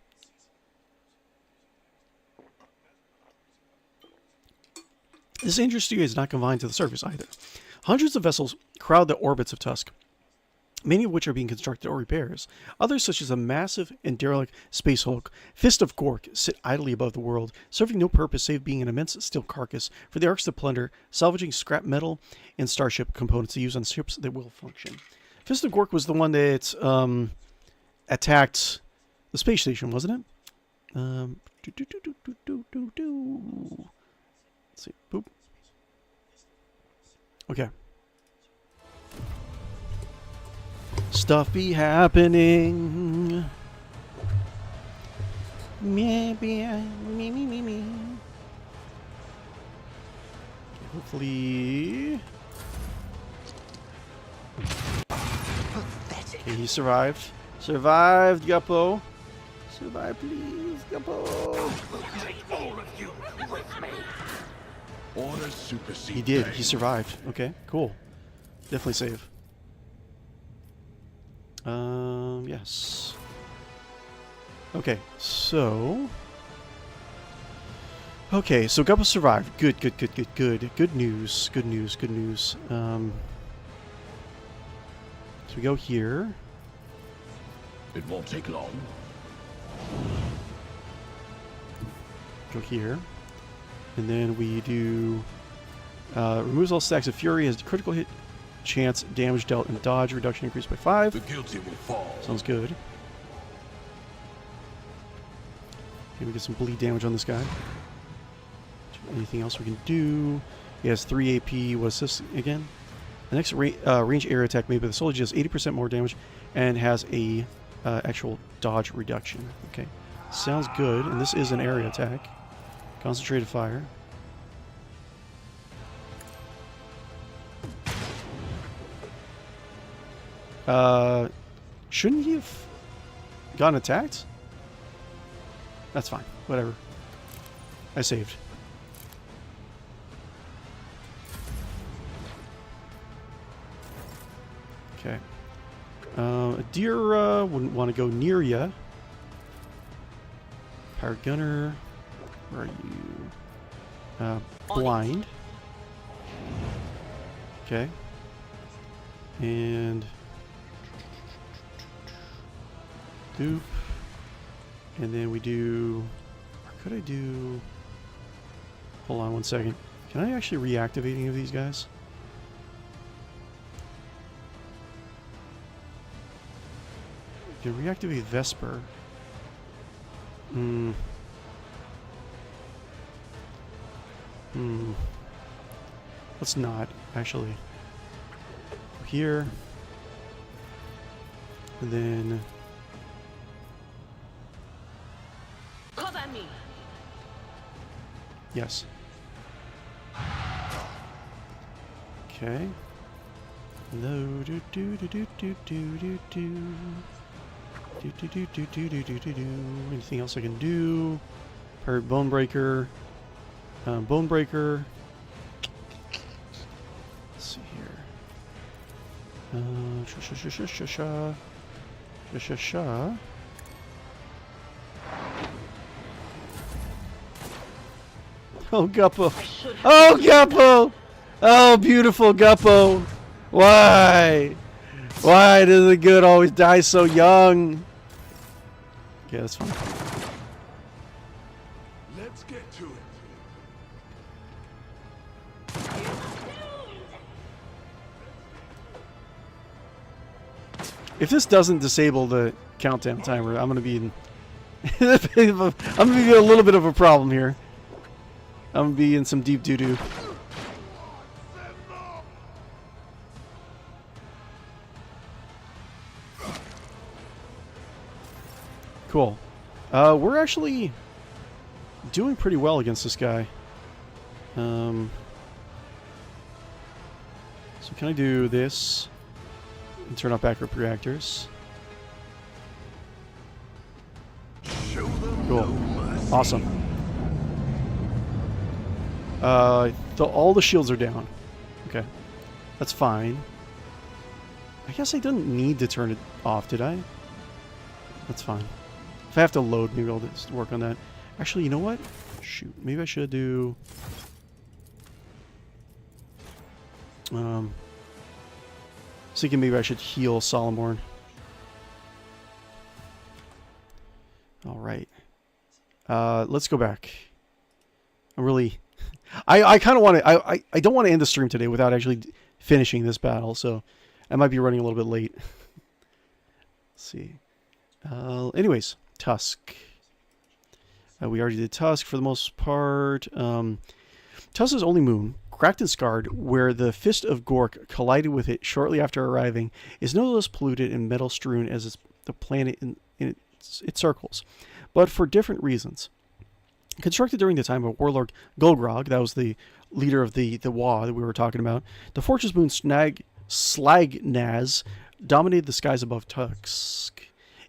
This industry is not confined to the surface either. Hundreds of vessels crowd the orbits of Tusk, many of which are being constructed or repairs. Others, such as a massive and derelict space hulk, Fist of Gork, sit idly above the world, serving no purpose save being an immense steel carcass for the arcs to plunder, salvaging scrap metal and starship components to use on ships that will function. Fist of Gork was the one that attacked the space station, wasn't it? Let's see. Boop. Okay. Stuff be happening. Me. Hopefully. Okay, he survived. Survived, Guppo. Survive, please, Guppo. Orders supersede. He did. He survived. Okay, cool. Definitely save. Yes. Okay, so... okay, so Guppo survived. Good. Good news. So we go here. It won't take long. Go here. And then we do... removes all stacks of fury, has critical hit chance, damage dealt, and dodge reduction increased by 5. The guilty will fall. Sounds good. Okay, we get some bleed damage on this guy. Anything else we can do? He has 3 AP. What's this again? The next range area attack made by the soldier does 80% more damage and has a actual dodge reduction. Okay, sounds good. And this is an area attack. Concentrated fire. Shouldn't he have gotten attacked? That's fine. Whatever. I saved. Okay. A deer wouldn't want to go near ya. Power gunner. Where are you? Blind. Okay. And Goop. And then we do... Or could I do... Hold on one second. Can I actually reactivate any of these guys? I can reactivate Vesper. Let's not, actually. Here. And then... Cover me. Yes. Okay. Hello. Do do do do do do do do. Do do do do do do do do do. Anything else I can do? Pirate Bone Breaker. Bone Breaker. Let's see here. Oh, Guppo. Oh, Guppo! Oh, beautiful Guppo. Why? Why does the good always die so young? Okay, that's fine. Let's get to it. If this doesn't disable the countdown timer, I'm gonna be in I'm gonna be a little bit of a problem here. I'm gonna be in some deep doo-doo. Cool. We're actually doing pretty well against this guy. So can I do this and turn off backup reactors? Cool. Awesome. All the shields are down. Okay. That's fine. I guess I didn't need to turn it off, did I? That's fine. If I have to load, maybe I'll just work on that. Actually, you know what? Shoot. Maybe I should do... thinking maybe I should heal Solomorn. Alright. Let's go back. I'm really... I kind of want to... I don't want to end the stream today without actually finishing this battle, so I might be running a little bit late. Let's see. Anyways, Tusk. We already did Tusk for the most part. Tusk's only moon, cracked and scarred, where the Fist of Gork collided with it shortly after arriving, is no less polluted and metal-strewn as the planet in its circles, but for different reasons. Constructed during the time of Warlord Golgrog, that was the leader of the Wa that we were talking about, the fortress moon Slagnaz dominated the skies above Tusk.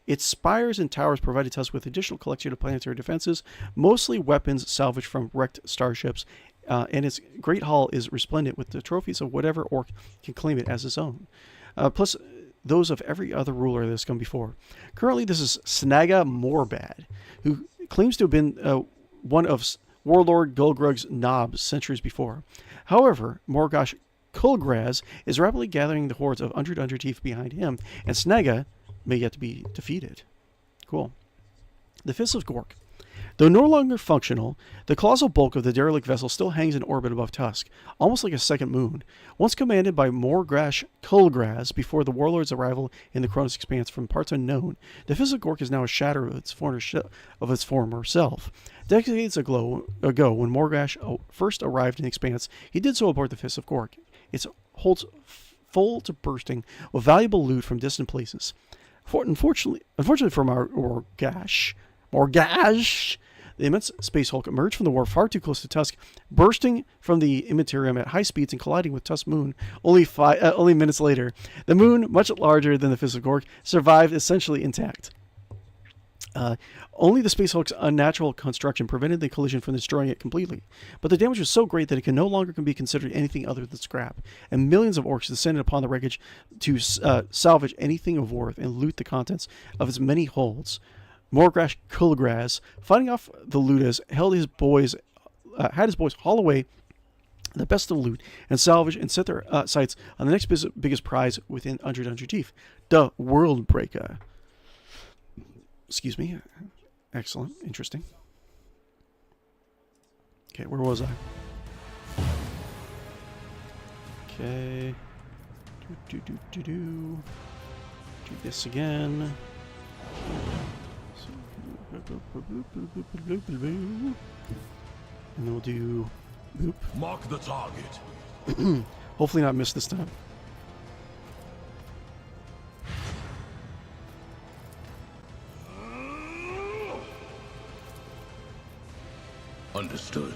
Its spires and towers provided Tusk with additional collection of planetary defenses, mostly weapons salvaged from wrecked starships, and its great hall is resplendent with the trophies of whatever orc can claim it as his own, plus those of every other ruler that has come before. Currently, this is Snaga Morbad, who claims to have been one of Warlord Golgrug's knobs centuries before. However, Morgosh Kulgraz is rapidly gathering the hordes of Undred Underteeth behind him, and Snaga may yet to be defeated. Cool. The Fist of Gork. Though no longer functional, the colossal bulk of the derelict vessel still hangs in orbit above Tusk, almost like a second moon. Once commanded by Morgosh Kulgraz before the warlord's arrival in the Cronus Expanse from parts unknown, the Fist of Gork is now a shadow of its former self. Decades ago, when Morgosh first arrived in the Expanse, he did so aboard the Fist of Gork. It holds full to bursting with valuable loot from distant places. Unfortunately for Morgash, the immense space hulk emerged from the war far too close to Tusk, bursting from the Immaterium at high speeds and colliding with Tusk's moon only minutes later. The moon, much larger than the physical Gork, survived essentially intact. Only the Space Hulk's unnatural construction prevented the collision from destroying it completely. But the damage was so great that it can no longer be considered anything other than scrap, and millions of orcs descended upon the wreckage to salvage anything of worth and loot the contents of its many holds. Morgash Kulgraz, fighting off the looters, had his boys haul away the best of the loot and salvage and set their sights on the next biggest prize within Undred Teeth, the World Breaker. Excuse me. Excellent. Interesting. Okay, where was I? Okay. Do this again. And then we'll do boop. Mark the target. Hopefully not miss this time. Understood.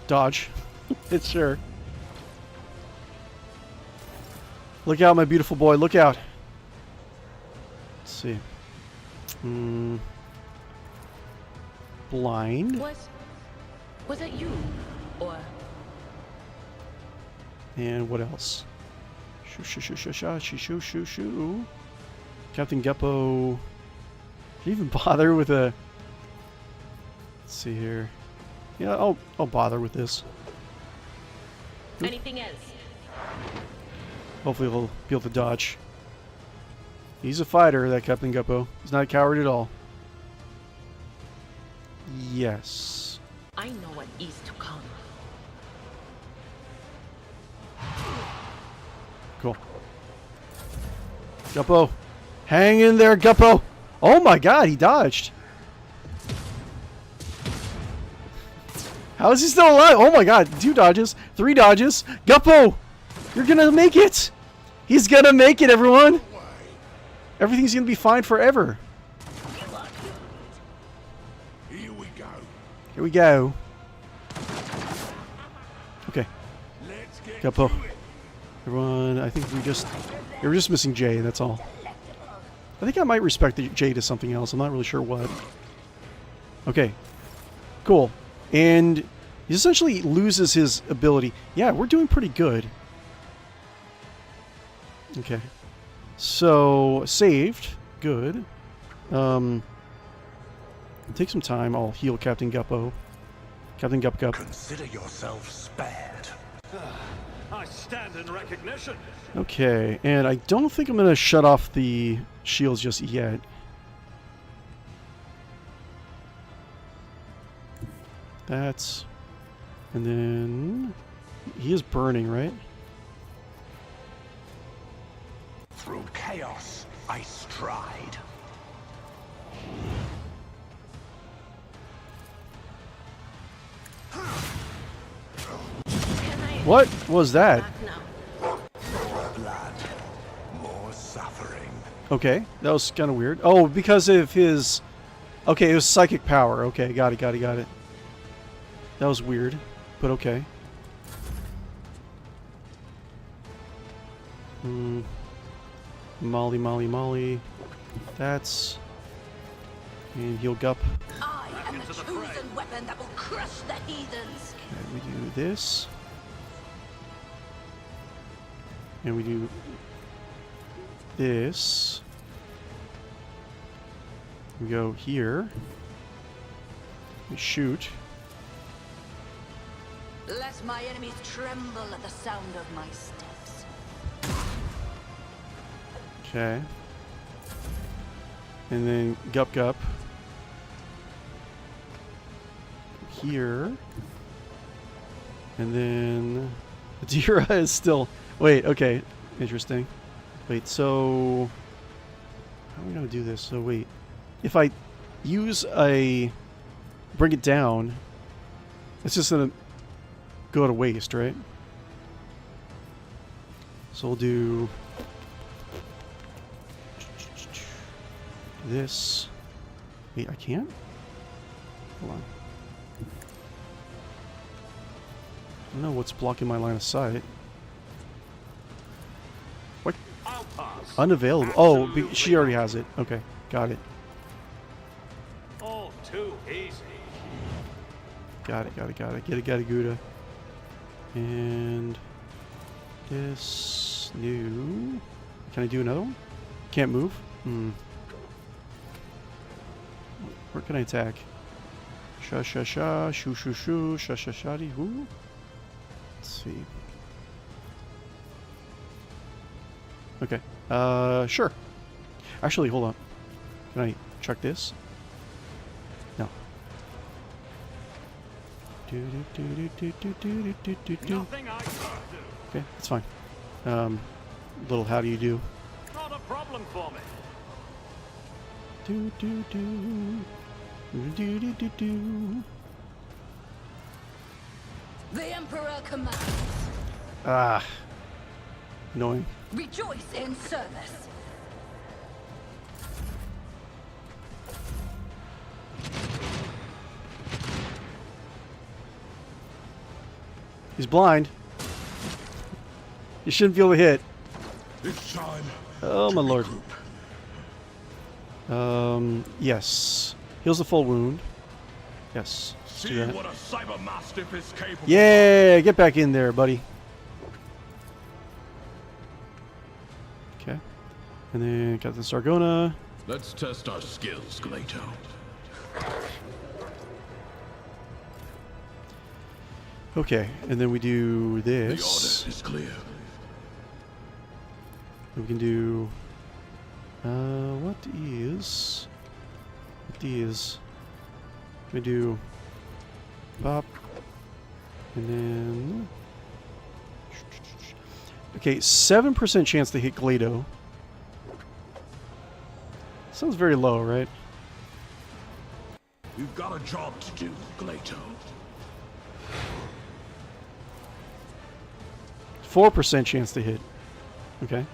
Dodge. It's sure. Look out, my beautiful boy. Look out. Let's see. Blind. Was it you? Or And what else? Shoo. Captain Guppo. Did you even bother with a... Let's see here. Yeah, I'll bother with this. Oop. anything else? Hopefully he'll be able to dodge. He's a fighter, that Captain Guppo. He's not a coward at all. Yes. I know what is to come. Cool. Guppo. Hang in there, Guppo. Oh my god, he dodged. How is he still alive? Oh my god, 2 dodges, 3 dodges. Guppo, you're gonna make it. He's gonna make it, everyone. Everything's gonna be fine forever. Here we go. Here we go. Okay. Let's get Guppo. to it. Everyone, I think we're just missing Jay, that's all. I think I might respect Jay to something else. I'm not really sure what. Okay. Cool. And he essentially loses his ability. Yeah, we're doing pretty good. Okay. So, saved. Good. Take some time. I'll heal Captain Guppo. Captain Gup. Consider yourself spared. I stand in recognition. Okay, and I don't think I'm going to shut off the shields just yet. That's... And then... He is burning, right? Through chaos, I stride. What was that? Back now. Blood. More suffering. Okay, that was kind of weird. Oh, because of his... Okay, it was psychic power. Okay, got it. That was weird, but okay. Molly. That's... And heal Gup. I am the chosen weapon that will crush the heathens. Okay, we do this. And we do this. We go here. We shoot. Let my enemies tremble at the sound of my steps. Okay. And then Gup. Here. And then Adira is still... Wait, okay. Interesting. Wait, so... How are we going to do this? So wait. If I use a... Bring it down, it's just going to go to waste, right? So we'll do this. Wait, I can't? Hold on. I don't know what's blocking my line of sight. What? I'll pass. Unavailable. Oh, she already has it. Okay, got it. All too easy. Got it. Get it, Gouda. And this new. Can I do another one? Can't move? Where can I attack? Sha, shoo, shadi, who? Let's see. Okay. Sure. Actually, hold on. Can I check this? No. Nothing I can't do. Okay, that's fine. Little how do you do? Not a problem for me. The Emperor commands. Ah. Annoying. Rejoice in service. He's blind. You shouldn't be able to hit. It's time. Oh my lord. Yes. Heals the full wound. Yes. Let's do See that. what a cyber mastiff is capable. Yeah, get back in there, buddy. Okay. And then Captain Sargona. Let's test our skills, 𝕿𝖗𝖆𝖊𝖊. Okay, and then we do The this. order is clear. We can do what is we do pop and then okay, 7% chance to hit 𝕿𝖗𝖆. Sounds very low, right? You've got a job to do, 𝕿𝖗𝖆𝖊. 4% chance to hit. Okay.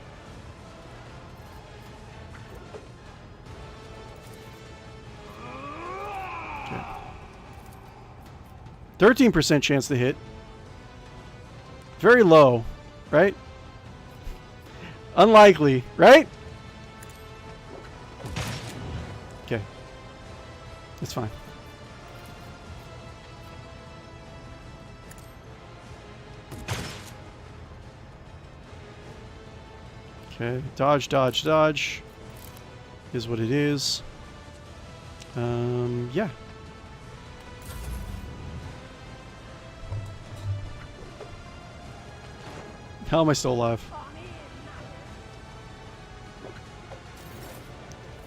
Okay. 13% chance to hit. Very low, right? Unlikely, right? Okay. That's fine. Okay, dodge, dodge, dodge is what it is. Yeah. How am I still alive?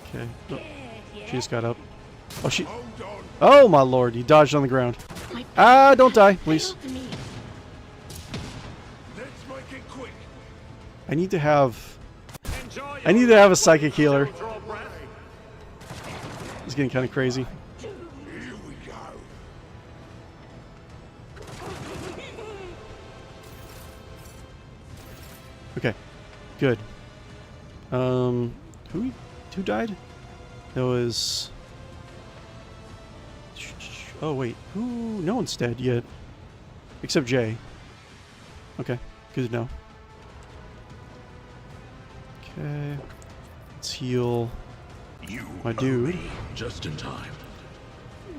Okay. Oh, she just got up. Oh, she... Oh, my lord. You dodged on the ground. Ah, don't die, please. Let's make it quick. I need to have... Enjoy I need to have a psychic healer. It's getting kind of crazy. Here we go. Okay, good. Who died? That was... Oh, wait. Who? No one's dead yet. Except Jay. Okay, good to know. Okay. Let's heal You my dude. just in time.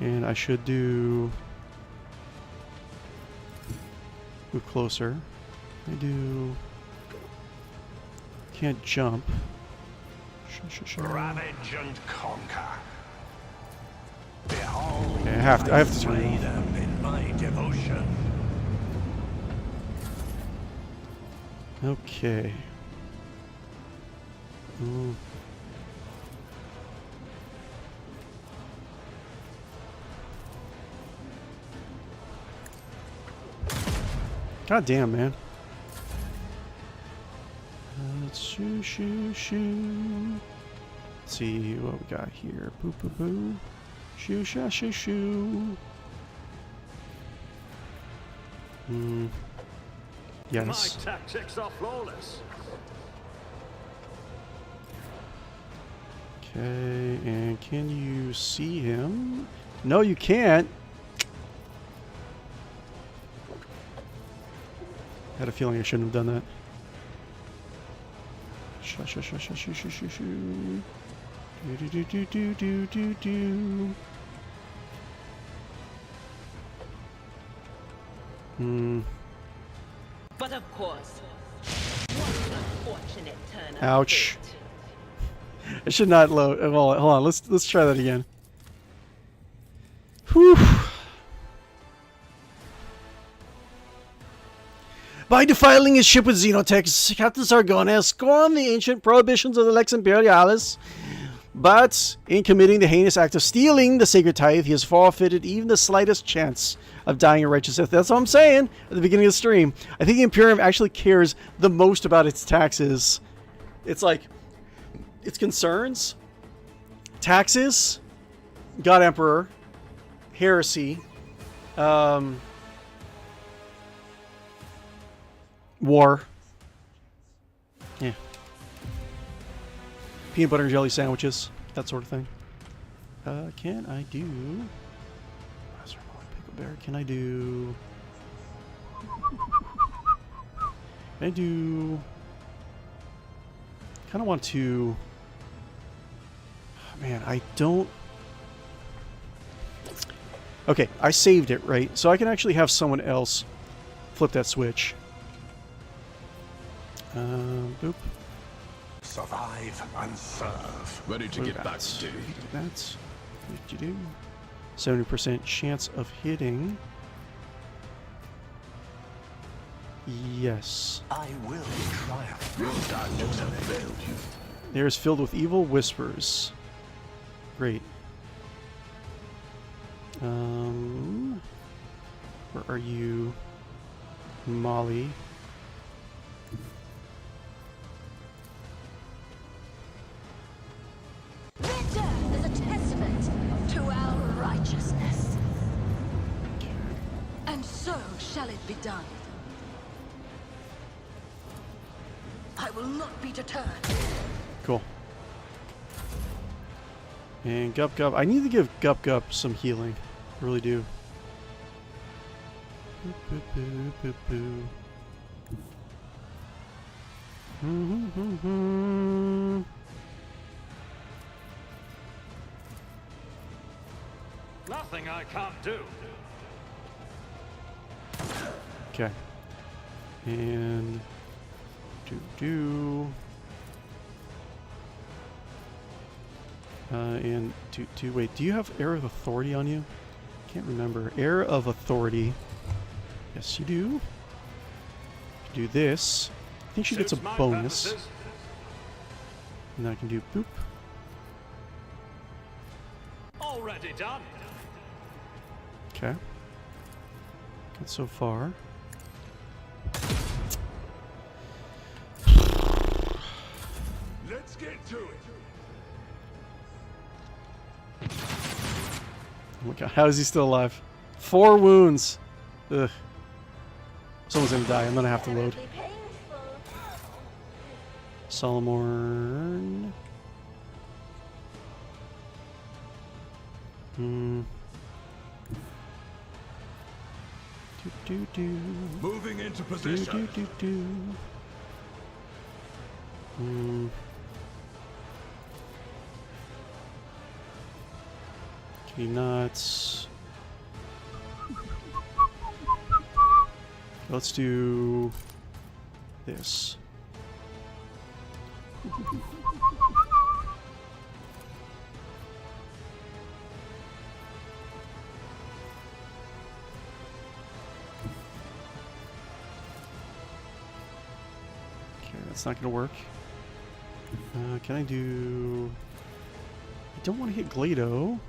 And I should do... Move closer. I do... Can't jump. Ravage and conquer. Behold, Okay, I have to turn it slay off. them in my devotion. Okay. Ooh. God damn, man. Let's shoo. Let's see what we got here. Boo boo boo. Shoo. Yes. My tactics are flawless. Okay, and can you see him? No, you can't. I had a feeling I shouldn't have done that. Shoo, shoo, shoo, shoo, shoo, shoo, shoo, shoo. Do, do, do, do, do, do, do. But of course, what an unfortunate turn of Ouch. fate. I should not load. Well, hold on. Let's try that again. Whew. By defiling his ship with xenotechs, Captain Sargon has scorned the ancient prohibitions of the Lex Imperialis. But in committing the heinous act of stealing the sacred tithe, he has forfeited even the slightest chance of dying a righteous death. That's what I'm saying at the beginning of the stream. I think the Imperium actually cares the most about its taxes. It's like its concerns, taxes, God Emperor, heresy, war. Yeah. Peanut butter and jelly sandwiches, that sort of thing. Can I do... Pickle bear, can I do... Can I do... kind of want to... Man, I don't... Okay, I saved it, right? So I can actually have someone else flip that switch. Boop. Survive and serve. Ready to get back to duty. That's 70% chance of hitting. Yes. I will triumph. Your tactics have failed you. There is filled with evil whispers. Great. Where are you, Molly? Their death is a testament to our righteousness. And so shall it be done. I will not be deterred. Cool. And Gup Gup. I need to give Gup Gup some healing. I really do. Boop, boop, boop, boop, boop. Nothing I can't do. Okay. And do. And wait, do you have Air of Authority on you? Can't remember. Air of Authority. Yes, you do. Do this. I think she gets a Suits my bonus. purposes. And I can do boop. Already done. Okay. Good so far. Let's get to it. Oh my god, how is he still alive? 4 wounds. Ugh. Someone's gonna die. I'm gonna have to load. Solomorn. Moving into Do, position. do, do, do. Okay, nuts. Let's do this. Okay, that's not gonna work. Can I do... I don't want to hit 𝕿𝖗𝖆.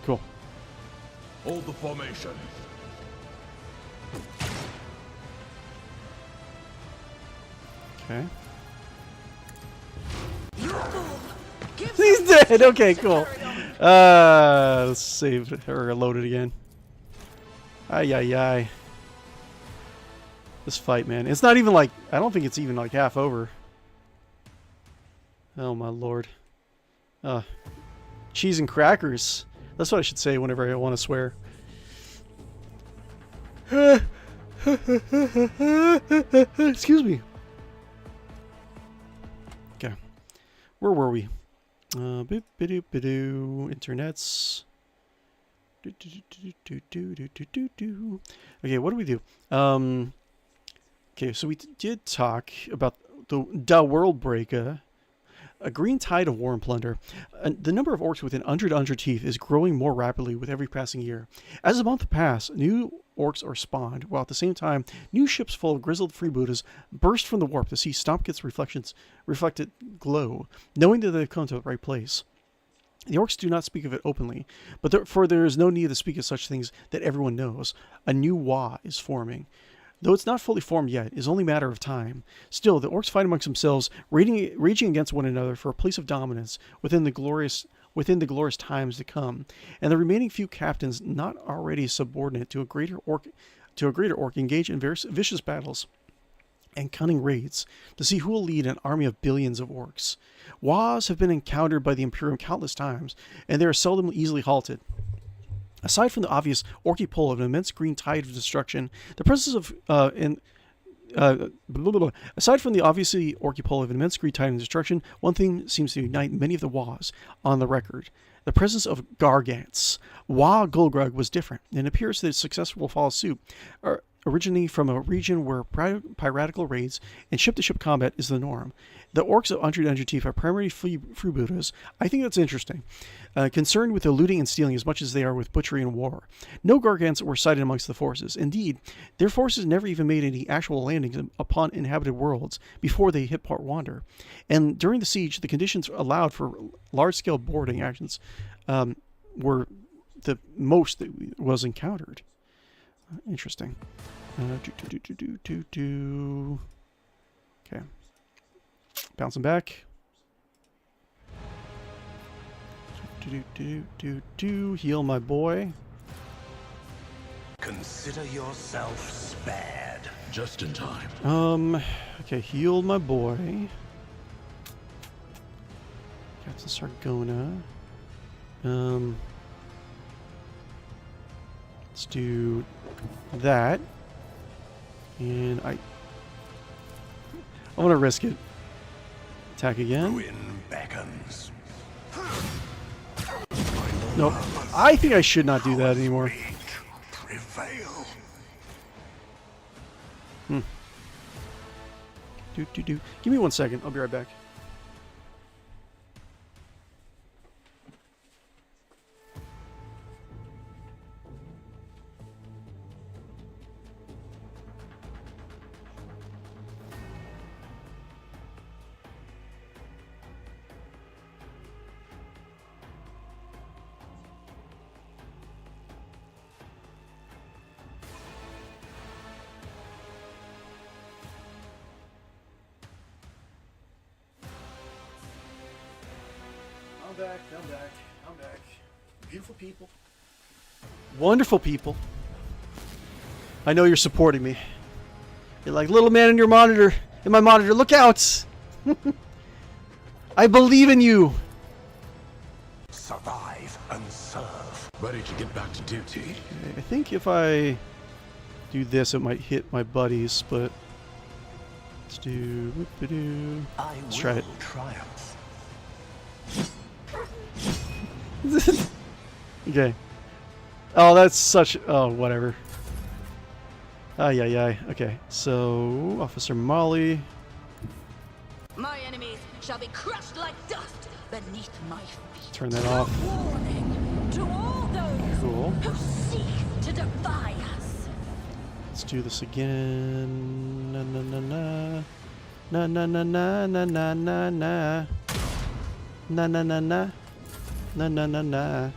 Cool. Hold the formation. Okay. Give He's dead! Okay, cool. Let's save it, or load it again. Ay, ay, ay. This fight, man. It's not even like, I don't think it's even like half over. Oh my lord. Cheese and crackers. That's what I should say whenever I want to swear. Excuse me. Okay. Where were we? Internets. Okay, what do we do? Okay, so we did talk about the 𝕽𝖆𝖊𝖊𝖊, a green tide of war and plunder. The number of orcs within 100 teeth is growing more rapidly with every passing year. As the month passes, new orcs are spawned, while at the same time, new ships full of grizzled freebooters burst from the warp to see Stompkit's reflected glow, knowing that they've come to the right place. The orcs do not speak of it openly, but for there is no need to speak of such things that everyone knows. A new 𝖊𝖊 is forming. Though it's not fully formed yet, it is only a matter of time. Still, the orcs fight amongst themselves, raging against one another for a place of dominance within the glorious times to come, and the remaining few captains not already subordinate to a greater orc engage in vicious battles and cunning raids to see who will lead an army of billions of orcs. 𝖊𝖊s have been encountered by the Imperium countless times, and they are seldom easily halted. Aside from the obvious orky pull of an immense green tide of destruction, the presence of aside from the obviously orky pull of an immense green tide of destruction, one thing seems to unite many of the 𝖊𝖊s on the record: the presence of gargants. 𝖊𝖊 𝕿𝖃 was different, and it appears that its successor will follow suit. Originating from a region where piratical raids and ship-to-ship combat is the norm. The orcs of 100 teeth are primarily freebooters. I think that's interesting. Concerned with the looting and stealing as much as they are with butchery and war. No gargants were sighted amongst the forces. Indeed, their forces never even made any actual landings upon inhabited worlds before they hit Port Wander. And during the siege, the conditions allowed for large-scale boarding actions were the most that was encountered. Interesting. Okay. Bouncing back. Heal my boy. Consider yourself spared. Just in time. Okay, heal my boy. Captain Sargona. Let's do that. And I want to risk it. Attack again. Ruin beckons. Nope. I think I should not do that anymore. Prevail. Give me 1 second. I'll be right back. I'm back. Beautiful people. Wonderful people. I know you're supporting me. You're like, little man in your monitor, in my monitor, look out! I believe in you! Survive and serve. Ready to get back to duty. Okay, I think if I do this, it might hit my buddies, but let's do... Let's try it. Triumph. Okay. Oh, that's such... Oh, whatever. Ay. Okay, so... Officer Molly. My enemies shall be crushed like dust beneath my feet. Turn that off. Warning to all those Cool. who seek to defy us. Let's do this again. Na na na na. Na na na na na na na na. Na na na na. Na na na na.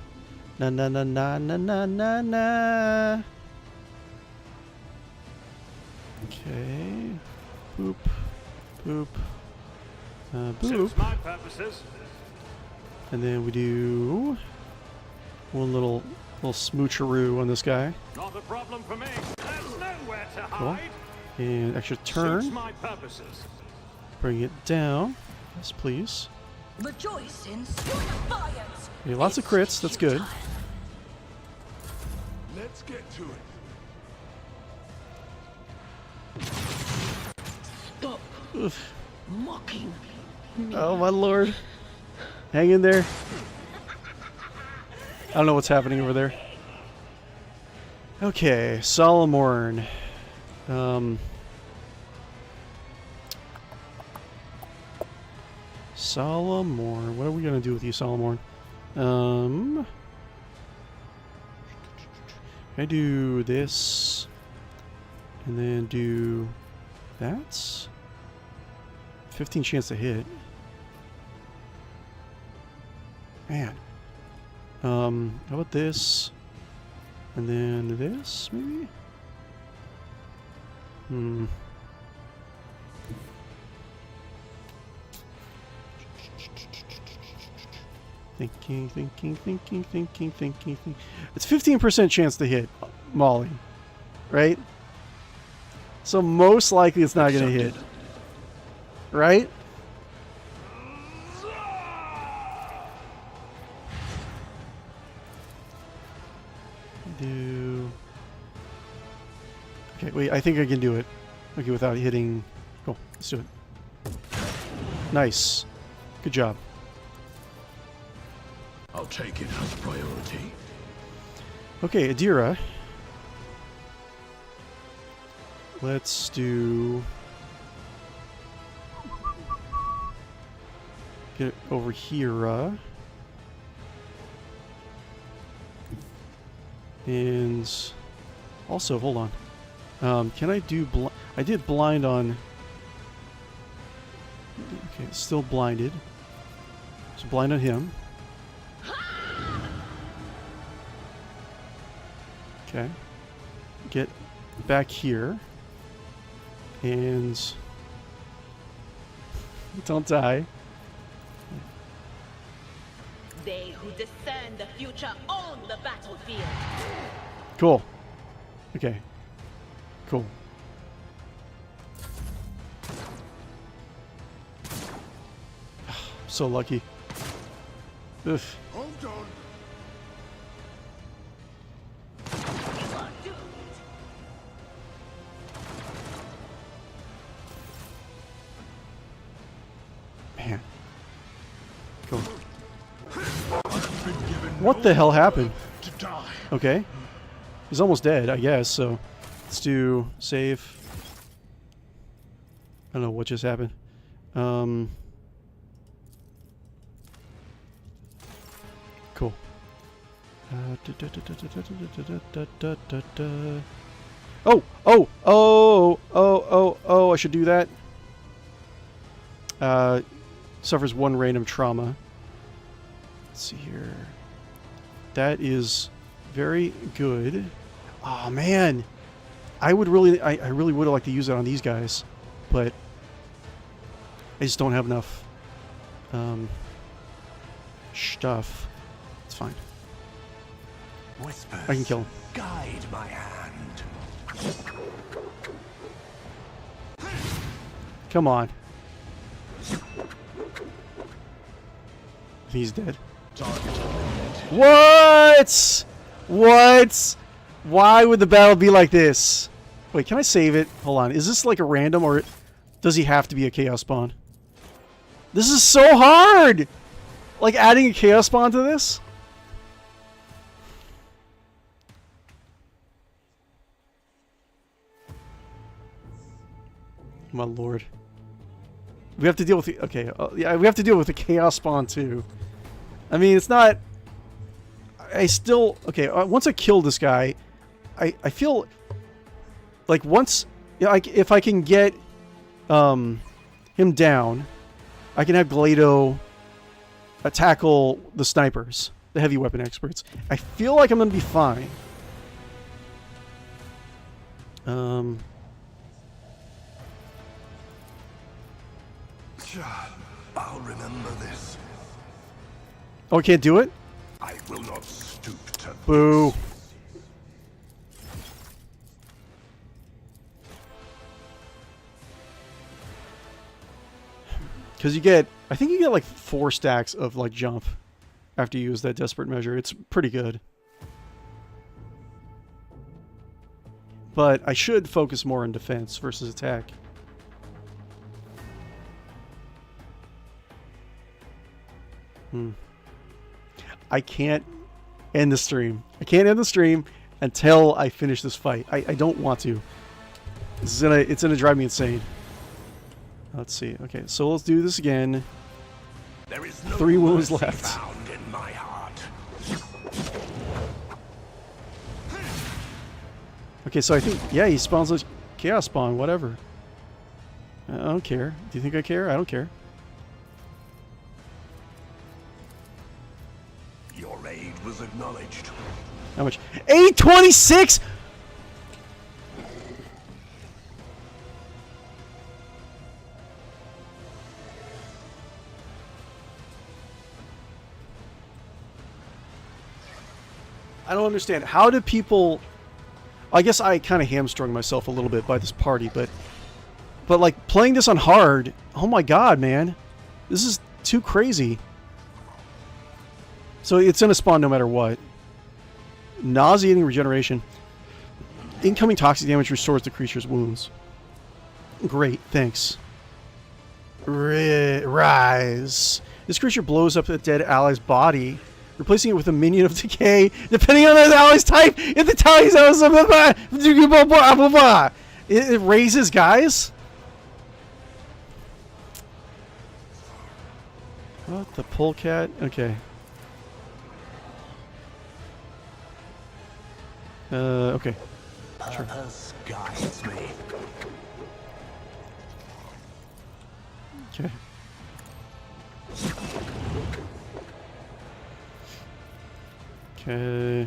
Na na na na na na na na. Okay. Boop. Boop. Boop. Suits my purposes. And then we do one little smoocheroo on this guy. Not a problem for me. There's nowhere to Cool. hide. And extra turn. Suits my purposes. Bring it down. Yes, please. Rejoice in your defiance. Okay, lots of crits. That's good. Let's get to it. Stop Oof. mocking. Oh my lord. Hang in there. I don't know what's happening over there. Okay, Solomorn. Solomorn. What are we gonna do with you, Solomorn? I do this, and then do that. 15 chance to hit. Man. How about this? And then this, maybe? Thinking. It's 15% chance to hit Molly, right? So most likely it's not going to hit. Right? Okay, wait, I think I can do it. Okay, without hitting... Cool, let's do it. Nice. Good job. I'll take it as priority. Okay, Adira. Let's do... Get it over here. And also, hold on. Can I do... I did blind on... Okay, it's still blinded. So blind on him. Okay. Get back here. And... Don't die. They who discern the future own the battlefield. Cool. Okay. Cool. So lucky. Ugh. Hold on. You are doomed. Man. Cool. What the hell happened? To die. Okay. He's almost dead, I guess, so let's do save. I don't know what just happened. Cool. Oh, I should do that. Suffers 1 random trauma. Let's see here. That is very good. Oh man, I really would have liked to use it on these guys, but I just don't have enough stuff. It's fine. Whispers. I can kill him. Guide my hand. Come on. He's dead. What? What? Why would the battle be like this? Wait, can I save it? Hold on. Is this like a random, or does he have to be a chaos spawn? This is so hard! Like adding a chaos spawn to this? My lord. We have to deal with the... Okay, yeah, we have to deal with the chaos spawn too. I mean, it's not... I still... Okay, once I kill this guy, I feel... Like, once... You know, if I can get him down, I can have 𝕿𝖗𝖆 tackle the snipers, the heavy weapon experts. I feel like I'm going to be fine. I'll remember this. Oh, I can't do it? I will not stoop to Boo. Because you get, I think you get like 4 stacks of like jump after you use that desperate measure. It's pretty good. But I should focus more on defense versus attack. I can't end the stream. I can't end the stream until I finish this fight. I don't want to. It's gonna drive me insane. Let's see. Okay, so let's do this again. There is no 3 wounds mercy left. found in my heart. Okay, so I think, yeah, he spawns a chaos spawn, whatever. I don't care. Do you think I care? I don't care. Your aid was acknowledged. How much? 826! I don't understand. How do people... I guess I kind of hamstrung myself a little bit by this party, but like playing this on hard, oh my god, man. This is too crazy. So it's going to spawn no matter what. Nauseating regeneration. Incoming toxic damage restores the creature's wounds. Great, thanks. Rise. This creature blows up a dead ally's body, replacing it with a minion of decay, depending on the ally's type. If the tally's it raises guys. What the polecat? Okay. Okay. Sure. Purpose guides me. Okay. Okay.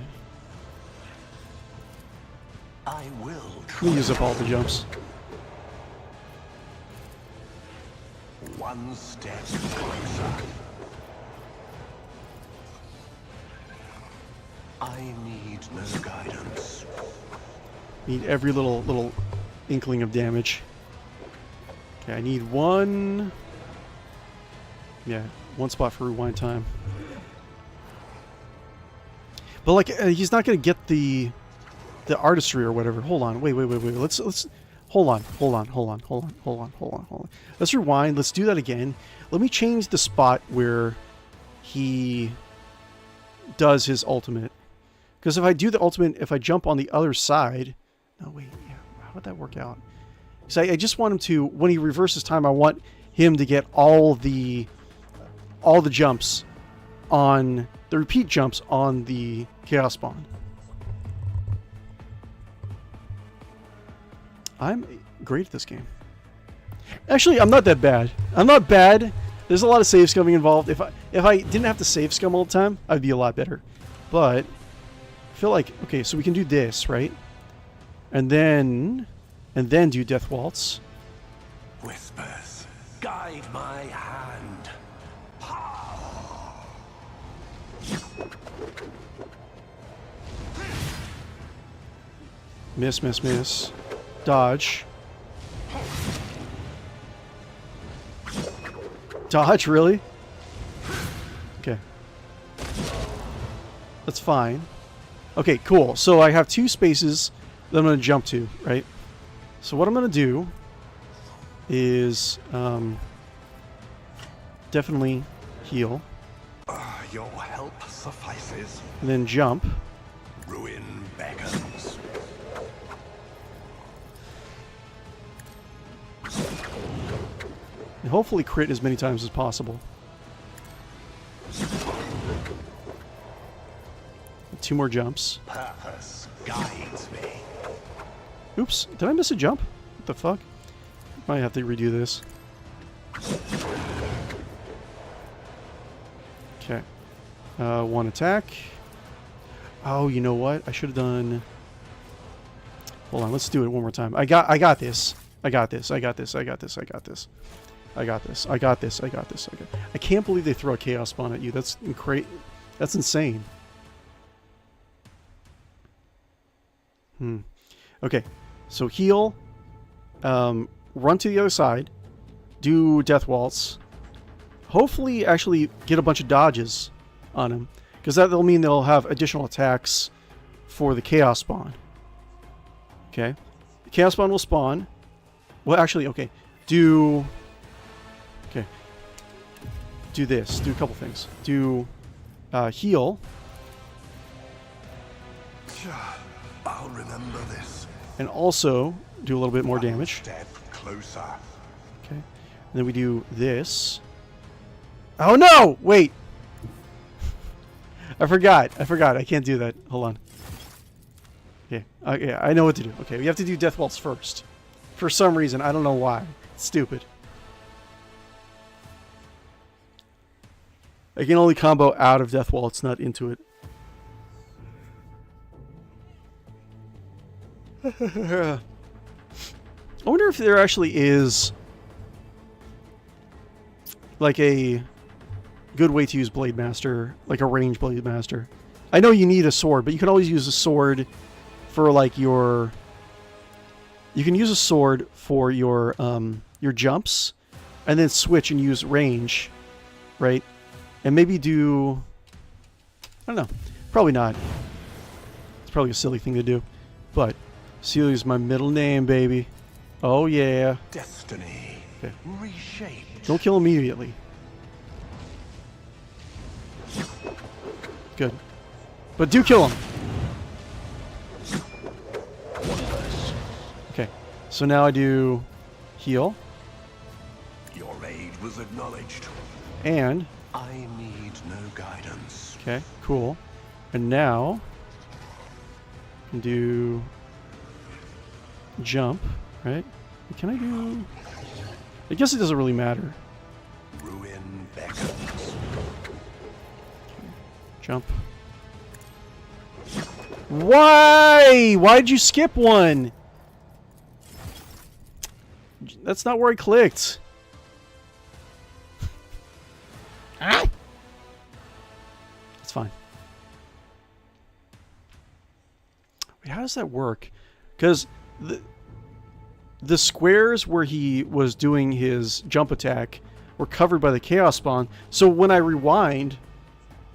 I will We'll use up all the jumps. one step closer. I need no guidance. Need every little inkling of damage. Okay, I need one. Yeah, 1 spot for rewind time. But like, he's not gonna get the artistry or whatever. Hold on, wait. Let's hold on. Let's rewind. Let's do that again. Let me change the spot where he does his ultimate. Because if I do the ultimate, if I jump on the other side, no wait, yeah, how would that work out? Because I just want him to, when he reverses time, I want him to get all the jumps on the repeat jumps on the chaos spawn. I'm great at this game. Actually, I'm not that bad. I'm not bad. There's a lot of save scumming involved. If I didn't have to save scum all the time, I'd be a lot better. But I feel like, okay, so we can do this, right? And then do Death Waltz. Whispers, guide my hand. Miss. Dodge. Dodge, really? Okay. That's fine. Okay, cool. So I have 2 spaces that I'm going to jump to, right? So what I'm going to do is definitely heal. Your help suffices. And then jump. Ruin beckons. And hopefully crit as many times as possible. 2 more jumps. Purpose guides me. Oops, did I miss a jump? What the fuck? Might have to redo this. Okay. 1 attack. Oh, you know what? I should have done... Hold on, let's do it one more time. I got this. I can't believe they throw a chaos spawn at you. That's insane. Okay, so heal, run to the other side, do Death Waltz, hopefully actually get a bunch of dodges on him, because that'll mean they'll have additional attacks for the chaos spawn. Okay, the chaos spawn will spawn. Well, actually, okay, do this. Do a couple things. Do heal. I'll remember this. And also do a little bit more damage. Step closer. Okay. And then we do this. Oh no! Wait! I forgot. I can't do that. Hold on. Yeah. Yeah, I know what to do. Okay, we have to do Death Waltz first. For some reason. I don't know why. It's stupid. I can only combo out of Death Waltz, not into it. I wonder if there actually is like a good way to use Blade Master, like a range Blade Master. I know you need a sword, but you can always use a sword for like your... You can use a sword for your jumps, and then switch and use range, right? And maybe do... I don't know. Probably not. It's probably a silly thing to do. But Celia's my middle name, baby. Oh, yeah. Destiny. Okay. Reshaped. Don't kill immediately. Good. But do kill him. Okay. So now I do heal. Your aid was acknowledged. And... I need no guidance. Okay, cool. And now... I can do... jump, right? Can I do... I guess it doesn't really matter. Ruin beckons. Jump. Why? Why did you skip one? That's not where I clicked. Ah! That's fine. Wait, how does that work? Because the squares where he was doing his jump attack were covered by the chaos spawn. So when I rewind,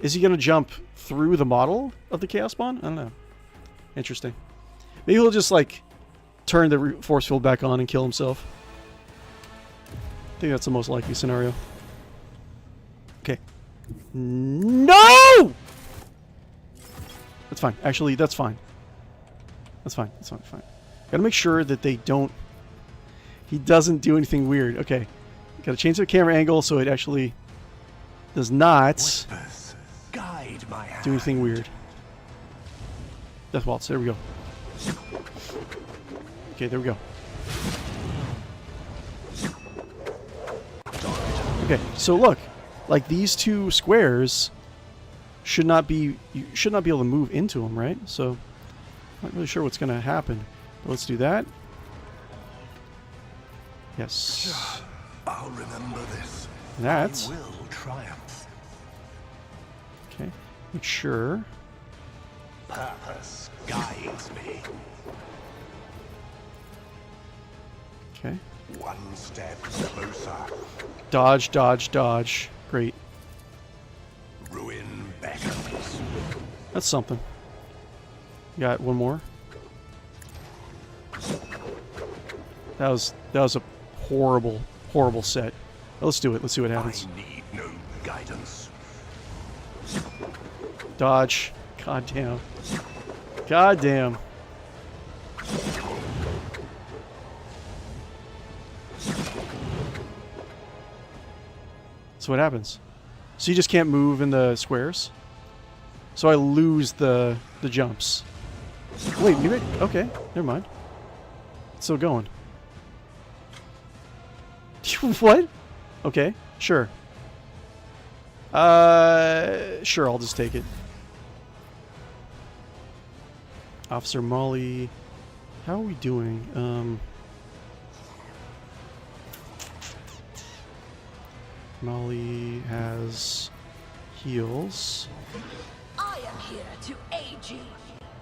is he going to jump through the model of the chaos spawn? I don't know. Interesting. Maybe he'll just like turn the force field back on and kill himself. I think that's the most likely scenario. Okay. No! That's fine. Actually, that's fine. That's fine. That's fine. Fine. Gotta make sure that they don't... He doesn't do anything weird. Okay. Gotta change the camera angle so it actually does not Whispers, guide my hand. do anything weird. Death Waltz. There we go. Okay, there we go. Okay, so look. Like these two squares should not be... You should not be able to move into them, right? So, I'm not really sure what's going to happen. But let's do that. Yes. I'll remember this. That's... I will triumph. Okay. Make sure. Purpose guides me. Okay. One step closer. Dodge, dodge, dodge. Great. Ruin beckons. That's something. Got one more. That was a horrible, horrible set. Let's do it. Let's see what happens. I need no guidance. Dodge. God damn. God damn. So what happens? So you just can't move in the squares? So I lose the jumps. Wait, maybe... Okay, never mind. It's still going. What? Okay, sure. Sure, I'll just take it. Officer Molly... How are we doing? Molly has heals. I am here to aid you.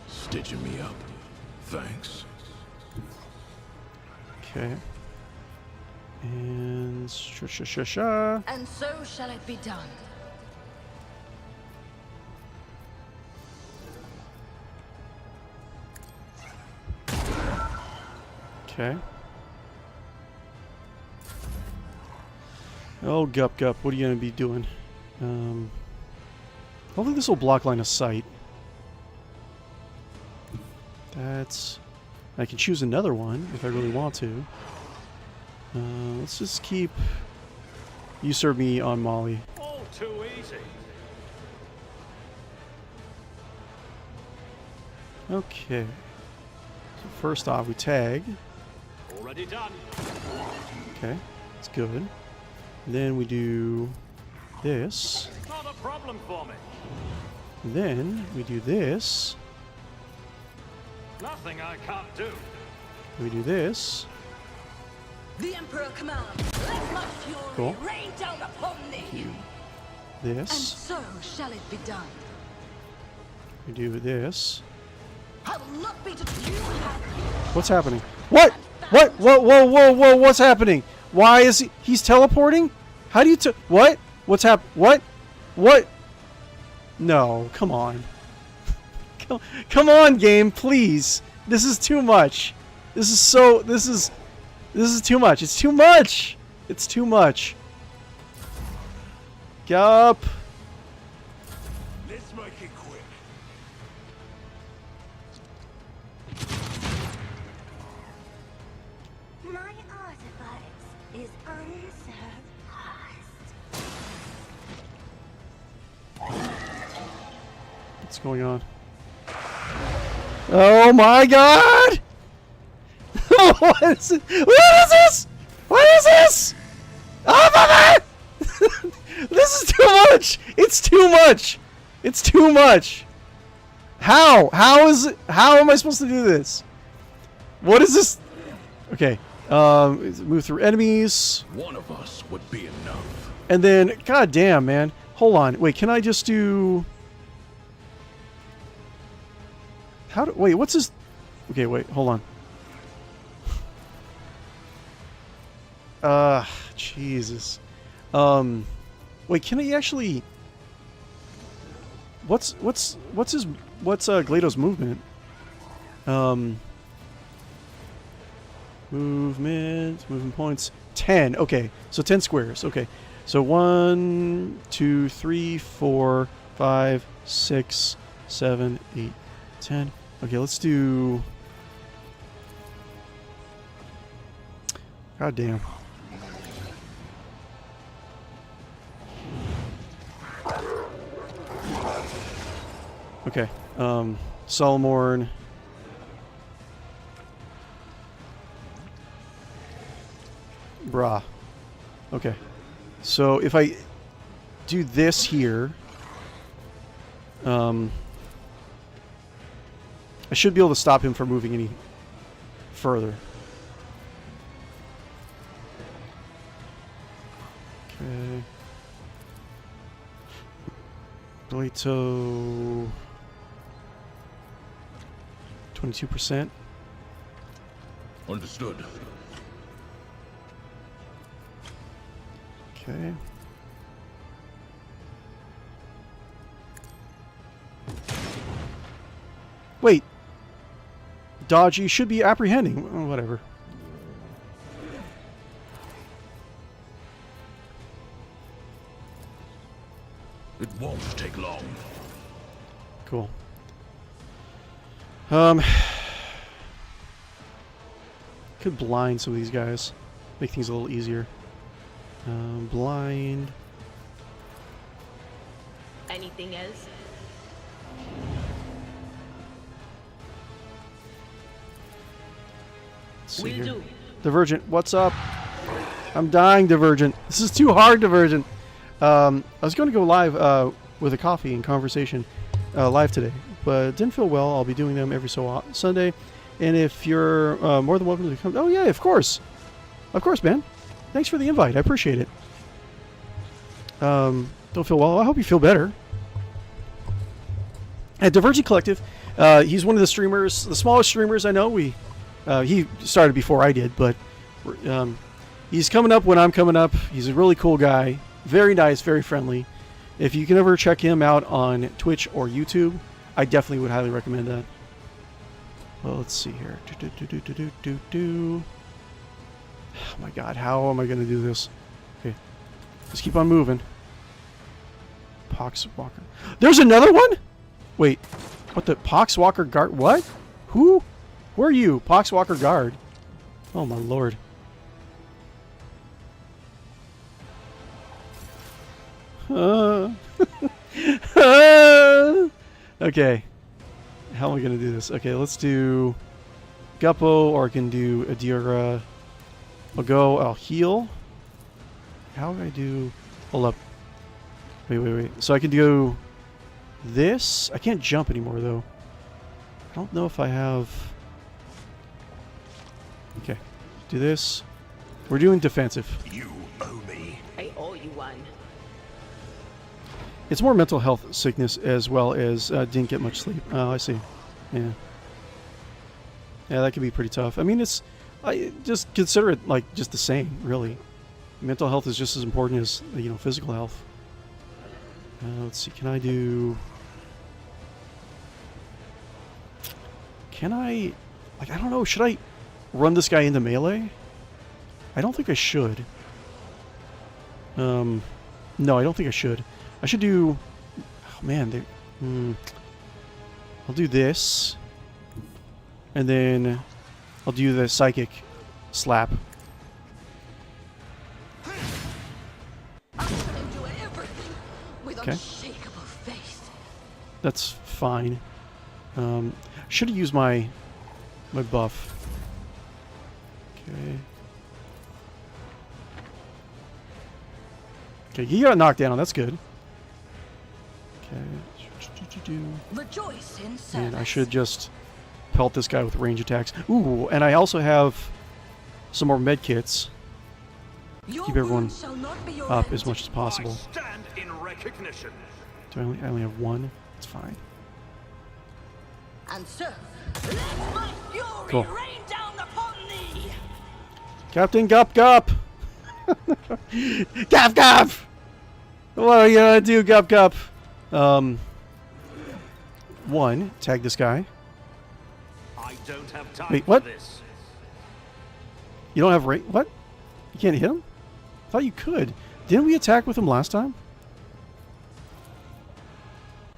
Stitching me up. Thanks. Okay. And sha. And so shall it be done. Okay. Oh, Gup, what are you going to be doing? Hopefully this will block line of sight. That's... I can choose another one if I really want to. Let's just keep... You serve me on Molly. All too easy. Okay. So first off, we tag. Already done. Okay, that's good. Then we do this. Not a problem for me. And then we do this. Nothing I can't do. We do this. The Emperor commands. Let my fury Cool. rain down upon thee. And This. so shall it be done. We do this. I will not be to you. What's happening? What? What? Whoa, what's happening? Why is he's teleporting? How do you what? What's what? What? No, come on. Come on, game, please. This is too much. This is too much. It's too much. It's too much. Yup. Let's make it quick. My artifice is unsurpassed. What's going on? Oh my god! What is this? What is this? Oh my god! This is too much! It's too much! It's too much! How? How am I supposed to do this? What is this? Okay. Move through enemies. One of us would be enough. And then, god damn, man. Hold on. Wait, can I just do... Wait, what's this? Okay, wait, hold on. Jesus. Wait, can I actually... What's 𝕿𝖗𝖆 movement? Movement points. 10. Okay, so 10 squares. Okay, so 1, 2, 3, 4, 5, 6, 7, 8, 10. Okay, let's do... God damn. Okay, Solomorn. Brah. Okay. So if I do this here, I should be able to stop him from moving any further. Okay. 𝕿𝖗 22%. Understood. Okay. Wait. Dodge, you should be apprehending. Oh, whatever. It won't take long. Cool. Could blind some of these guys. Make things a little easier. Blind. Anything else? Let's see Will here. do. Divergent, what's up? I'm dying, Divergent. This is too hard, Divergent. I was going to go live with a coffee and conversation live today, but it didn't feel well. I'll be doing them every so Sunday. And if you're more than welcome to come... Oh, yeah, of course. Of course, man. Thanks for the invite. I appreciate it. Don't feel well. I hope you feel better. At Divergent Collective, he's one of the streamers, the smallest streamers I know. He started before I did, but He's coming up when I'm coming up. He's a really cool guy. Very nice, very friendly. If you can ever check him out on Twitch or YouTube, I definitely would highly recommend that. Well, let's see here. Oh my god, how am I going to do this? Okay, just keep on moving. Poxwalker. There's another one? Wait, what the? Poxwalker Guard? What? Who? Who are you? Poxwalker Guard. Oh my lord. Okay. How am I going to do this? Okay, let's do Guppo, or I can do Adira. I'll heal. How do I do... Hold up. Wait. So I can do this. I can't jump anymore, though. I don't know if I have... Okay. Do this. We're doing defensive. You owe me. I owe you one. It's more mental health sickness as well as didn't get much sleep. Oh, I see. Yeah. Yeah, that could be pretty tough. I mean, I just consider it like just the same, really. Mental health is just as important as, you know, physical health. Let's see. Can I do... Can I... Like, I don't know. Should I run this guy into melee? I don't think I should. No, I don't think I should. I should do... Oh, man. I'll do this. And then I'll do the psychic slap. Okay. That's fine. Should have used my buff. Okay. Okay, he got knocked down. That's good. Okay. Rejoice in service. And I should just pelt this guy with range attacks. Ooh, and I also have some more med kits. Your Keep everyone wound shall not be your up end. as much as possible. I stand in recognition. Do I only have one? It's fine. And so, let my fury Cool. rain down upon thee. Captain Gup. Gup. What are you gonna do, Gup? One, tag this guy. I don't have time Wait, what? for this. You don't have rate? What? You can't hit him? I thought you could. Didn't we attack with him last time?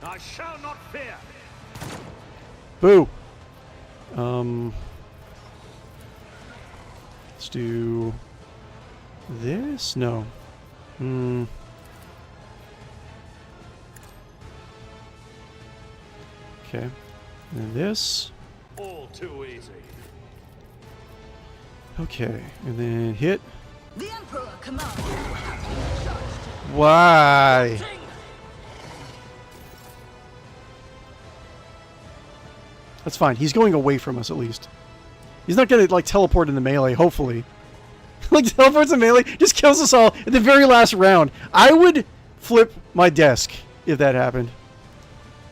I shall not fear. Boo. Let's do this? No. Okay. And this. All too easy. Okay. And then hit. The Emperor commands. Why? That's fine. He's going away from us at least. He's not gonna like teleport in the melee, hopefully. Like teleports in melee, just kills us all at the very last round. I would flip my desk if that happened.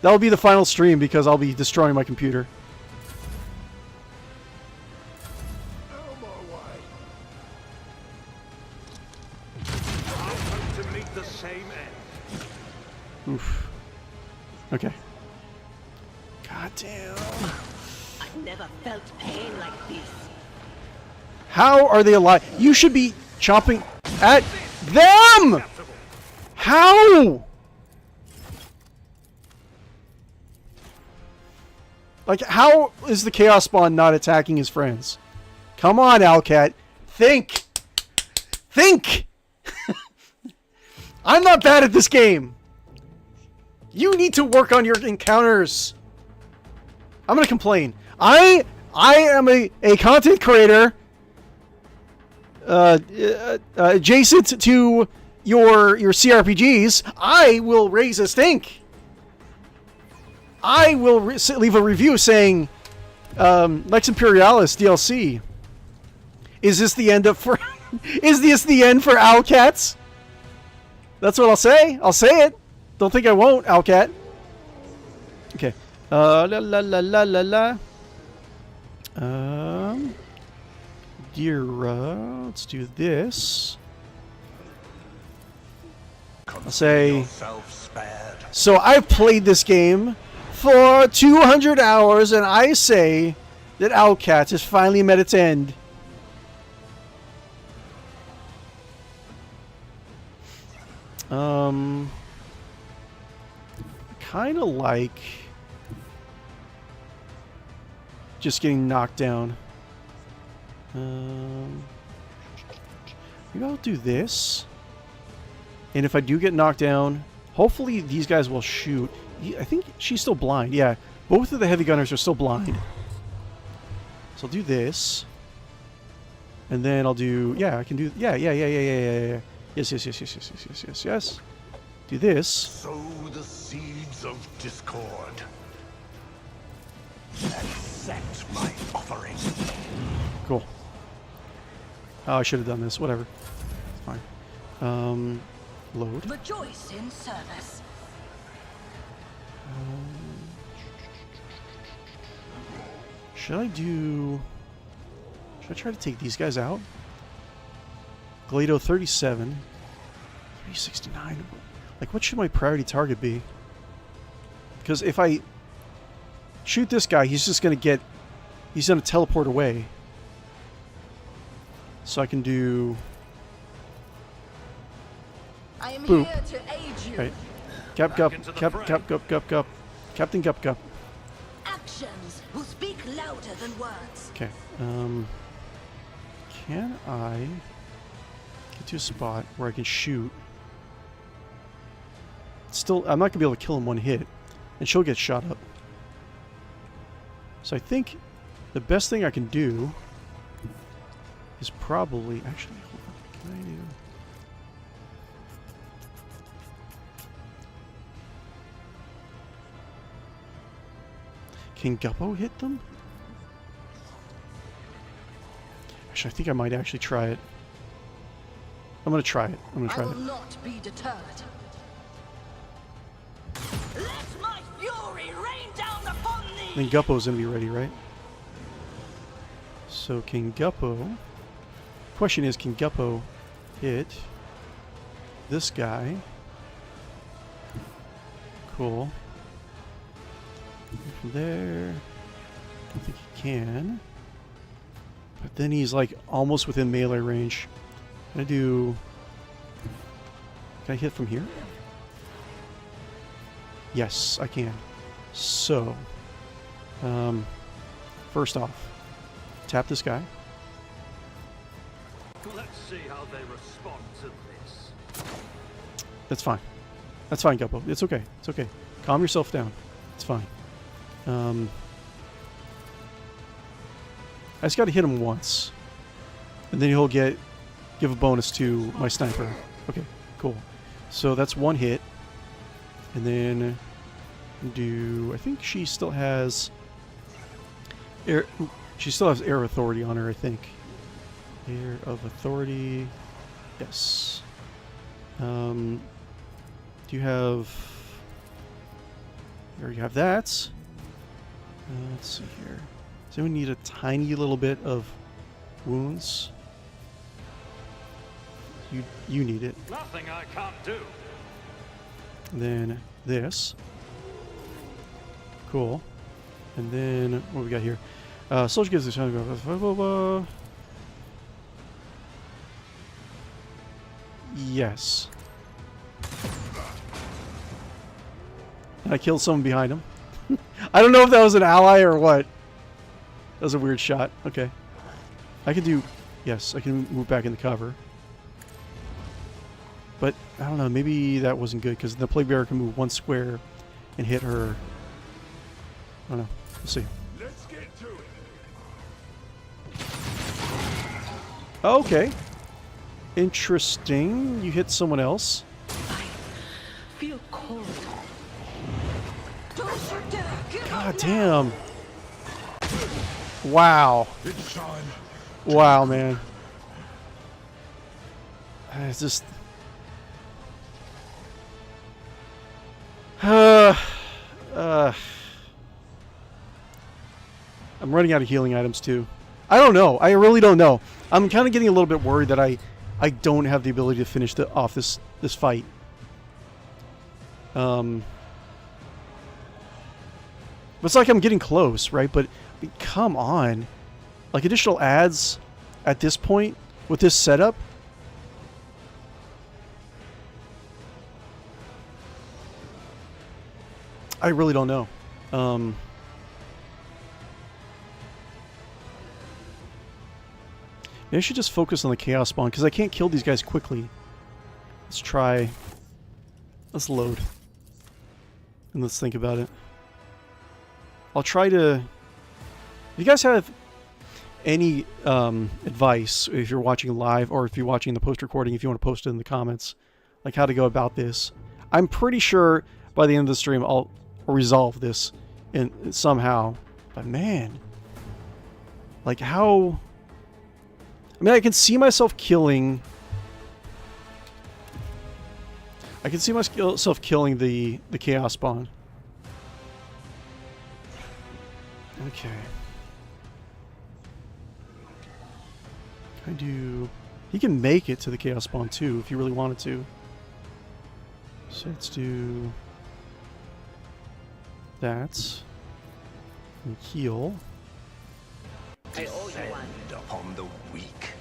That will be the final stream because I'll be destroying my computer. I hope to meet the same end. Oof. Okay. God damn. I've never felt pain like this. How are they alive? You should be chomping at them! How? Like, how is the Chaos Spawn not attacking his friends? Come on, owlcat. Think! Think! I'm not bad at this game. You need to work on your encounters. I'm gonna complain. I am a content creator adjacent to your cRPGs. I will raise a stink. I will leave a review saying, Lex Imperialis DLC. Is this the end for? Is this the end for owlcats? That's what I'll say. I'll say it. Don't think I won't, owlcat. Okay. La la la la la la. 𝕽𝖗𝖆. Let's do this. I'll say. Yourself spared. So I've played this game for 200 hours, and I say that owlcat has finally met its end. Kind of like just getting knocked down. Maybe I'll do this. And if I do get knocked down, hopefully these guys will shoot. I think she's still blind. Yeah, both of the heavy gunners are still blind. So I'll do this. And then I'll do... Yeah, I can do... Yeah. Yes. Do this. Sow the seeds of discord. Accept my offering. Cool. Oh, I should have done this. Whatever. It's fine. Load. Rejoice in service. Should I try to take these guys out? 𝕿𝖗𝖆𝖊𝖊𝖗 37. 369. Like, what should my priority target be? Because if I shoot this guy, he's just going to get... He's going to teleport away. So I can do... I am Boop. here to aid you. Right. Captain Guppo. Actions will speak louder than words. Okay. Can I get to a spot where I can shoot? Still, I'm not going to be able to kill him one hit. And she'll get shot up. So I think the best thing I can do is probably... Actually, hold on. What can I do? Can Guppo hit them? Actually, I think I might actually try it. I'm going to try it. I'm going to try I will it. not be deterred. Let my fury rain down upon thee. Then Guppo's going to be ready, right? So can Guppo... Question is, can Guppo hit this guy? Cool. From there... I think he can. But then he's like almost within melee range. Can I do... Can I hit from here? Yes, I can. So... first off, tap this guy. Let's see how they respond to this. That's fine. That's fine, Guppo. It's okay. It's okay. Calm yourself down. It's fine. I just got to hit him once. And then he'll give a bonus to my sniper. Okay, cool. So that's one hit. And then do... I think she still has... Air, she still has air authority on her, I think. Air of authority. Yes. Do you have... There you have that. Let's see here. Does anyone need a tiny little bit of wounds? You need it. Nothing I can't do. And then this. Cool. And then what we got here? Soldier gives the Yes. And I killed someone behind him. I don't know if that was an ally or what. That was a weird shot. Okay. I can do... Yes, I can move back in the cover. But, I don't know, maybe that wasn't good, because the plague bearer can move one square and hit her. I don't know. We'll see. Let's get to it. Okay. Interesting. You hit someone else. I feel cold. Don't you dare give God up damn. Wow. It's time. Wow, man. It's just... I'm running out of healing items, too. I don't know. I really don't know. I'm kind of getting a little bit worried that I don't have the ability to finish off this fight. But it's like I'm getting close, right? But come on. Like, additional ads at this point with this setup? I really don't know. Maybe I should just focus on the chaos spawn, because I can't kill these guys quickly. Let's try... Let's load. And let's think about it. I'll try to... If you guys have any advice, if you're watching live, or if you're watching the post-recording, if you want to post it in the comments, like how to go about this. I'm pretty sure by the end of the stream I'll resolve this in somehow. But man... Like how... I mean, I can see myself killing... I can see myself killing the chaos spawn. Okay. Can I do... He can make it to the chaos spawn too, if he really wanted to. So let's do... that. And heal. I owe you one. Upon the weak.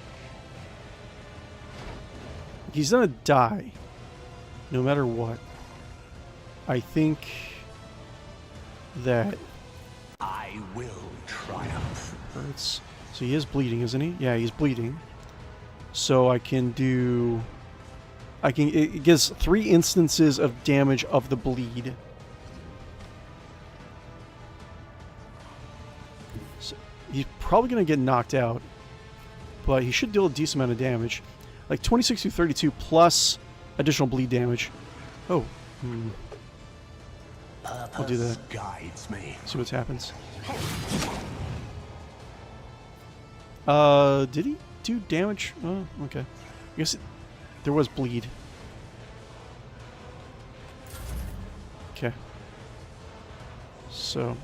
He's gonna die. No matter what. I think that I will triumph. hurts. So he is bleeding, isn't he? Yeah, he's bleeding. So I can do... it gives 3 instances of damage of the bleed. So he's probably going to get knocked out. But he should deal a decent amount of damage. Like 26 through 32 plus additional bleed damage. Oh. I'll do that. Guides me. See what happens. Did he do damage? Oh, okay. I guess there was bleed. Okay. So.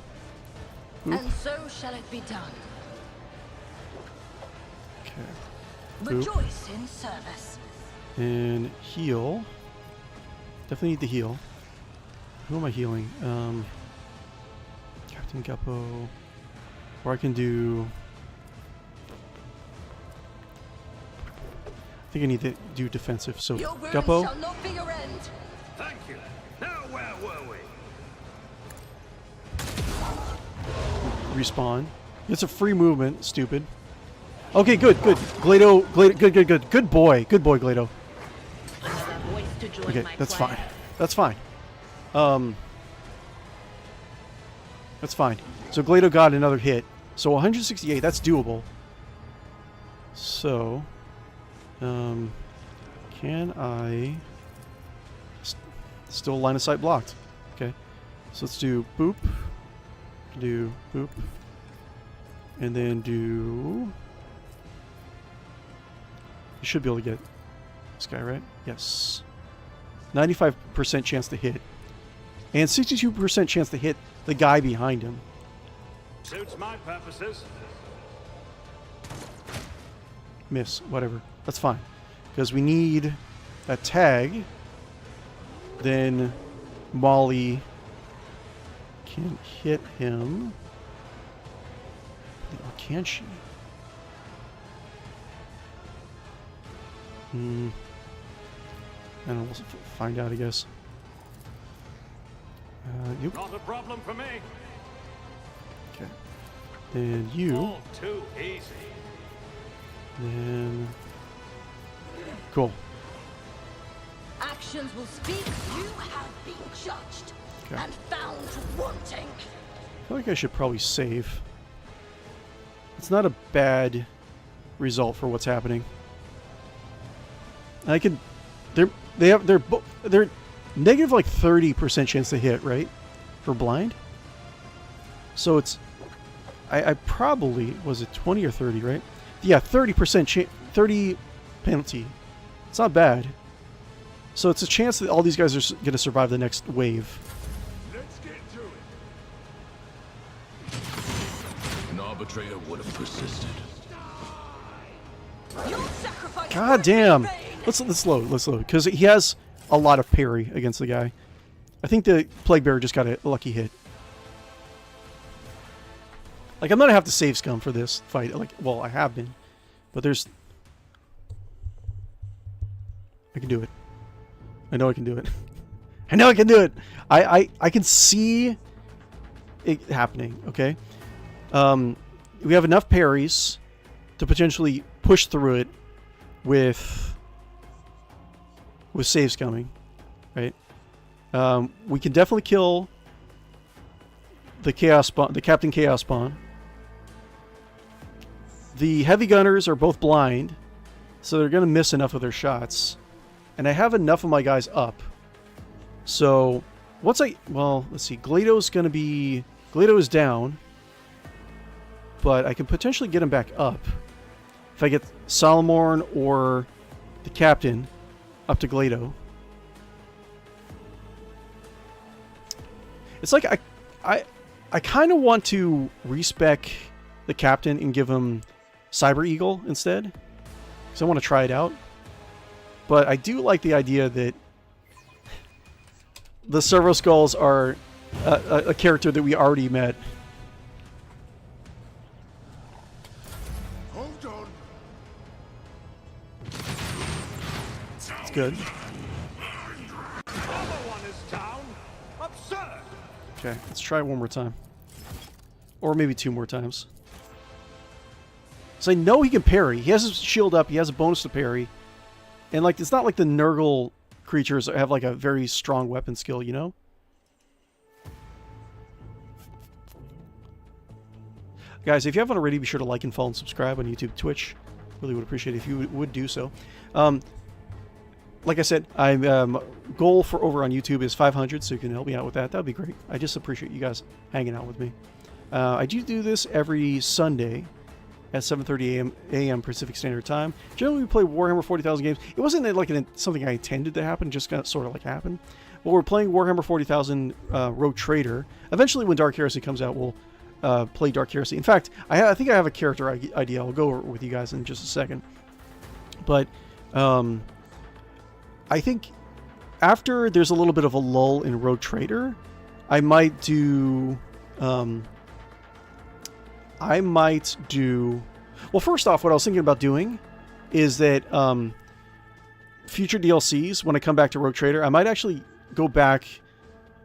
Oop. And so shall it be done. Okay. Oop. Rejoice in service. And heal. Definitely need to heal. Who am I healing? Captain Guppo. Or I can do... I think I need to do defensive. So, Your ruin Guppo. shall not be your end. Thank you. Now where were we? Respawn. It's a free movement, stupid. Okay, good, good. 𝕿𝖗, good boy. Good boy, 𝕿𝖗. Another voice to join Okay, my that's choir. fine. That's fine. That's fine. So 𝕿𝖗 got another hit. So 168, that's doable. So, can I... Still line of sight blocked. Okay. So let's do boop. Do boop. And then do... You should be able to get this guy, right? Yes. 95% chance to hit. And 62% chance to hit the guy behind him. Suits my purposes. Miss. Whatever. That's fine. Because we need a tag. Then Molly can hit him. Or can she? I don't know. We'll find out, I guess. Yep. Not a problem for me. Okay. Then you. All too easy. Then. Cool. Actions will speak. You have been judged Okay. and found wanting. I feel like I should probably save. It's not a bad result for what's happening. I could. They're negative like 30% chance to hit, right? For blind. So it's. I probably was it 20 or 30, right? Yeah, 30% 30 penalty. It's not bad. So it's a chance that all these guys are going to survive the next wave. Let's get to it. An arbitrator would have persisted. Your sacrifice God damn. Let's load, because he has a lot of parry against the guy. I think the Plague Bearer just got a lucky hit. Like, I'm gonna have to save scum for this fight. Like, well, I have been, but there's. I can do it. I know I can do it. I know I can do it. I can see it happening. Okay. We have enough parries to potentially push through it with saves coming, right? We can definitely kill the Chaos Spawn, the Captain Chaos Spawn. The heavy gunners are both blind, so they're going to miss enough of their shots. And I have enough of my guys up. So, once well, let's see. Glido is down. But I can potentially get him back up. If I get Solomorn or the Captain up to Glido. It's like I kind of want to respec the Captain and give him Cyber Eagle instead. Because I want to try it out. But I do like the idea that the Servo Skulls are a character that we already met. Hold on. It's good. Another one is down. Absurd. Okay, let's try it one more time. Or maybe two more times. So I know he can parry. He has his shield up. He has a bonus to parry. And like, it's not like the Nurgle creatures have like a very strong weapon skill, you know? Guys, if you haven't already, be sure to like and follow and subscribe on YouTube, Twitch. Really would appreciate it if you would do so. Like I said, goal for over on YouTube is 500, so you can help me out with that. That would be great. I just appreciate you guys hanging out with me. I do this every Sunday at 7:30 a.m. Pacific Standard Time. Generally, we play Warhammer 40,000 games. It wasn't like something I intended to happen, just kind of sort of like happened. But we're playing Warhammer 40,000 Rogue Trader. Eventually, when Dark Heresy comes out, we'll play Dark Heresy. In fact, I think I have a character idea. I'll go over it with you guys in just a second. But I think after there's a little bit of a lull in Rogue Trader, I might do... well, first off, what I was thinking about doing is that future DLCs, when I come back to Rogue Trader, I might actually go back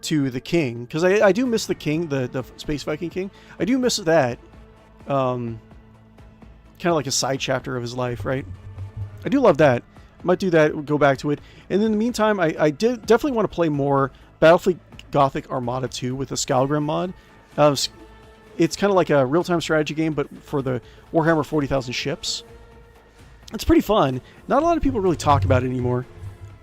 to the King, because I do miss the King, the Space Viking King. I do miss that. Kind of like a side chapter of his life, right? I do love that. I might do that, go back to it. And in the meantime, I definitely want to play more Battlefleet Gothic Armada 2 with the Skalgrim mod. It's kind of like a real-time strategy game, but for the Warhammer 40,000 ships. It's pretty fun. Not a lot of people really talk about it anymore.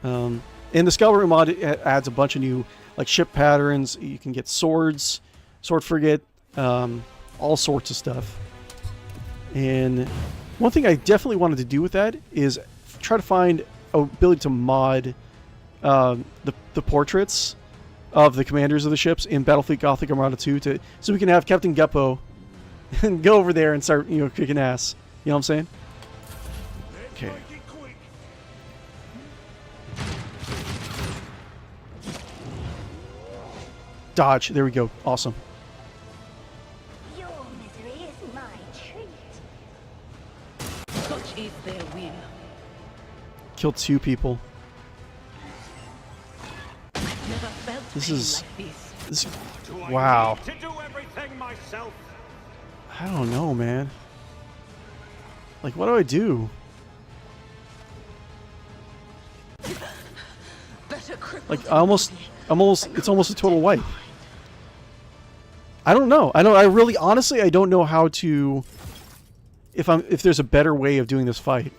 And the Skalgrim mod adds a bunch of new like ship patterns. You can get swords, sword frigate, all sorts of stuff. And one thing I definitely wanted to do with that is try to find an ability to mod the portraits of the commanders of the ships in Battlefleet Gothic Armada 2 so we can have Captain Guppo and go over there and start, kicking ass. You know what I'm saying? Okay. Dodge. There we go. Awesome. Your misery is my treat. Such is their will. Killed 2 people. Never felt This pain is... like this. Wow. To do everything myself. I don't know, man. Like, what do I do? Like, it's almost a total wipe. I don't know. I really, honestly, I don't know how to... If there's a better way of doing this fight.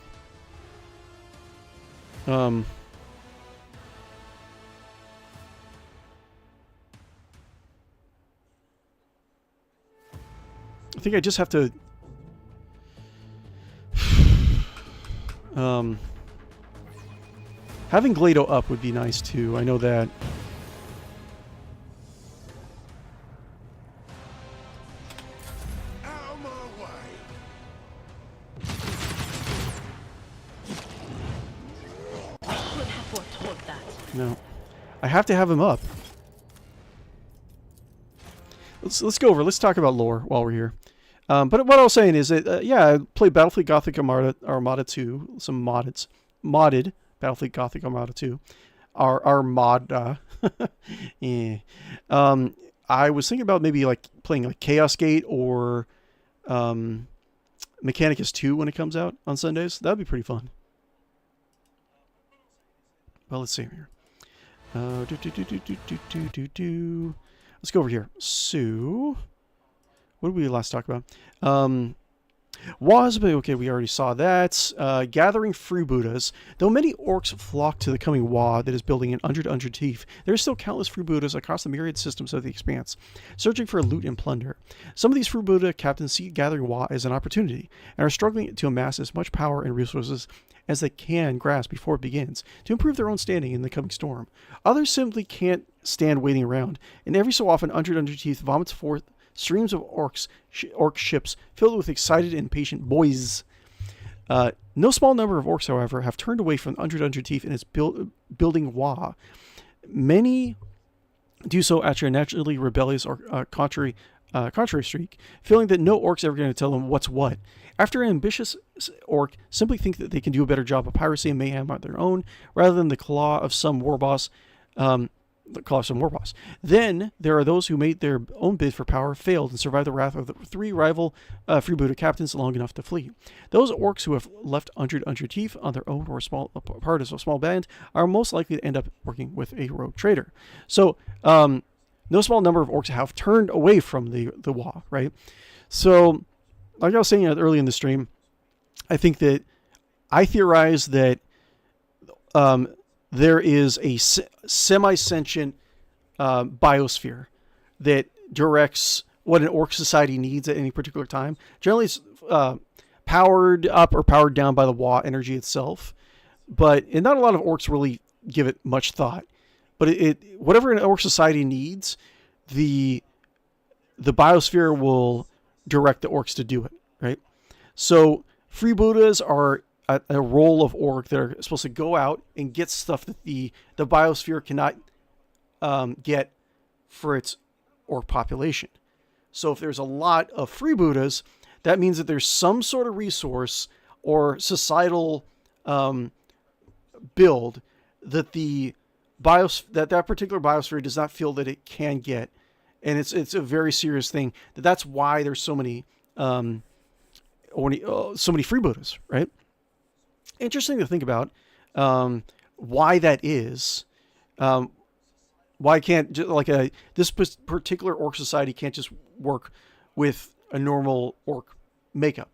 I think I just have to... having Glido up would be nice too. I know that. Out of my way. No. I have to have him up. Let's go over. Let's talk about lore while we're here. But what I was saying is that, yeah, I played Battlefleet Gothic Armada 2, some modded Battlefleet Gothic Armada 2. Armada. Yeah. I was thinking about maybe like playing like Chaos Gate or Mechanicus 2 when it comes out on Sundays. That'd be pretty fun. Well, let's see here. Let's go over here. So, what did we last talk about? Okay, we already saw that. Gathering freebooters. Though many orcs flock to the coming Wa that is building an Undred Teeth, there are still countless freebooters across the myriad systems of the Expanse, searching for loot and plunder. Some of these freebooter captains see gathering Wa as an opportunity, and are struggling to amass as much power and resources as they can grasp before it begins, to improve their own standing in the coming storm. Others simply can't stand waiting around, and every so often Undred Teeth vomits forth streams of orc ships filled with excited and impatient boys. No small number of orcs, however, have turned away from Undred Teeth in its building Wa. Many do so after a naturally rebellious or contrary streak, feeling that no orc's ever going to tell them what's what. After an ambitious orc simply think that they can do a better job of piracy and mayhem on their own, rather than the claw of some war boss. Then there are those who made their own bid for power, failed, and survived the wrath of the 3 rival freebooter captains long enough to flee. Those orcs who have left Undred Teeth on their own or part of a small band are most likely to end up working with a rogue trader. So, no small number of orcs have turned away from the Wa, right? So, like I was saying early in the stream, I theorize that there is a semi-sentient biosphere that directs what an orc society needs at any particular time. Generally, it's powered up or powered down by the Wa energy itself, and not a lot of orcs really give it much thought. But whatever an orc society needs, the biosphere will direct the orcs to do it, right? So freebooters are a role of orc that are supposed to go out and get stuff that the biosphere cannot get for its orc population. So if there's a lot of freebooters, that means that there's some sort of resource or societal build that that particular biosphere does not feel that it can get, and it's a very serious thing. That's why there's so many freebooters, right? Interesting to think about why that is. Why can't this particular orc society can't just work with a normal orc makeup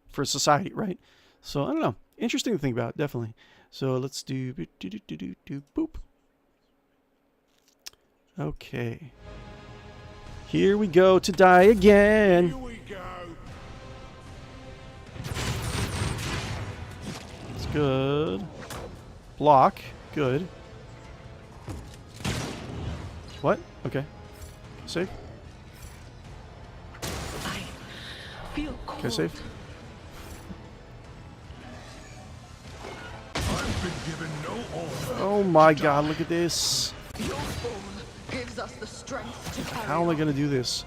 for society, right? So I don't know. Interesting to think about, definitely. So let's do boop. Okay. Here we go to die again. Here we go. It's good. Block. Good. What? Okay. Save. I feel cold. Okay, save. I've been given no order. Oh my god, look at this. Your form gives us the strength to carry How am I on. going to do this?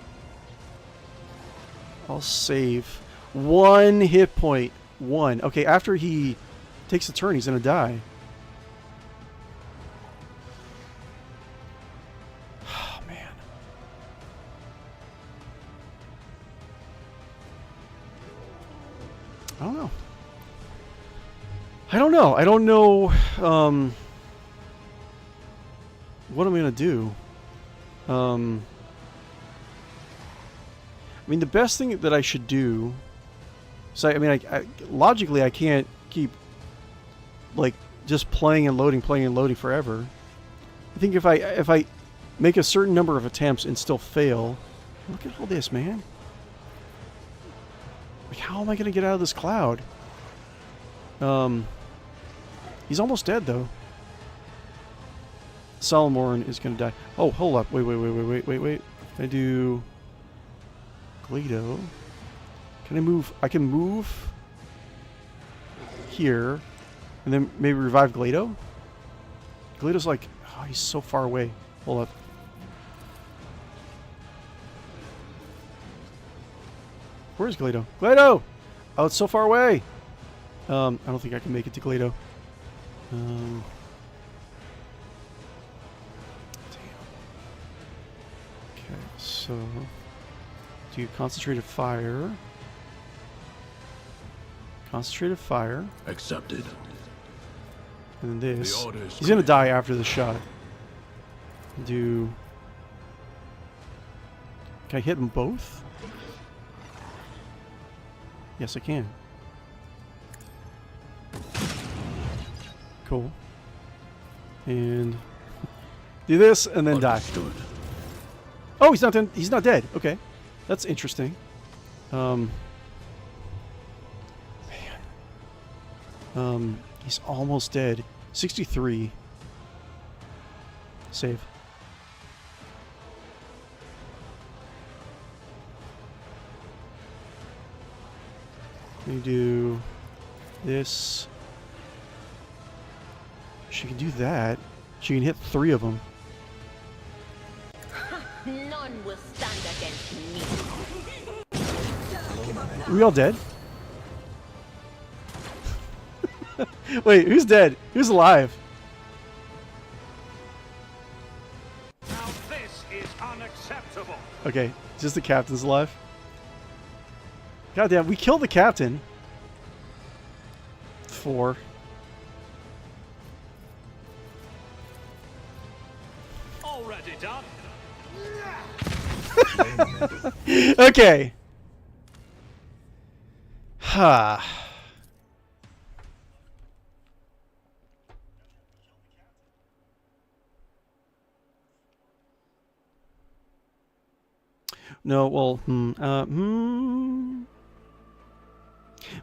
I'll save. 1 hit point. 1. Okay, after he takes a turn, he's going to die. Oh, man. I don't know. I don't know what I'm going to do. I mean, the best thing that I should do... So, I mean, logically, I can't keep, like, just playing and loading forever. I think if I make a certain number of attempts and still fail... Look at all this, man. Like, how am I going to get out of this cloud? He's almost dead, though. Salamorn is going to die. Oh, hold up. Wait. Can I do... 𝕿𝖗𝖆? Can I move? I can move here. And then maybe revive 𝕿𝖗𝖆? 𝕿𝖗𝖆's like... Oh, he's so far away. Hold up. Where's 𝕿𝖗𝖆? 𝕿𝖗𝖆! Oh, it's so far away! I don't think I can make it to 𝕿𝖗𝖆. Damn. Okay, so... Do concentrated fire. Concentrated fire. Accepted. And then this. The order is He's gonna clear. die after the shot. Do... Can I hit them both? Yes, I can. Cool. And do this and then die. Understood. Oh, he's not dead. He's not dead. Okay, that's interesting. He's almost dead. 63. Save. Let me do this. She can do that. She can hit 3 of them. None will stand against me. Are we all dead? Wait, who's dead? Who's alive? Now this is unacceptable. Okay, just the captain's alive. Goddamn, we killed the captain. 4. Already done. Okay. Ha. No, well,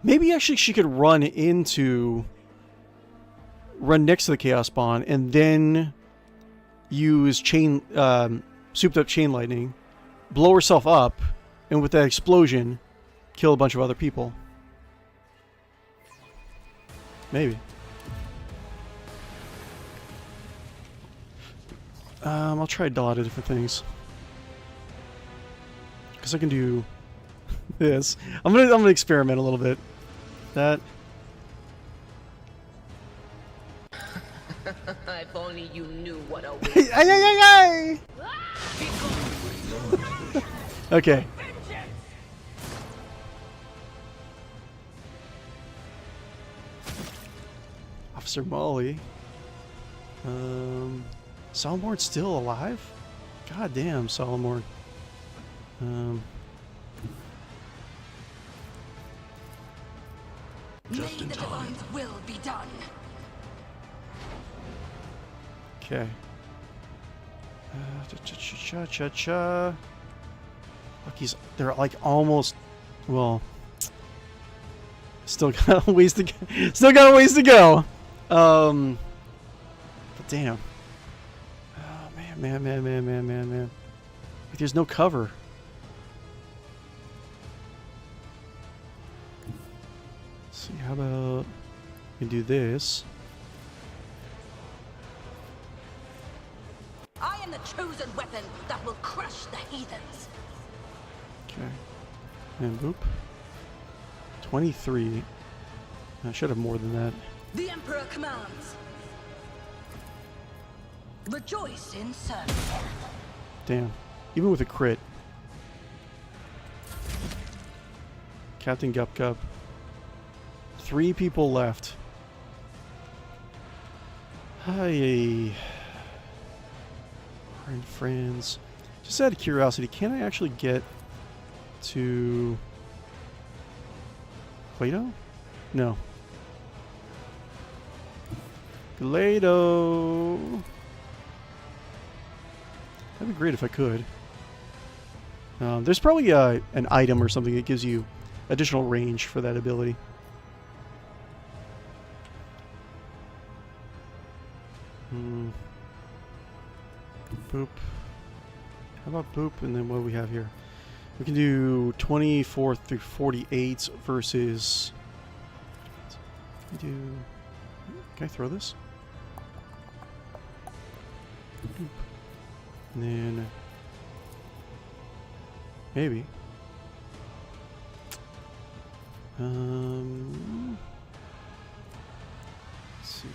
maybe actually she could run next to the chaos spawn and then use souped up chain lightning, blow herself up, and with that explosion, kill a bunch of other people. Maybe. I'll try a lot of different things. Because I can do this. I'm gonna experiment a little bit. That. If only you knew what a Ay, ay, ay, ay! Okay. Officer Molly. Salamorn's still alive? God damn, Salamorn. Just in May the time. divine's will be done. Okay. Cha-cha-cha-cha. Look, they're like almost, well, still got a ways to go. Still got a ways to go. But damn. Oh man. Like, there's no cover. Let's see, how about we can do this? I am the chosen weapon that will crush the heathens. Okay. And boop. 23. I should have more than that. The Emperor commands. Rejoice in service. Damn. Even with a crit. Captain Guppo. 3 people left. Hi. Friends. Just out of curiosity, can I actually get to 𝕿𝖗𝖆? No. 𝕿𝖗𝖆. That'd be great if I could. There's probably an item or something that gives you additional range for that ability. Boop. How about boop? And then what do we have here? We can do 24 through 48 versus. Can I throw this? And then maybe. Let's see.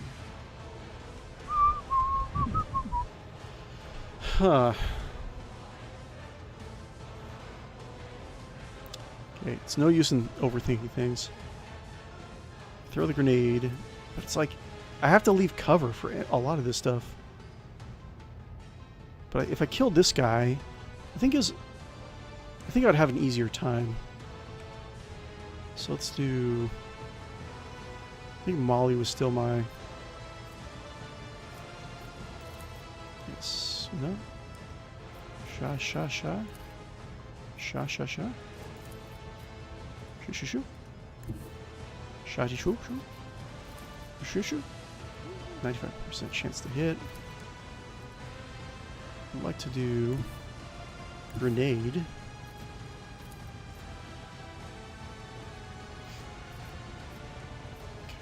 Huh. Okay, it's no use in overthinking things. Throw the grenade, but it's like I have to leave cover for a lot of this stuff. But if I killed this guy, I think I'd have an easier time. So let's do. I think Molly was still my. Yes. No. Sha. Sha. Shoo. Shotty shoo. Shoo. 95% chance to hit. I'd like to do grenade. Okay.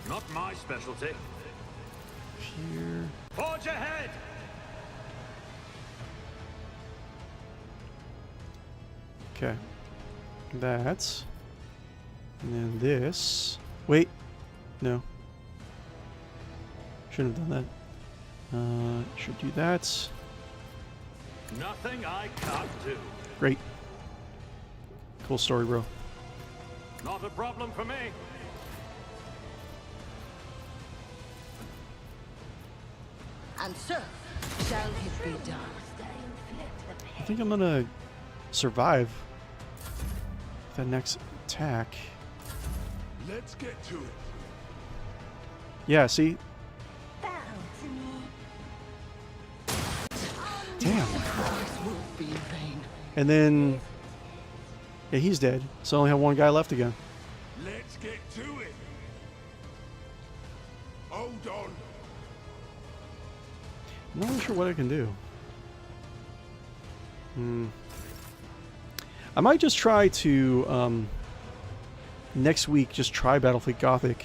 Not my specialty. Here. Forge ahead! Okay. That's. And then this. Wait. No. Shouldn't have done that. Should do that. Nothing I can't do. Great. Cool story, bro. Not a problem for me. And so shall it be done. I think I'm gonna survive that next attack. Let's get to it. Yeah, see? Bow to me. Damn. And then... yeah, he's dead. So I only have one guy left again. Let's get to it. Hold on. I'm not really sure what I can do. I might just try to, next week, just try Battlefleet Gothic.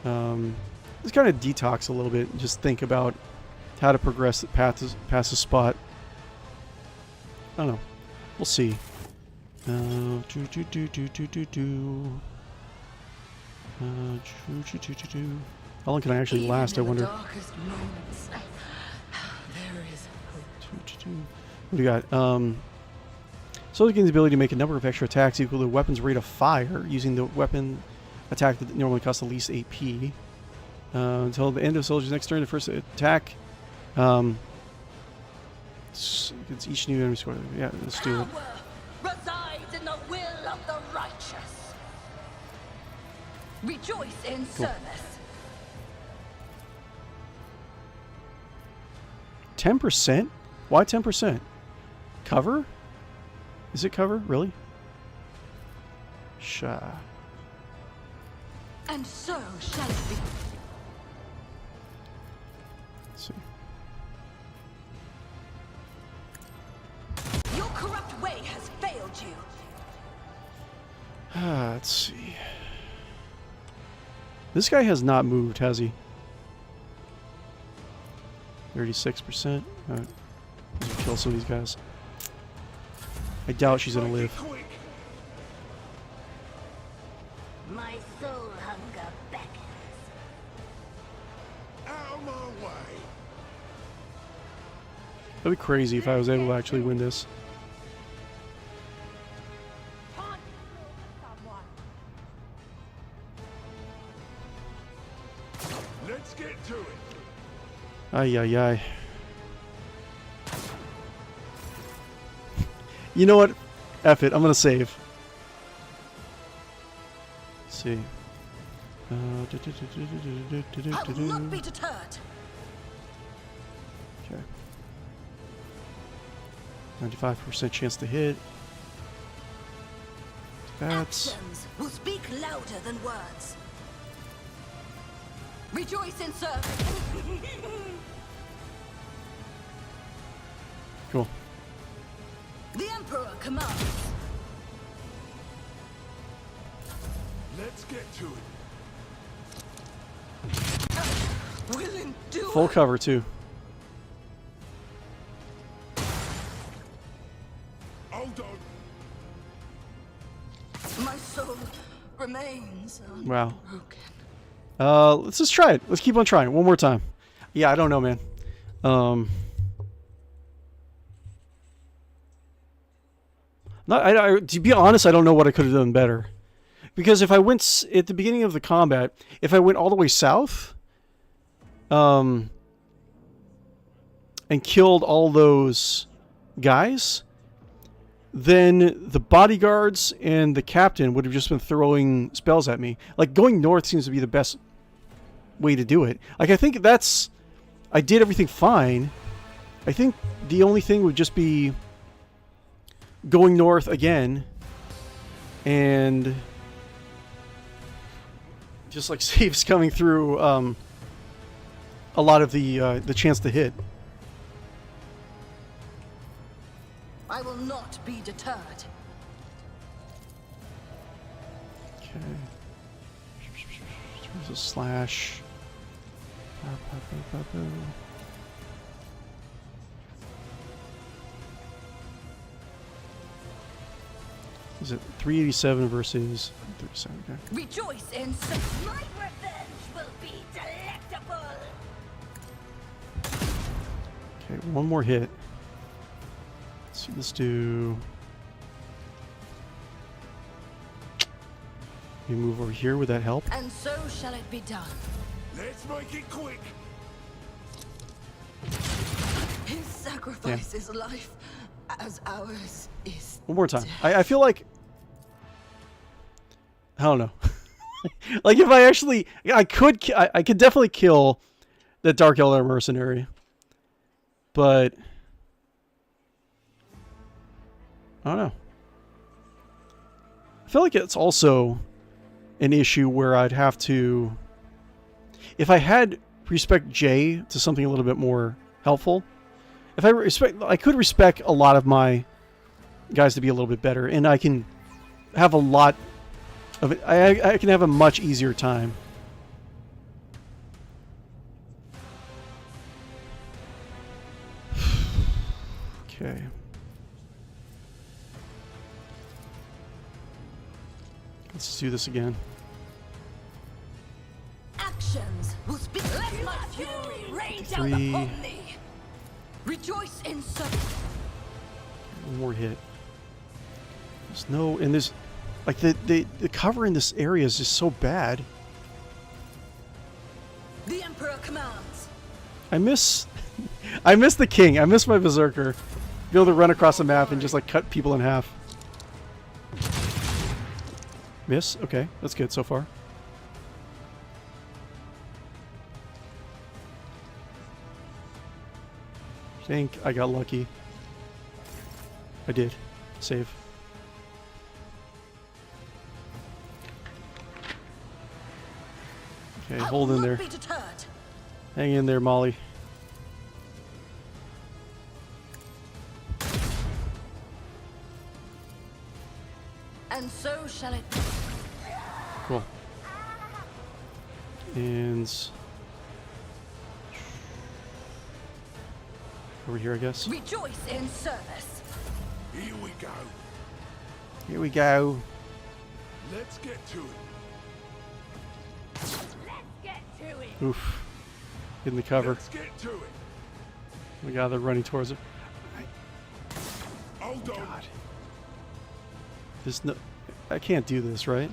Just kind of detox a little bit and just think about how to progress past the spot. I don't know. We'll see. How long can I actually last, I wonder? What do you got? So it gains the ability to make a number of extra attacks equal to the weapon's rate of fire using the weapon attack that normally costs the least AP. Until the end of the soldier's next turn, the first attack. It's each new enemy score. Yeah, let's do it. Resides in the will of the righteous. Rejoice in service. 10%? Why 10%? Cover? Is it cover? Really? Sha. And so shall it be. Let's see. Your corrupt way has failed you. Let's see. This guy has not moved, has he? 36%. Alright. Let's kill some of these guys. I doubt she's gonna live. Quick. My soul hunger beckons. Out of my way. That'd be crazy if I was able to actually win this. Let's get to it. Ay, ay, ay. You know what? F it. I'm going to save. Let's see. I will not be deterred. Okay. 95% chance to hit. That's... Actions will speak louder than words. Rejoice in service. Cool. The Emperor commands. Let's get to it. will endure. Full cover too. Hold on. My soul remains Wow. unbroken. Let's just try it. Let's keep on trying one more time. Yeah, I don't know, man. To be honest, I don't know what I could have done better. Because if I went at the beginning of the combat, if I went all the way south, and killed all those guys, then the bodyguards and the captain would have just been throwing spells at me. Like, going north seems to be the best way to do it. Like, I think that's... I did everything fine. I think the only thing would just be going north again and just like saves coming through a lot of the chance to hit. I will not be deterred. Okay. There's a slash. Is it 387 versus 37? Okay. Rejoice in My revenge will be delectable. Okay, one more hit. Let's see this do. We move over here. Would that help? and so shall it be done. Let's make it quick. His sacrifice is life, as ours is. One more time. I feel like... I don't know. Like, if I actually... I could definitely kill that Dark Elder mercenary. But... I don't know. I feel like it's also an issue where I'd have to... If I had respect J to something a little bit more helpful... If I could respect a lot of my guys to be a little bit better, and I can have a lot of it. I can have a much easier time. Okay. Let's do this again. Actions will speak. Let my fury rain down 53. upon thee. Rejoice in service. One more hit. There's no... And there's... Like, the cover in this area is just so bad. The Emperor commands. I miss... I miss the king. I miss my berserker. Be able to run across the map and just, like, cut people in half. Miss? Okay. That's good so far. I think I got lucky. I did. Save. Okay, hold in there. Be deterred. Hang in there, Molly. And so shall it be. Cool. And... over here, I guess. Rejoice in service. Here we go. Here we go. Let's get to it. Let's get to it. Oof. In the cover. Let's get to it. We got they're running towards it. Hold on. God. There's no... I can't do this, right?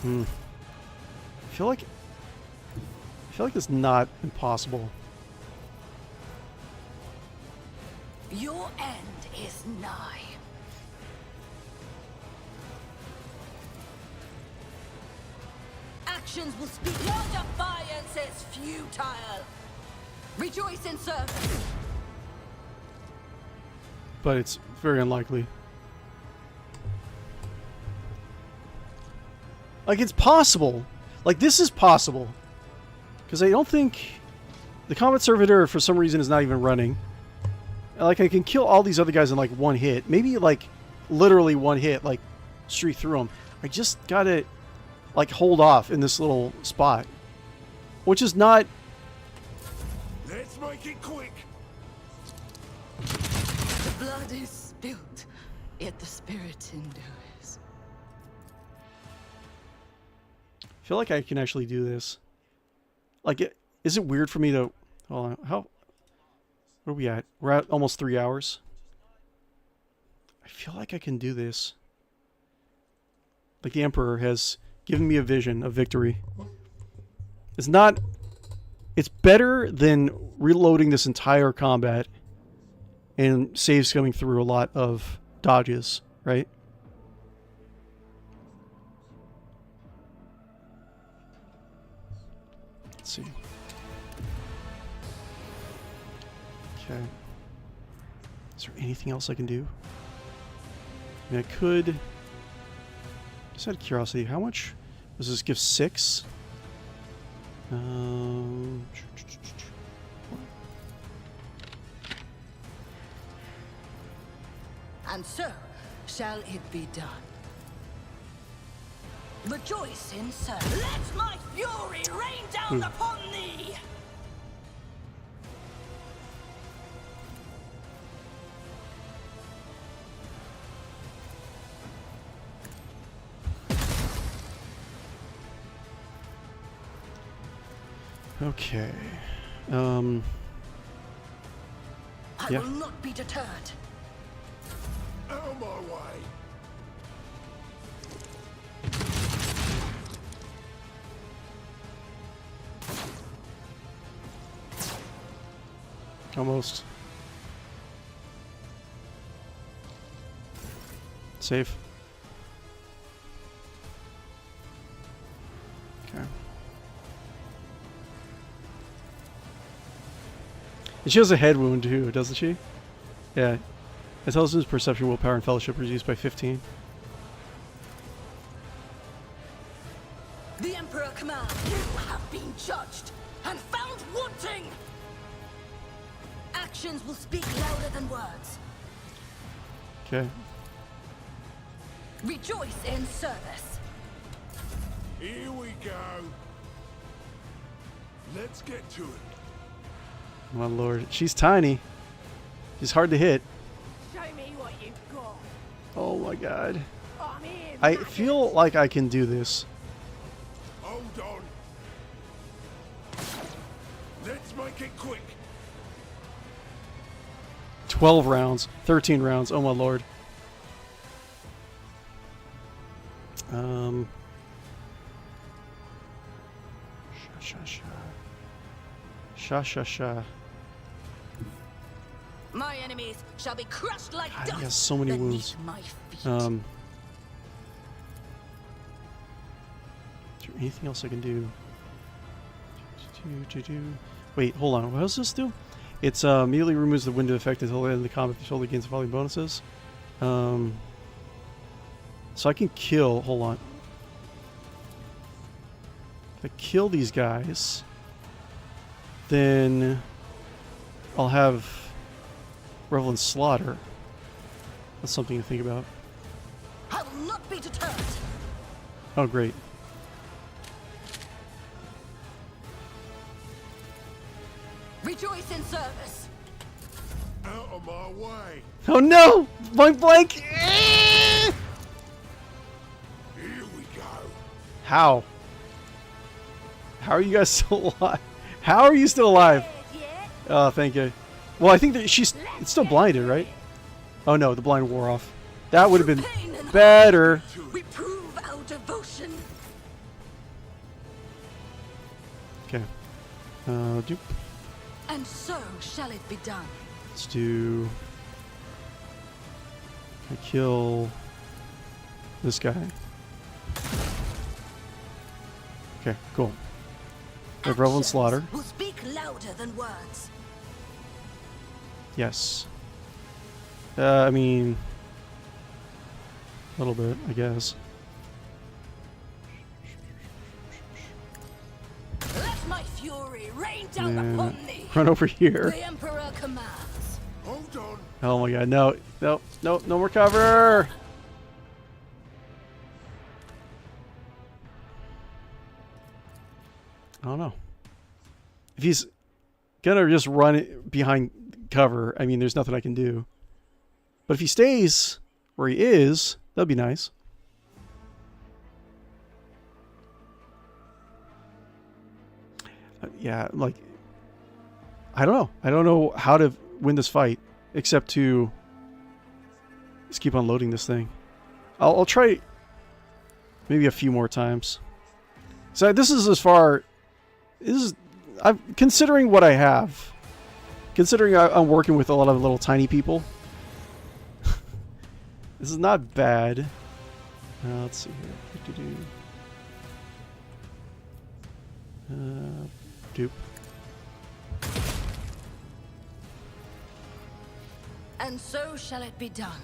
I feel like it's not impossible. Your end is nigh. Actions will speak. Your defiance is futile. Rejoice in service. But it's very unlikely. Like, it's possible. Like, this is possible. Because I don't think... The Combat Servitor, for some reason, is not even running. Like, I can kill all these other guys in, like, one hit. Maybe, like, literally one hit. Like, straight through them. I just gotta, like, hold off in this little spot. which is not. Let's make it quick. The blood is spilt, yet the spirit endures. I feel like I can actually do this. Like, is it weird for me to? Hold on. How? Where are we at? We're at almost 3 hours. I feel like I can do this. Like the Emperor has given me a vision of victory. It's not... It's better than reloading this entire combat and saves coming through a lot of dodges, right? Let's see. Okay. Is there anything else I can do? I mean, I could... Just out of curiosity, how much does this give? 6? And so shall it be done. Rejoice in service. Let my fury rain down upon thee! Okay. I Yeah. will not be deterred. Out of my way. Almost. Safe. Okay. And she has a head wound too, doesn't she? Yeah. Intelligence, perception, willpower, and fellowship reduced by 15. The Emperor commands. You have been judged and found wanting. Actions will speak louder than words. Okay. Rejoice in service. Here we go. Let's get to it. My lord. She's tiny. She's hard to hit. Show me what you've got. Oh my god. I'm here. I feel like I can do this. Hold on. Let's make it quick. 12 rounds. 13 rounds. Oh my lord. Sha. My enemies shall be crushed like God, dust. he has so many beneath wounds. my feet. Is there anything else I can do? Wait, hold on. What does this do? It's immediately removes the window effect until the end of the combat. The shoulder gains the following bonuses. So I can kill. Hold on. If I kill these guys, then I'll have revel in slaughter. That's something to think about. I will not be deterred. Oh, great. Rejoice in service. Out of my way. Oh no! Point blank! Here we go. How? How are you guys still alive? How are you still alive? Yeah. Oh, thank you. Well, I think that it's still blinded, right? Oh no, the blind wore off. That would have been Pain and better. we prove our devotion. Okay. Dupe. And so shall it be done. Let's do... I kill this guy. Okay, cool. I have revel in slaughter. Actions will speak louder than words. Yes. I mean... a little bit, I guess. Let my fury rain down And upon thee. run over here. The Emperor commands. Hold on. Oh my god, no. No, no, no more cover! I don't know. If he's gonna just run behind cover, I mean, there's nothing I can do. But if he stays where he is, that'd be nice. Yeah, like, I don't know. I don't know how to win this fight except to just keep on loading this thing. I'll try maybe a few more times. So this is as far. I'm considering what I have. Considering I'm working with a lot of little tiny people. This is not bad. Let's see here. Dupe. And so shall it be done.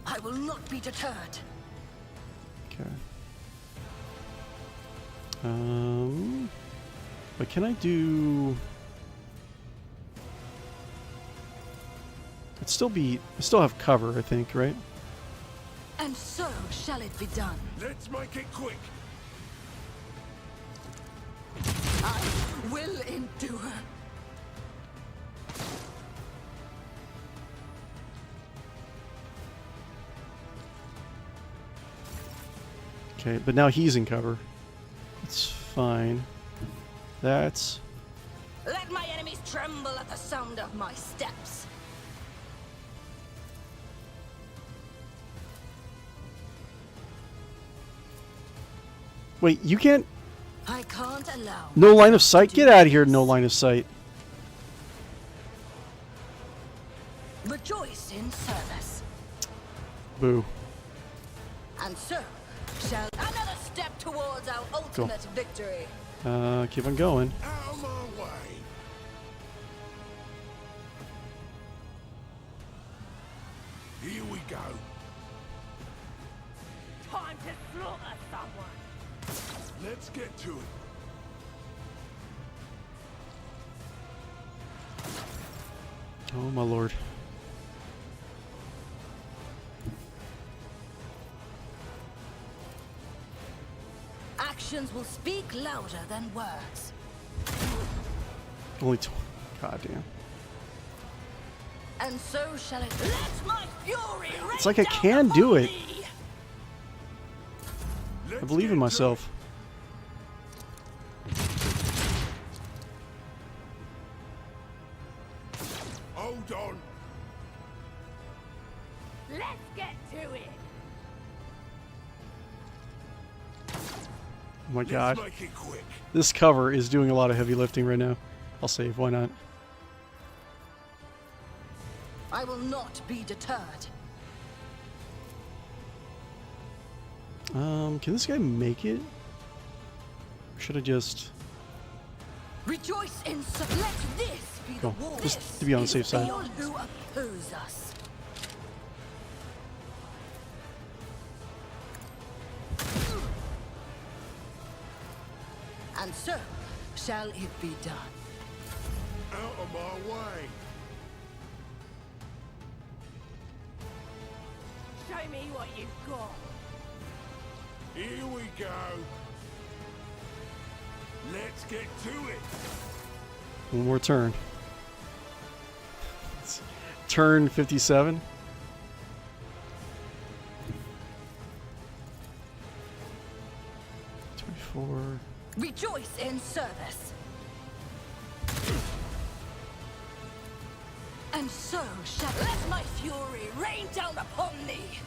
I will not be deterred. Okay. But can I do? I still have cover, I think, right? And so shall it be done. Let's make it quick. I will endure. Okay, but now he's in cover. It's fine. That's... Let my enemies tremble at the sound of my steps. Wait, you can't... I can't allow... No line of sight? Get out of here, no line of sight. Rejoice in service. Boo. And so shall another step towards our ultimate victory. Keep on going. Out of my way. Here we go. Time to slaughter someone. Let's get to it. Oh my lord. Actions will speak louder than words. Only God damn. And so shall it. Let my fury rain It's like I down can upon do it. thee. I believe in myself. Hold on. Let's get to it. Oh my god. Let's make it quick. This cover is doing a lot of heavy lifting right now. I'll save, why not? I will not be deterred. Can this guy make it? Or should I just... Rejoice in let this be Go. the war. Just to be on the safe side. All who oppose us. And so shall it be done. Out of my way. Show me what you've got. Here we go. Let's get to it. One more turn. Turn 57. Rejoice in service. And so shall let my fury rain down upon thee.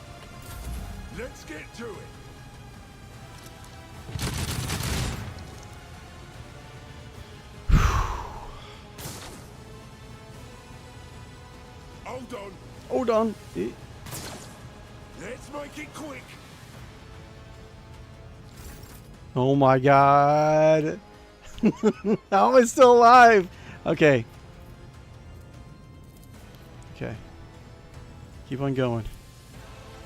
Let's get to it. Hold on. Hold on. Let's make it quick. Oh my god. How am I still alive? Okay. Okay. Keep on going.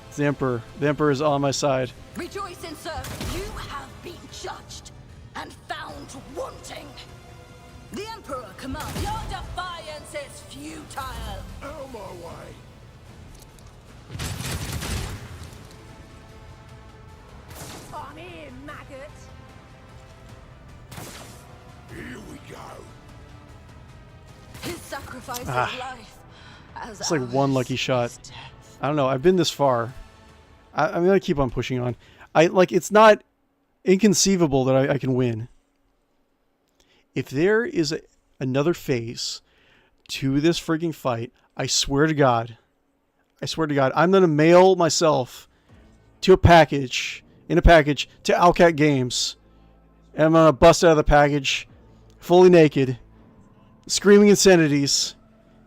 It's the Emperor. The Emperor is on my side. Rejoice in service. You have been judged and found wanting. The Emperor commands. Your defiance is futile. Out of my way. I'm here, maggot. Here we go. His sacrifice of life. As It's like one ours lucky shot. is death. I don't know. I've been this far. I'm gonna keep on pushing on. It's not inconceivable that I can win. If there is another phase to this frigging fight, I swear to God, I'm gonna mail myself to a package to owlcat Games, and I'm gonna bust out of the package, fully naked, screaming insanities,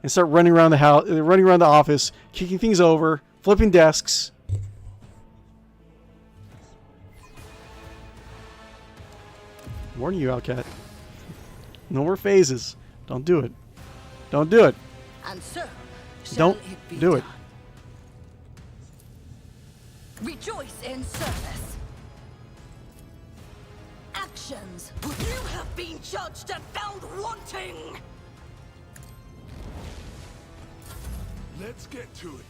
and start running around the house, running around the office, kicking things over, flipping desks. Warning you, owlcat. No more phases. Don't do it. Don't do it. And so shall Don't it be do it. done. Rejoice in service. Actions. You have been judged and found wanting. Let's get to it.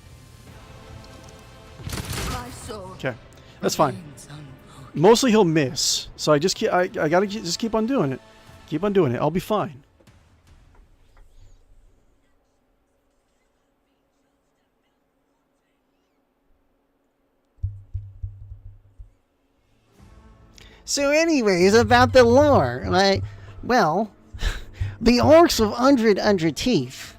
My soul. Okay, that's fine. remains unbroken. Mostly he'll miss, so I gotta just keep on doing it. Keep on doing it. I'll be fine. So anyways, about the lore, like, well, the orcs of Undred Teeth.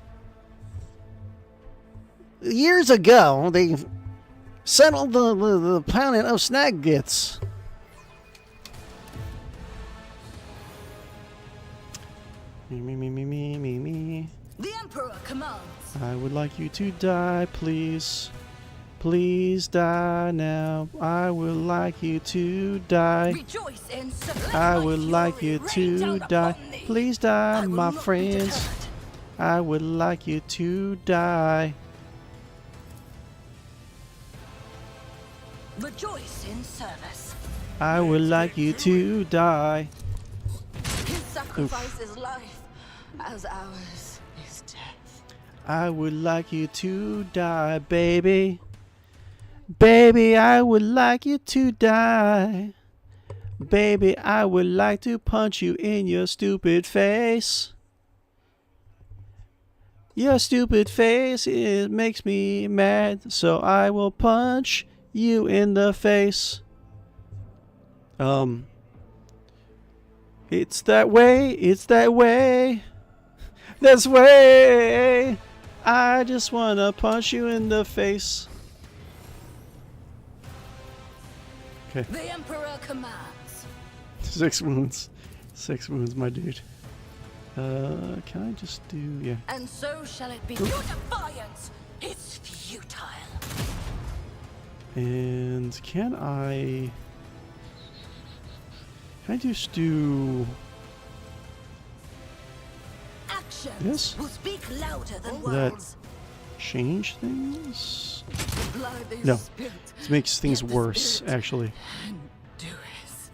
Years ago, they settled the planet of Snaggits. Me. The Emperor commands. I would like you to die, please. Please die now. I would like you to die. Rejoice in service. I would like you to die. Please die, my friends. I would like you to die. Rejoice in service. I would like you to die. His sacrifice is life, as ours is death. I would like you to die, baby. Baby, I would like you to die. Baby, I would like to punch you in your stupid face. Your stupid face, it makes me mad, so I will punch you in the face. It's that way. That's way. I just wanna punch you in the face. Okay. The Emperor commands. 6 wounds. 6 wounds, my dude. Can I just do, yeah. And so shall it be. Your defiance is futile. And can I just do Actions this? will speak louder than Will that words. change things? Blood is No. spilt, It makes things yet the worse, spirit actually. endureth.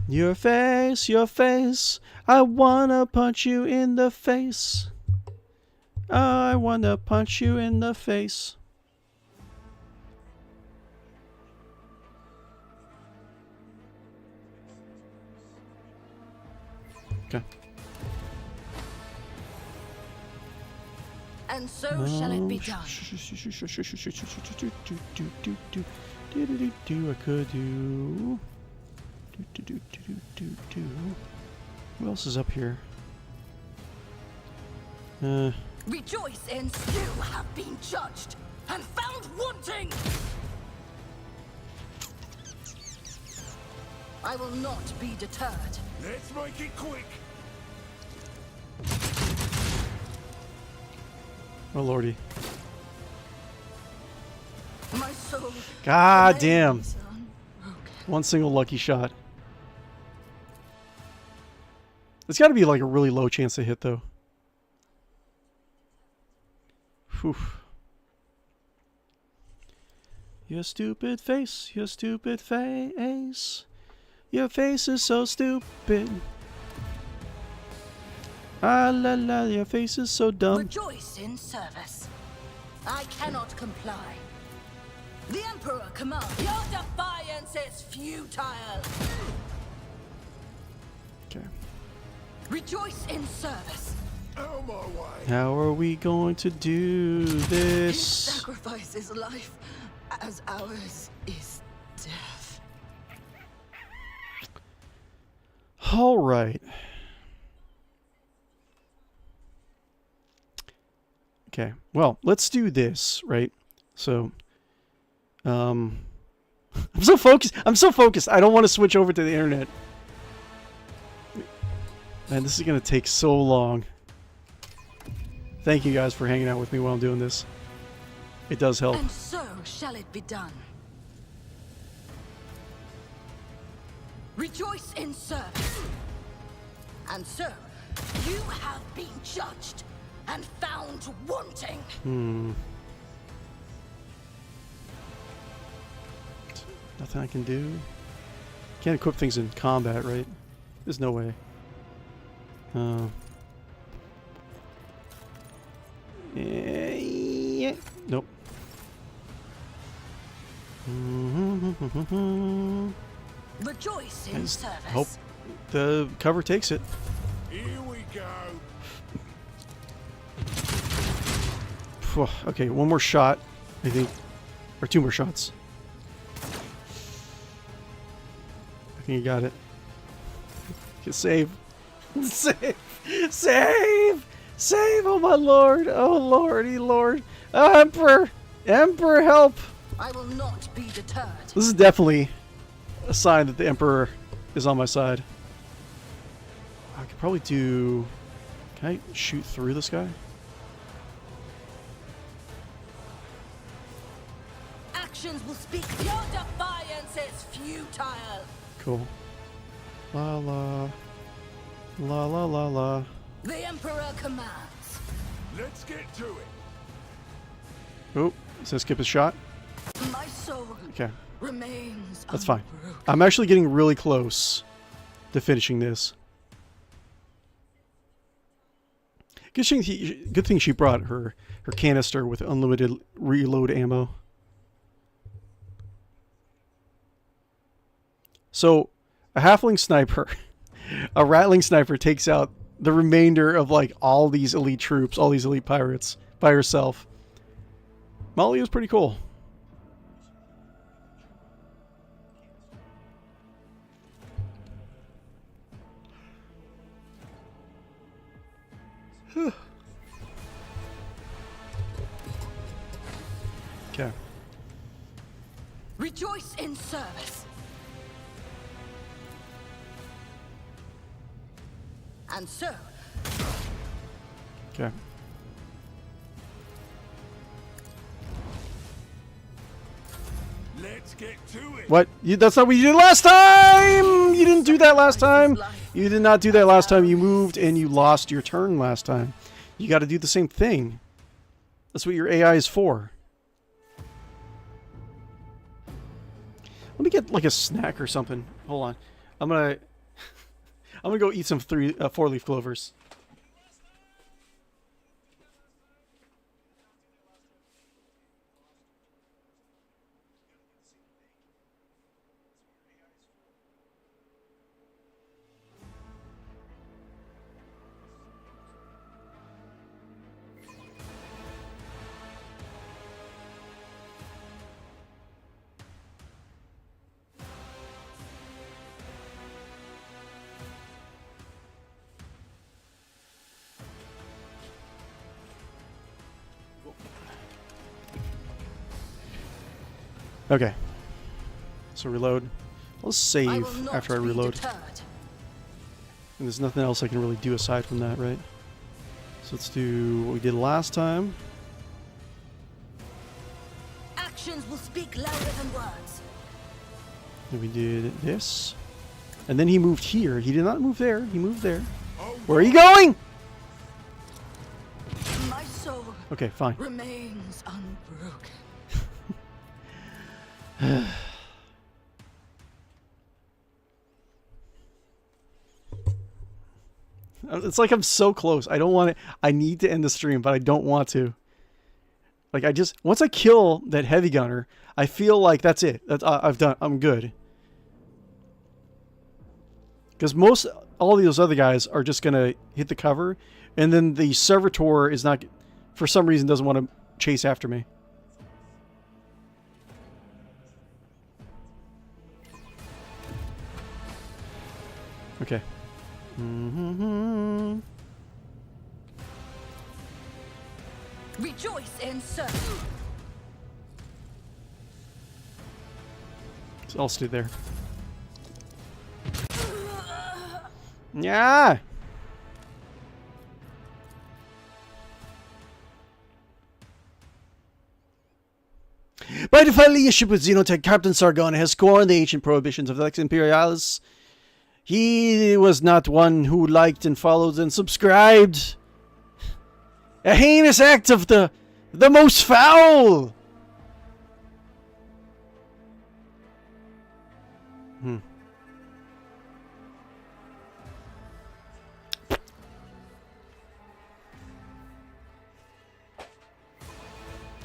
Your face, I wanna punch you in the face. I wanna punch you in the face. Okay. And so shall it be done. I could do. What else is up here? Rejoice in you have been judged and found wanting. I will not be deterred. Let's make it quick. Oh lordy. My soul. God damn. remains unbroken. One single lucky shot. It's got to be like a really low chance to hit, though. Whew. Your stupid face, your stupid face. Your face is so stupid. Ah la la, your face is so dumb. Rejoice in service. I cannot comply. The Emperor commands. Your defiance is futile. Rejoice in service. Out of my way. How are we going to do His this? sacrifice is life, as ours is death. All right. Okay. Well, let's do this, right? So, I'm so focused. I don't want to switch over to the internet. Man, this is going to take so long. Thank you guys for hanging out with me while I'm doing this. It does help. And so shall it be done. Rejoice in service. And so you have been judged and found wanting. Nothing I can do. Can't equip things in combat, right? There's no way. Yeah. Nope. Rejoice in service. Hope the cover takes it. Here we go. Phew, okay, one more shot, I think. Or two more shots. I think you got it. Save. Save! Save! Save! Oh my lord! Oh lordy lord! Emperor! Emperor, help! I will not be deterred. This is definitely a sign that the Emperor is on my side. I could probably do... Can I shoot through this guy? Actions will speak. Your defiance is futile. Cool. La la. La la la la. The Emperor commands. Let's get to it. Oh, does that skip his shot? My soul Okay, remains that's fine. unbroken. I'm actually getting really close to finishing this. Good thing she brought her canister with unlimited reload ammo. So, a halfling sniper, a Ratling sniper takes out the remainder of like all these elite troops, all these elite pirates by herself. Molly is pretty cool. Okay. Rejoice in service. And so, Okay. Let's get to it. What? That's not what you did last time! You didn't do that last time! You did not do that last time. You moved and you lost your turn last time. You got to do the same thing. That's what your AI is for. Let me get like a snack or something. Hold on. I'm gonna go eat some 4-leaf clovers. Okay. So reload. I'll I save will not after I be reload. deterred. And there's nothing else I can really do aside from that, right? So let's do what we did last time. Actions will speak louder than words. And we did this. And then he moved here. He did not move there. He moved there. Where are you going? My soul Okay, fine. remains unbroken. It's like I'm so close. I don't want to. I need to end the stream, but I don't want to. Like once I kill that heavy gunner, I feel like that's it. That's I'm good. Because a all those other guys are just going to hit the cover, and then the servitor is not, for some reason, doesn't want to chase after me. Okay. Rejoice in Sir. So I'll stay there. Yeah. By the leadership of Xenotech, Captain Sargon has scorned the ancient prohibitions of the Lex Imperialis. He was not one who liked and followed and subscribed. A heinous act of the most foul.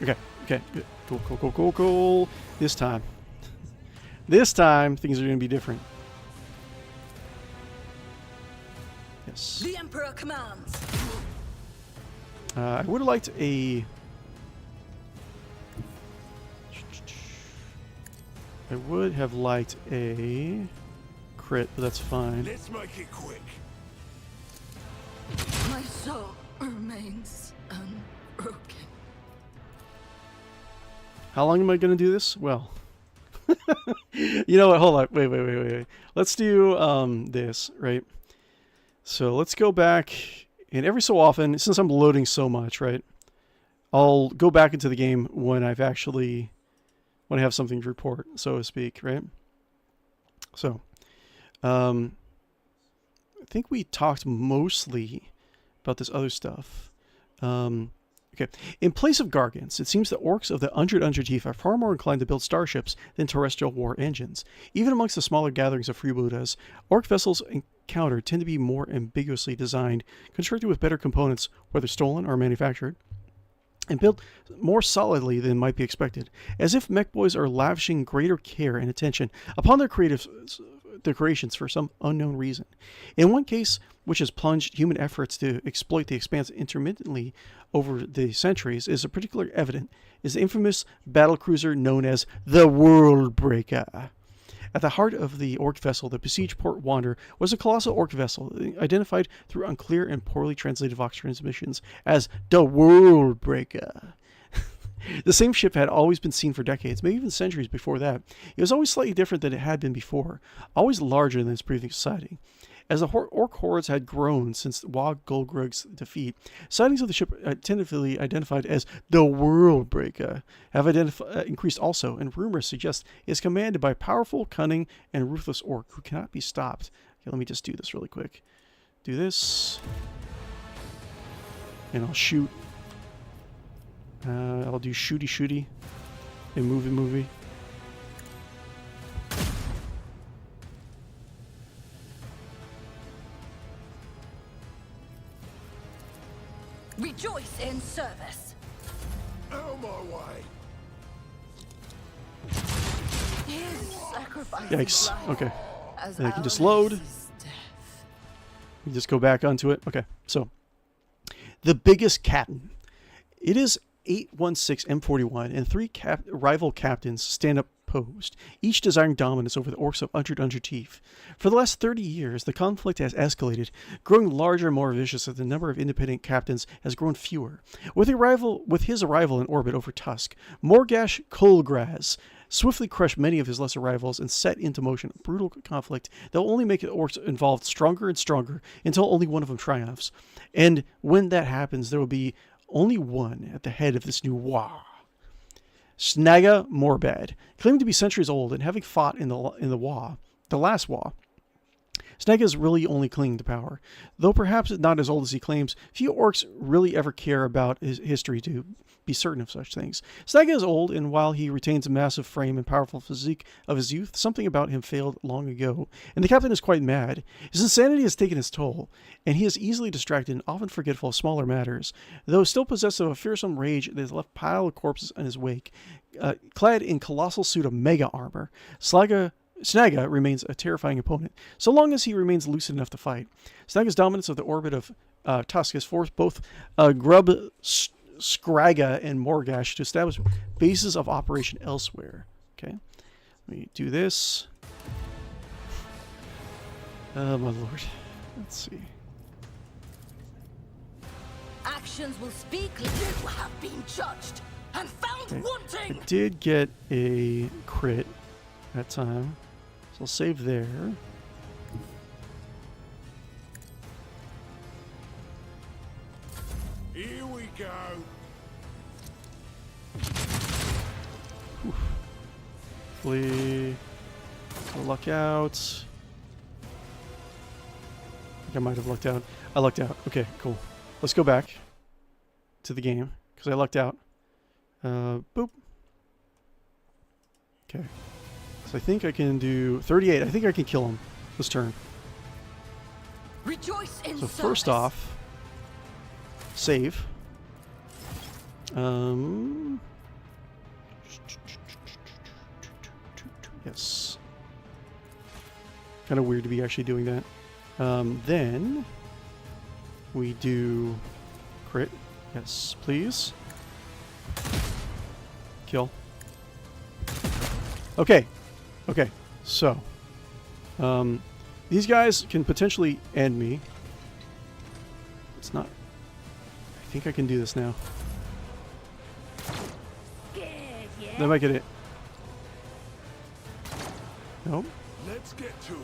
Okay, okay, good. Cool, cool, cool, cool, cool. This time things are going to be different. Yes. The Emperor commands. I would have liked a... I would have liked a crit, but that's fine. Let's make it quick. My soul remains unbroken. How long am I going to do this? Well, you know what? Hold on. Wait. Let's do this, right? So let's go back, and every so often, since I'm loading so much, right, I'll go back into the game when I have something to report, so to speak, right? So, I think we talked mostly about this other stuff. Okay. In place of Gargants, it seems that orcs of the 𝕽𝖶𝖊𝖊𝖊 are far more inclined to build starships than terrestrial war engines. Even amongst the smaller gatherings of freebooters, orc vessels encountered tend to be more ambiguously designed, constructed with better components, whether stolen or manufactured, and built more solidly than might be expected, as if mech boys are lavishing greater care and attention upon their creations for some unknown reason. In one case, which has plunged human efforts to exploit the expanse intermittently over the centuries, is particularly evident, is the infamous battlecruiser known as the Worldbreaker. At the heart of the orc vessel, the besieged Port Wander was a colossal orc vessel, identified through unclear and poorly translated Vox transmissions as the Worldbreaker. The same ship had always been seen for decades, maybe even centuries before that. It was always slightly different than it had been before, always larger than its previous sighting. As the orc hordes had grown since Wog Golgrug's defeat, sightings of the ship tentatively identified as the Worldbreaker have increased also, and rumors suggest it is commanded by a powerful, cunning, and ruthless orc who cannot be stopped. Okay, let me just do this really quick. Do this, and I'll shoot. I'll do shooty and movie. Rejoice in service. Out of my way. His sacrifice. Yikes. Okay. And I can just load. You just go back onto it. Okay. So, the biggest captain. It is 816 M41 and three rival captains stand up opposed, each desiring dominance over the orcs of 𝕽𝖶𝖊𝖊𝖊. For the last 30 years, the conflict has escalated, growing larger and more vicious as the number of independent captains has grown fewer. With his arrival in orbit over Tusk, Morgash Kolgraz swiftly crushed many of his lesser rivals and set into motion a brutal conflict that will only make the orcs involved stronger and stronger until only one of them triumphs. And when that happens, there will be only one at the head of this new war. 𝕽𝖶𝖊𝖊𝖊 Morbad, claiming to be centuries old and having fought in the last war. 𝕽𝖶𝖊𝖊 is really only clinging to power. Though perhaps not as old as he claims, few orcs really ever care about his history to be certain of such things. 𝕽𝖊𝖊 is old, and while he retains a massive frame and powerful physique of his youth, something about him failed long ago, and the captain is quite mad. His insanity has taken its toll, and he is easily distracted and often forgetful of smaller matters. Though still possessed of a fearsome rage that has left pile of corpses in his wake, clad in colossal suit of mega armor, 𝕽𝖊𝖊 Snagga remains a terrifying opponent, so long as he remains lucid enough to fight. Snagga's dominance of the orbit of Tusk has forced both 𝕽𝖆𝖊𝖊, and Morgash to establish bases of operation elsewhere. Okay, let me do this. Oh my lord. Let's see. Actions will speak. You have been judged and found wanting. I did get a crit that time, so I'll save there. Here we go. Hopefully, I'll luck out. I think I might have lucked out. I lucked out. Okay, cool. Let's go back to the game because I lucked out. Boop. Okay. So I think I can do 38. I think I can kill him this turn. Rejoice in So service. first off, save. Yes. Kind of weird to be actually doing that. Then we do crit. Yes, please. Kill. Okay. Okay. So, these guys can potentially end me. It's not. I think I can do this now. That might get it. Nope. Let's get to it.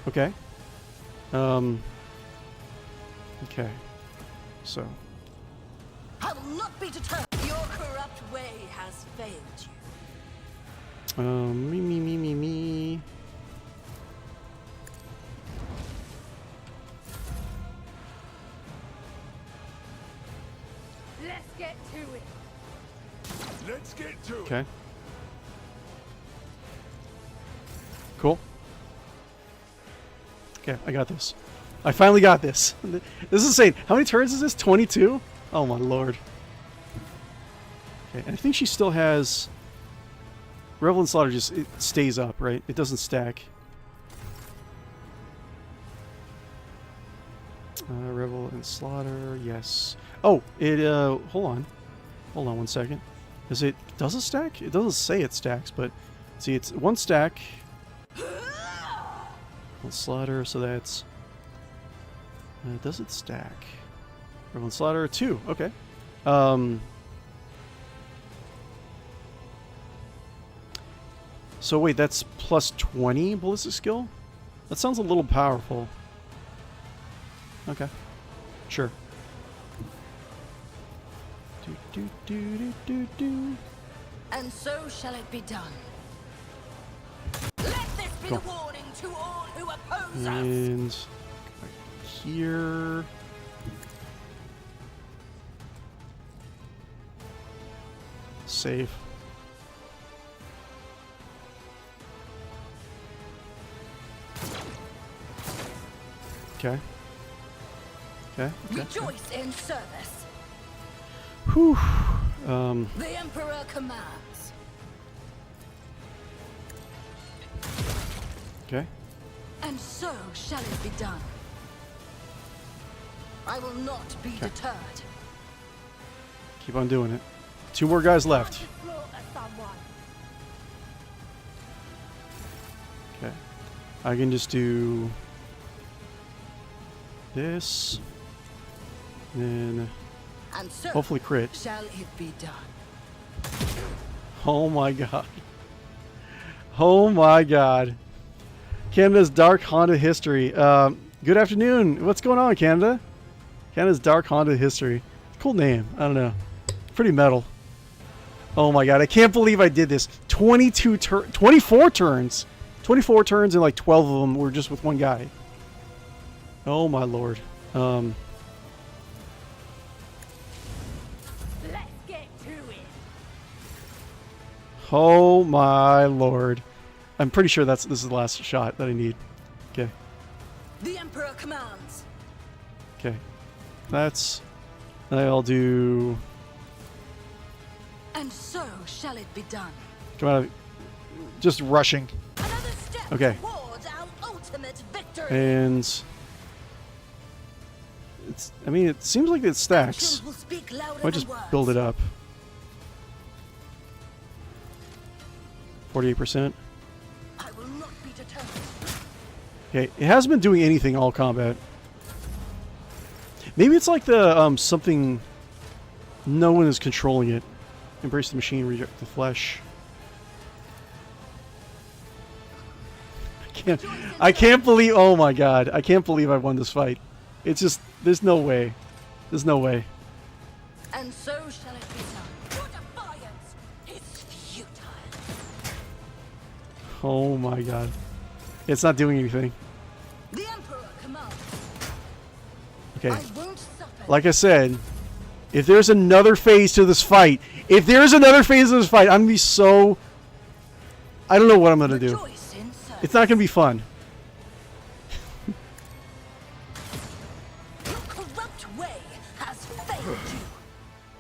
Okay. Okay. So. I will not be deterred. Your corrupt way has failed you. Me. Let's get to it. Let's get to it. Okay. Cool. Okay, I got this. I finally got this. This is insane. How many turns is this? 22? Oh my lord. Okay, and I think she still has... Revel and Slaughter just it stays up, right? It doesn't stack. Revel and Slaughter, yes. Oh, it, hold on. Hold on one second. Does it stack? It doesn't say it stacks, but see, it's one stack. One Slaughter, so that's... does it stack? Revel and Slaughter, 2, okay. So wait, that's plus 20 ballistic skill? That sounds a little powerful. Okay. Sure. And so shall it be done. Let this be Cool. the warning to all who oppose us. And here. Save. Okay. Okay. Rejoice in service. Whew. The Emperor commands. Okay. And so shall it be done. I will not be deterred. Keep on doing it. 2 more guys left. Okay. I can just do this. And then And so hopefully crit. shall it be done. Oh my god. Oh my god. Canada's dark Honda history. Good afternoon. What's going on, Canada? Canada's dark Honda history. Cool name. I don't know. Pretty metal. Oh my god. I can't believe I did this. 24 turns. 24 turns and like 12 of them were just with one guy. Oh my lord. Let's get to it. Oh my lord. I'm pretty sure this is the last shot that I need. Okay. The Emperor commands. Okay. I'll do... And so shall it be done. Come out of... just rushing. Another step Okay. towards our ultimate victory. And it's, I mean, it seems like it stacks. Actions will speak louder Might just than words. build it up. 48%. I will not be deterred. Okay, it hasn't been doing anything all combat. Maybe it's like the something. No one is controlling it. Embrace the machine, reject the flesh. I can't believe. Oh my god! I can't believe I won this fight. It's just. There's no way. There's no way. And so shall it be done. Your defiance is futile. Oh my god. It's not doing anything. The Emperor commands. Okay. I won't suffer. Like I said, if there's another phase to this fight, I'm gonna be so. I don't know what I'm gonna do. Rejoice in service. It's not gonna be fun. Your corrupt way has failed you.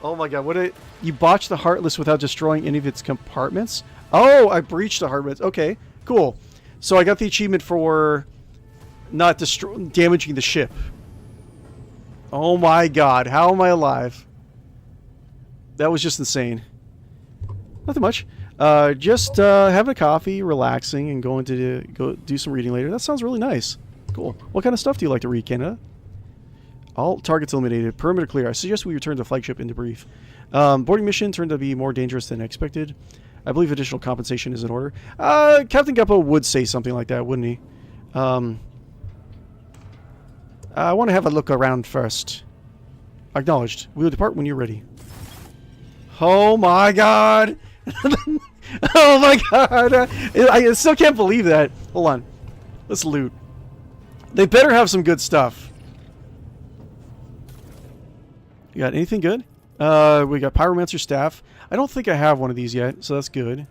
Oh my god, you botched the Heartless without destroying any of its compartments? Oh, I breached the Heartless. Okay, cool. So I got the achievement for not damaging the ship. Oh my god, how am I alive? That was just insane. Nothing much. Just having a coffee, relaxing, and going to go do some reading later. That sounds really nice. Cool. What kind of stuff do you like to read, Canada? All targets eliminated. Perimeter clear. I suggest we return to flagship in debrief. Boarding mission turned out to be more dangerous than expected. I believe additional compensation is in order. Captain Guppo would say something like that, wouldn't he? I want to have a look around first. Acknowledged. We will depart when you're ready. Oh my god! Oh my god! I still can't believe that. Hold on. Let's loot. They better have some good stuff. You got anything good? We got Pyromancer Staff. I don't think I have one of these yet, so that's good.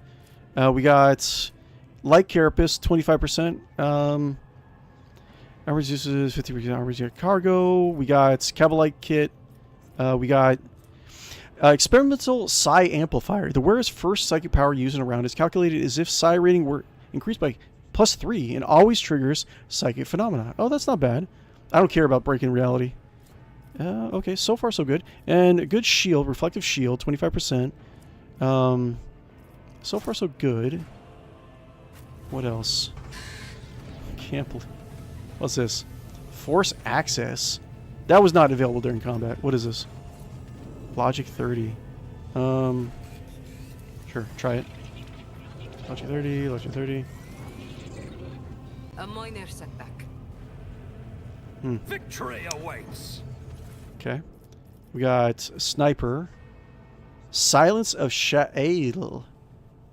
We got Light Carapace, 25%. Armor reduces 50% armor reduces cargo. We got Cabalite Kit. We got Experimental Psi Amplifier. The wearer's first psychic power used in a round is calculated as if Psi rating were increased by +3 and always triggers psychic phenomena. Oh, that's not bad. I don't care about breaking reality. Okay, so far so good. And a good shield, reflective shield, 25%. So far so good. What else? Can't believe. What's this? Force access. That was not available during combat. What is this? Logic 30. Sure, try it. Logic 30, Logic 30. A minor setback. Victory awaits. Okay. We got Sniper. Silence of Sha'il.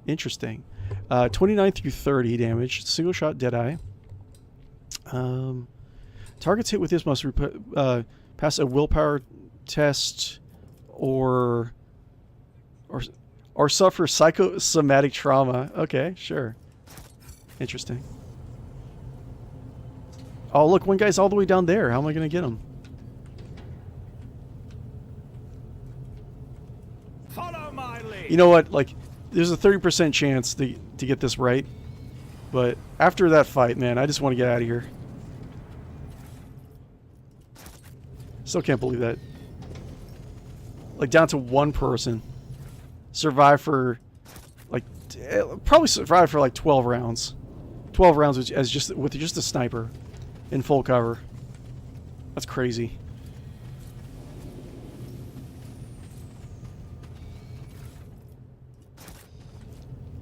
Interesting. 29 through 30 damage. Single shot Deadeye. Targets hit with this must pass a willpower test or suffer psychosomatic trauma. Okay, sure. Interesting. Oh, look, one guy's all the way down there. How am I going to get him? Follow my lead. You know what? Like, there's a 30% chance to get this right. But after that fight, man, I just want to get out of here. Still can't believe that. Like, down to one person. Survive for, like, probably survive for like 12 rounds. 12 rounds with just a sniper in full cover. That's crazy.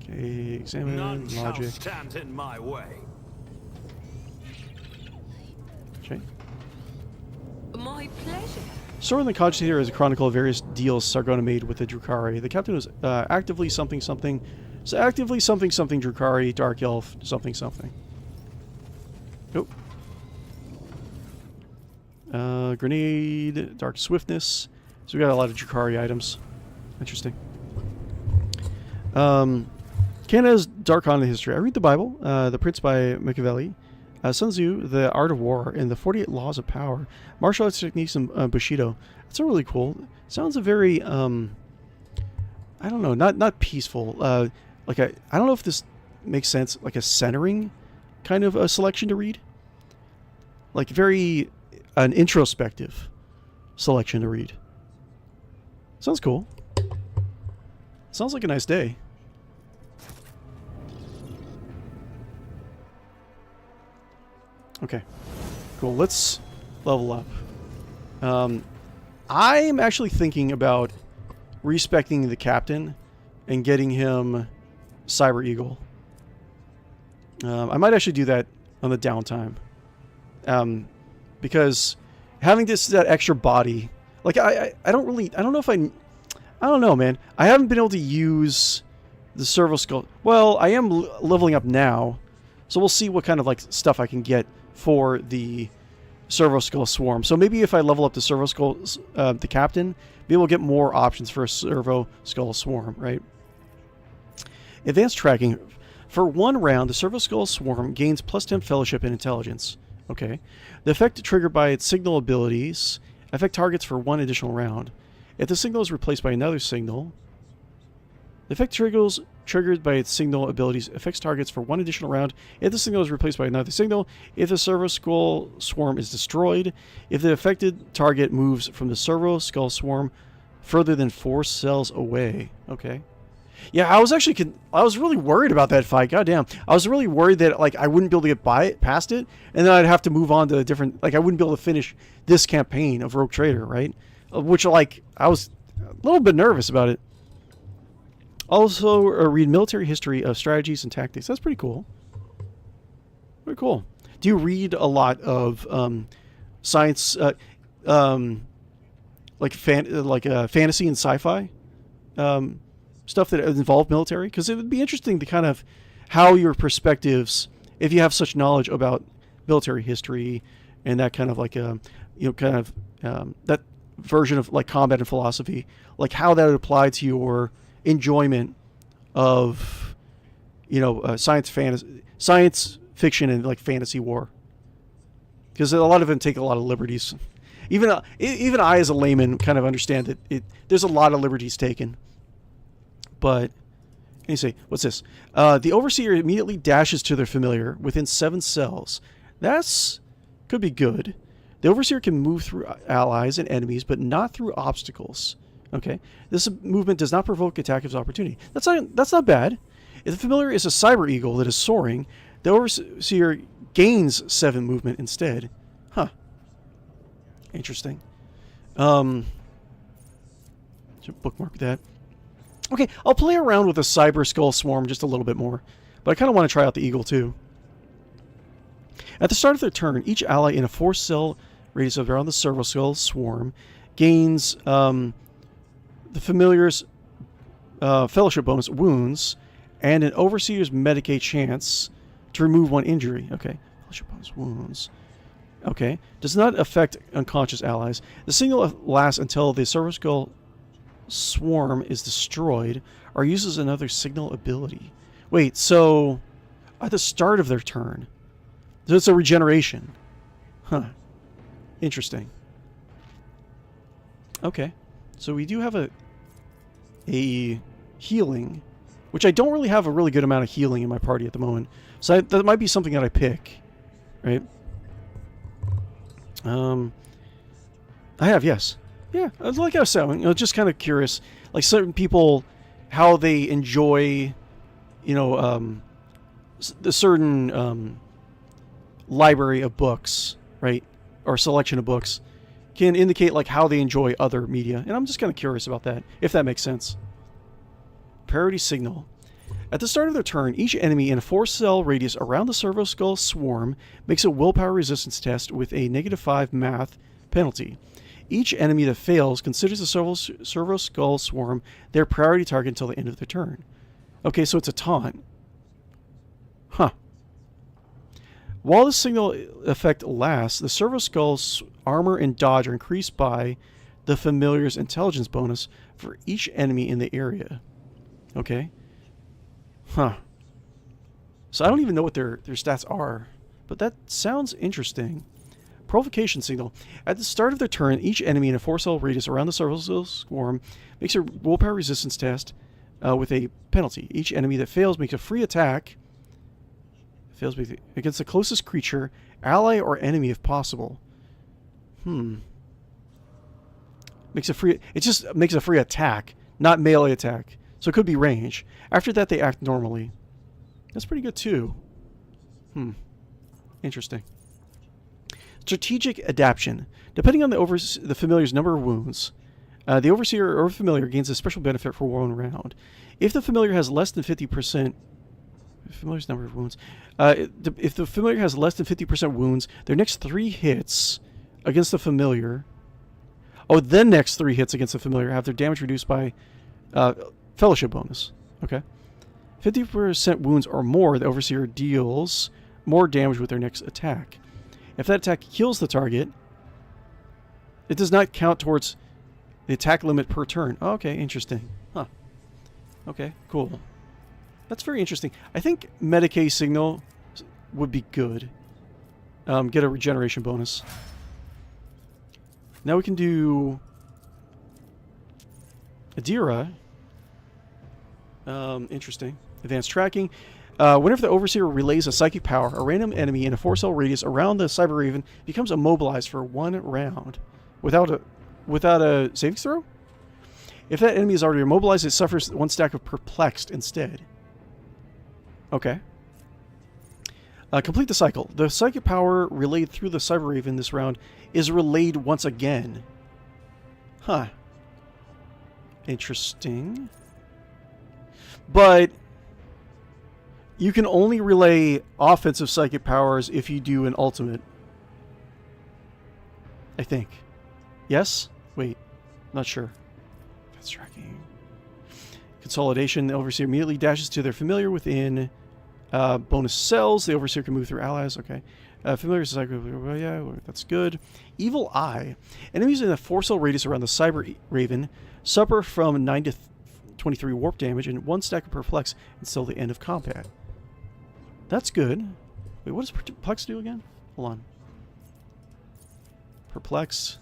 Okay, examine None shall logic. stand in my way. Okay. My pleasure. Story in the Cogitator is a chronicle of various deals Sargona made with the Drukhari. The captain was actively something something. So actively something something Drukhari, Dark Elf, something something. Nope. Grenade, Dark Swiftness. So we got a lot of Drukhari items. Interesting. Canada's Dark Content history. I read the Bible, The Prince by Machiavelli, Sun Tzu, The Art of War, and the 48 Laws of Power, martial arts techniques, and Bushido. It's really cool. Sounds a very, I don't know, not peaceful. Like I don't know if this makes sense, like a centering kind of a selection to read. Like very an introspective selection to read. Sounds cool. Sounds like a nice day. Okay, cool. Let's level up. I'm actually thinking about respecting the captain and getting him Cyber Eagle. I might actually do that on the downtime. Because having that extra body, like I don't know if I don't know, man. I haven't been able to use the servo skull. Well, I am leveling up now, so we'll see what kind of like stuff I can get for the servo skull swarm. So maybe if I level up the servo skull, the captain, be able to get more options for a servo skull swarm, right? Advanced tracking. For 1 round, the servo skull swarm gains +10 fellowship and intelligence. Okay. The effect triggered by its signal abilities affect targets for 1 additional round. If the signal is replaced by another signal, the effect triggered by its signal abilities affects targets for 1 additional round. If the signal is replaced by another signal, if the servo skull swarm is destroyed, if the affected target moves from the servo skull swarm further than 4 cells away. Okay. Yeah, I was really worried about that fight. Goddamn, I was really worried that like I wouldn't be able to get past it, and then I'd have to move on to a different. Like I wouldn't be able to finish this campaign of Rogue Trader, right? Which like I was a little bit nervous about it. Also, read military history of strategies and tactics. That's pretty cool. Pretty cool. Do you read a lot of science, like fantasy and sci-fi? Stuff that involve military, because it would be interesting to kind of how your perspectives, if you have such knowledge about military history and that kind of like that version of like combat and philosophy, like how that would apply to your enjoyment of science fiction and like fantasy war, because a lot of them take a lot of liberties. Even I as a layman kind of understand that there's a lot of liberties taken. But, and you say, what's this? The Overseer immediately dashes to their familiar within 7 cells. Could be good. The Overseer can move through allies and enemies, but not through obstacles. Okay? This movement does not provoke attack of opportunity. That's not bad. If the familiar is a Cyber Eagle that is soaring, the Overseer gains 7 movement instead. Huh. Interesting. Should bookmark that. Okay, I'll play around with the Cyber Skull Swarm just a little bit more, but I kind of want to try out the Eagle too. At the start of their turn, each ally in a 4-cell radius around the Servo Skull Swarm gains the Familiar's Fellowship bonus wounds and an Overseer's Medicaid chance to remove 1 injury. Okay, Fellowship bonus wounds. Okay, does not affect unconscious allies. The signal lasts until the Servo Skull Swarm is destroyed or uses another signal ability. Wait, so at the start of their turn, so it's a regeneration. Huh. Interesting. Okay, so we do have a healing, which I don't really have a really good amount of healing in my party at the moment. So that might be something that I pick, right? I have, yes. Yeah, like I was saying, just kind of curious. Like certain people, how they enjoy, the certain library of books, right, or selection of books, can indicate like how they enjoy other media. And I'm just kind of curious about that, if that makes sense. Priority signal. At the start of their turn, each enemy in a 4-cell radius around the Servo Skull Swarm makes a willpower resistance test with a -5 math penalty. Each enemy that fails considers the Servo Skull Swarm their priority target until the end of their turn. Okay, so it's a taunt. Huh. While the signal effect lasts, the Servo Skull's armor and dodge are increased by the Familiar's intelligence bonus for each enemy in the area. Okay. Huh. So I don't even know what their stats are, but that sounds interesting. Provocation signal. At the start of their turn, each enemy in a 4-cell radius around the Servo Skull Swarm makes a willpower resistance test with a penalty. Each enemy that fails makes a free attack Fails against the closest creature, ally or enemy if possible. Makes a free. It just makes a free attack, not melee attack. So it could be range. After that, they act normally. That's pretty good too. Interesting. Strategic adaptation. Depending on the familiar's number of wounds, the overseer or familiar gains a special benefit for 1 round. If the familiar has less than 50%, familiar's number of wounds. If the familiar has less than 50% wounds, their next 3 hits against the familiar. Oh, then next 3 hits against the familiar have their damage reduced by fellowship bonus. Okay. 50% wounds or more, the overseer deals more damage with their next attack. If that attack kills the target, it does not count towards the attack limit per turn. Oh, okay, interesting. Huh. Okay, cool. That's very interesting. I think Medicae Signal would be good. Get a regeneration bonus. Now we can do Adira. Interesting. Advanced tracking. Whenever the overseer relays a psychic power, a random enemy in a 4-cell radius around the Cyber Raven becomes immobilized for 1 round without a saving throw. If that enemy is already immobilized, it suffers 1 stack of perplexed instead. Okay. Complete the cycle. The psychic power relayed through the Cyber Raven this round is relayed once again. Huh. Interesting. But you can only relay offensive psychic powers if you do an ultimate. I think. Yes? Wait. Not sure. That's tracking. Consolidation. The overseer immediately dashes to their familiar within bonus cells. The overseer can move through allies. Okay. Familiar is like, yeah, that's good. Evil Eye. Enemies in a 4-cell radius around the Cyber Raven suffer from 9 to 23 warp damage and 1 stack of perplex until the end of combat. That's good. Wait, what does perplex do again? Hold on. Perplex.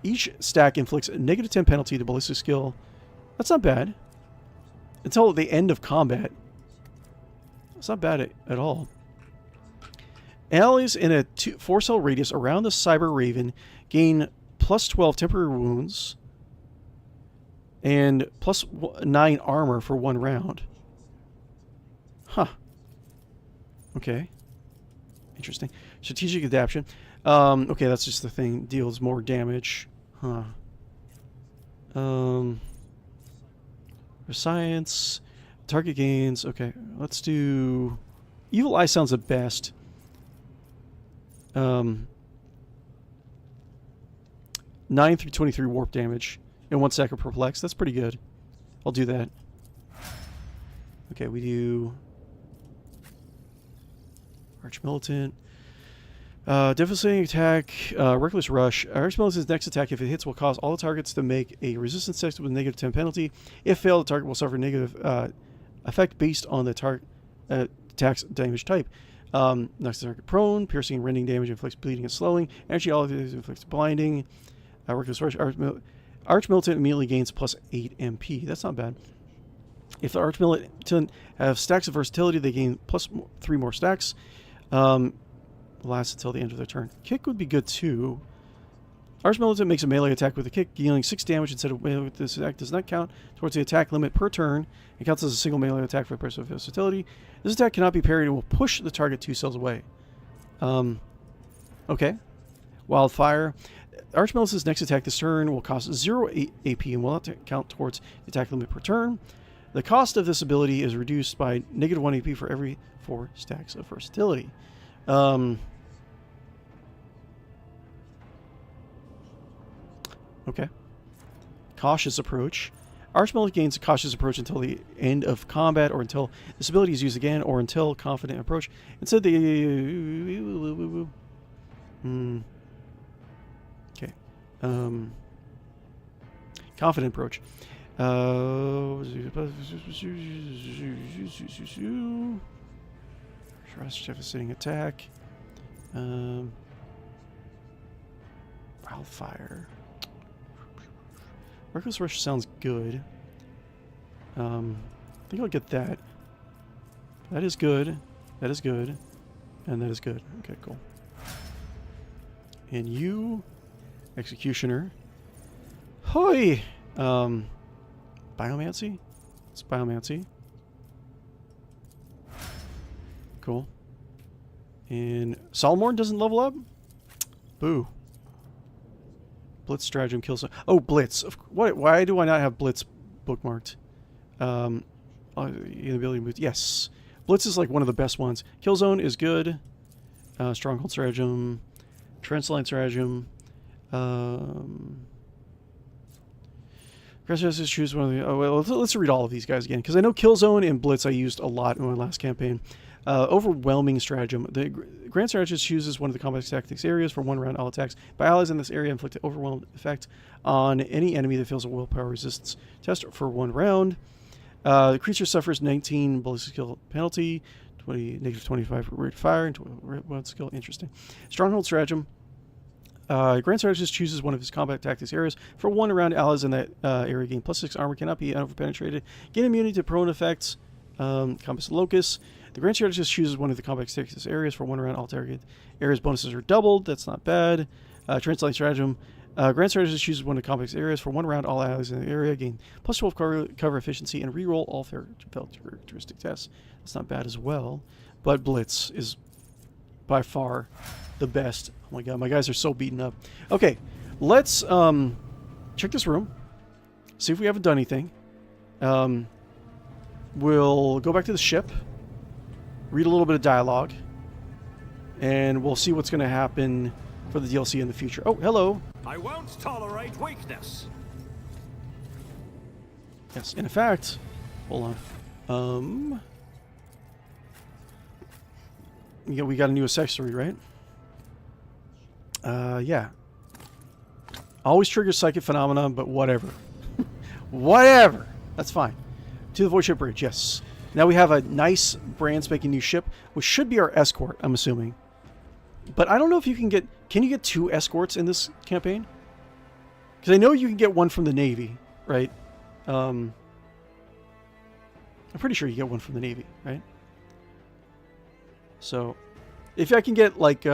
Each stack inflicts a -10 penalty to ballistic skill. That's not bad. Until the end of combat. It's not bad at all. Allies in a 4-cell radius around the Cyber Raven gain +12 temporary wounds and +9 armor for 1 round. Huh. Okay. Interesting. Strategic adaptation. Okay, that's just the thing. Deals more damage. Huh. For science. Target gains. Okay, let's do... Evil Eye sounds the best. 9 through 23 warp damage and 1 stack of perplex. That's pretty good. I'll do that. Okay, we do Archmilitant. Devastating attack. Reckless Rush. Archmilitant's next attack, if it hits, will cause all the targets to make a resistance test with a -10 penalty. If failed, the target will suffer negative effect based on the target attack's damage type. Knocks the target prone, piercing and rending damage, inflicts bleeding and slowing. Energy all of it inflicts blinding. Reckless Rush. Archmilitant immediately gains +8 MP. That's not bad. If the Archmilitant have stacks of versatility, they gain +3 more stacks. Lasts until the end of their turn. Kick would be good too. Archmilitant makes a melee attack with a kick, dealing 6 damage instead of melee. This attack does not count towards the attack limit per turn. It counts as a single melee attack for the price of versatility. This attack cannot be parried and will push the target 2 cells away. Okay. Wildfire. Archmilitant's next attack this turn will cost 0 AP and will not count towards the attack limit per turn. The cost of this ability is reduced by -1 AP for every 4 stacks of versatility. Okay. Cautious Approach. Archmilitant gains a Cautious Approach until the end of combat, or until this ability is used again, or until Confident Approach. Instead, the... Okay. Confident Approach. Devastating attack. Wildfire. Reckless Rush sounds good. I think I'll get that. That is good. That is good. And that is good. Okay, cool. And you, Executioner. Hoi! Biomancy? It's Biomancy. Cool. And Solomorn doesn't level up? Boo. Blitz stratagem kills. Oh, Blitz. What? Why do I not have Blitz bookmarked? Inability to move. Yes. Blitz is like one of the best ones. Killzone is good. Stronghold stratagem. Trench-line stratagem. Trespassers choose one of the... Oh, well, let's read all of these guys again, because I know Killzone and Blitz I used a lot in my last campaign. Overwhelming stratagem. The Grand Strategist chooses one of the combat tactics areas for 1 round. All attacks by allies in this area inflict an overwhelmed effect on any enemy that fails a willpower resistance test for 1 round. The creature suffers 19 ballistic skill penalty, -25 rate of fire, and 12 skill. Interesting. Stronghold stratagem. Grand Strategist chooses one of his combat tactics areas for 1 round. Allies in that area gain +6 armor, cannot be overpenetrated, gain immunity to prone effects, compass locus. The Grand Strategist chooses one of the combat tactics areas for 1 round. All target areas bonuses are doubled. That's not bad. Translate stratagem. Grand Strategist chooses one of the combat areas for 1 round. All allies in the area gain +12 cover efficiency and reroll all characteristic tests. That's not bad as well. But Blitz is by far the best. Oh my god, my guys are so beaten up. Okay, let's check this room. See if we haven't done anything. We'll go back to the ship. Read a little bit of dialogue. And we'll see what's going to happen for the DLC in the future. Oh, hello. I won't tolerate weakness. Yes, and in fact, hold on. Yeah, we got a new accessory, right? Yeah. Always triggers psychic phenomenon, but whatever. Whatever. That's fine. To the void ship bridge, yes. Now we have a nice brand spanking new ship, which should be our escort, I'm assuming. But I don't know if you can get... Can you get 2 escorts in this campaign? Because I know you can get 1 from the Navy, right? I'm pretty sure you get 1 from the Navy, right? So, if I can get, like,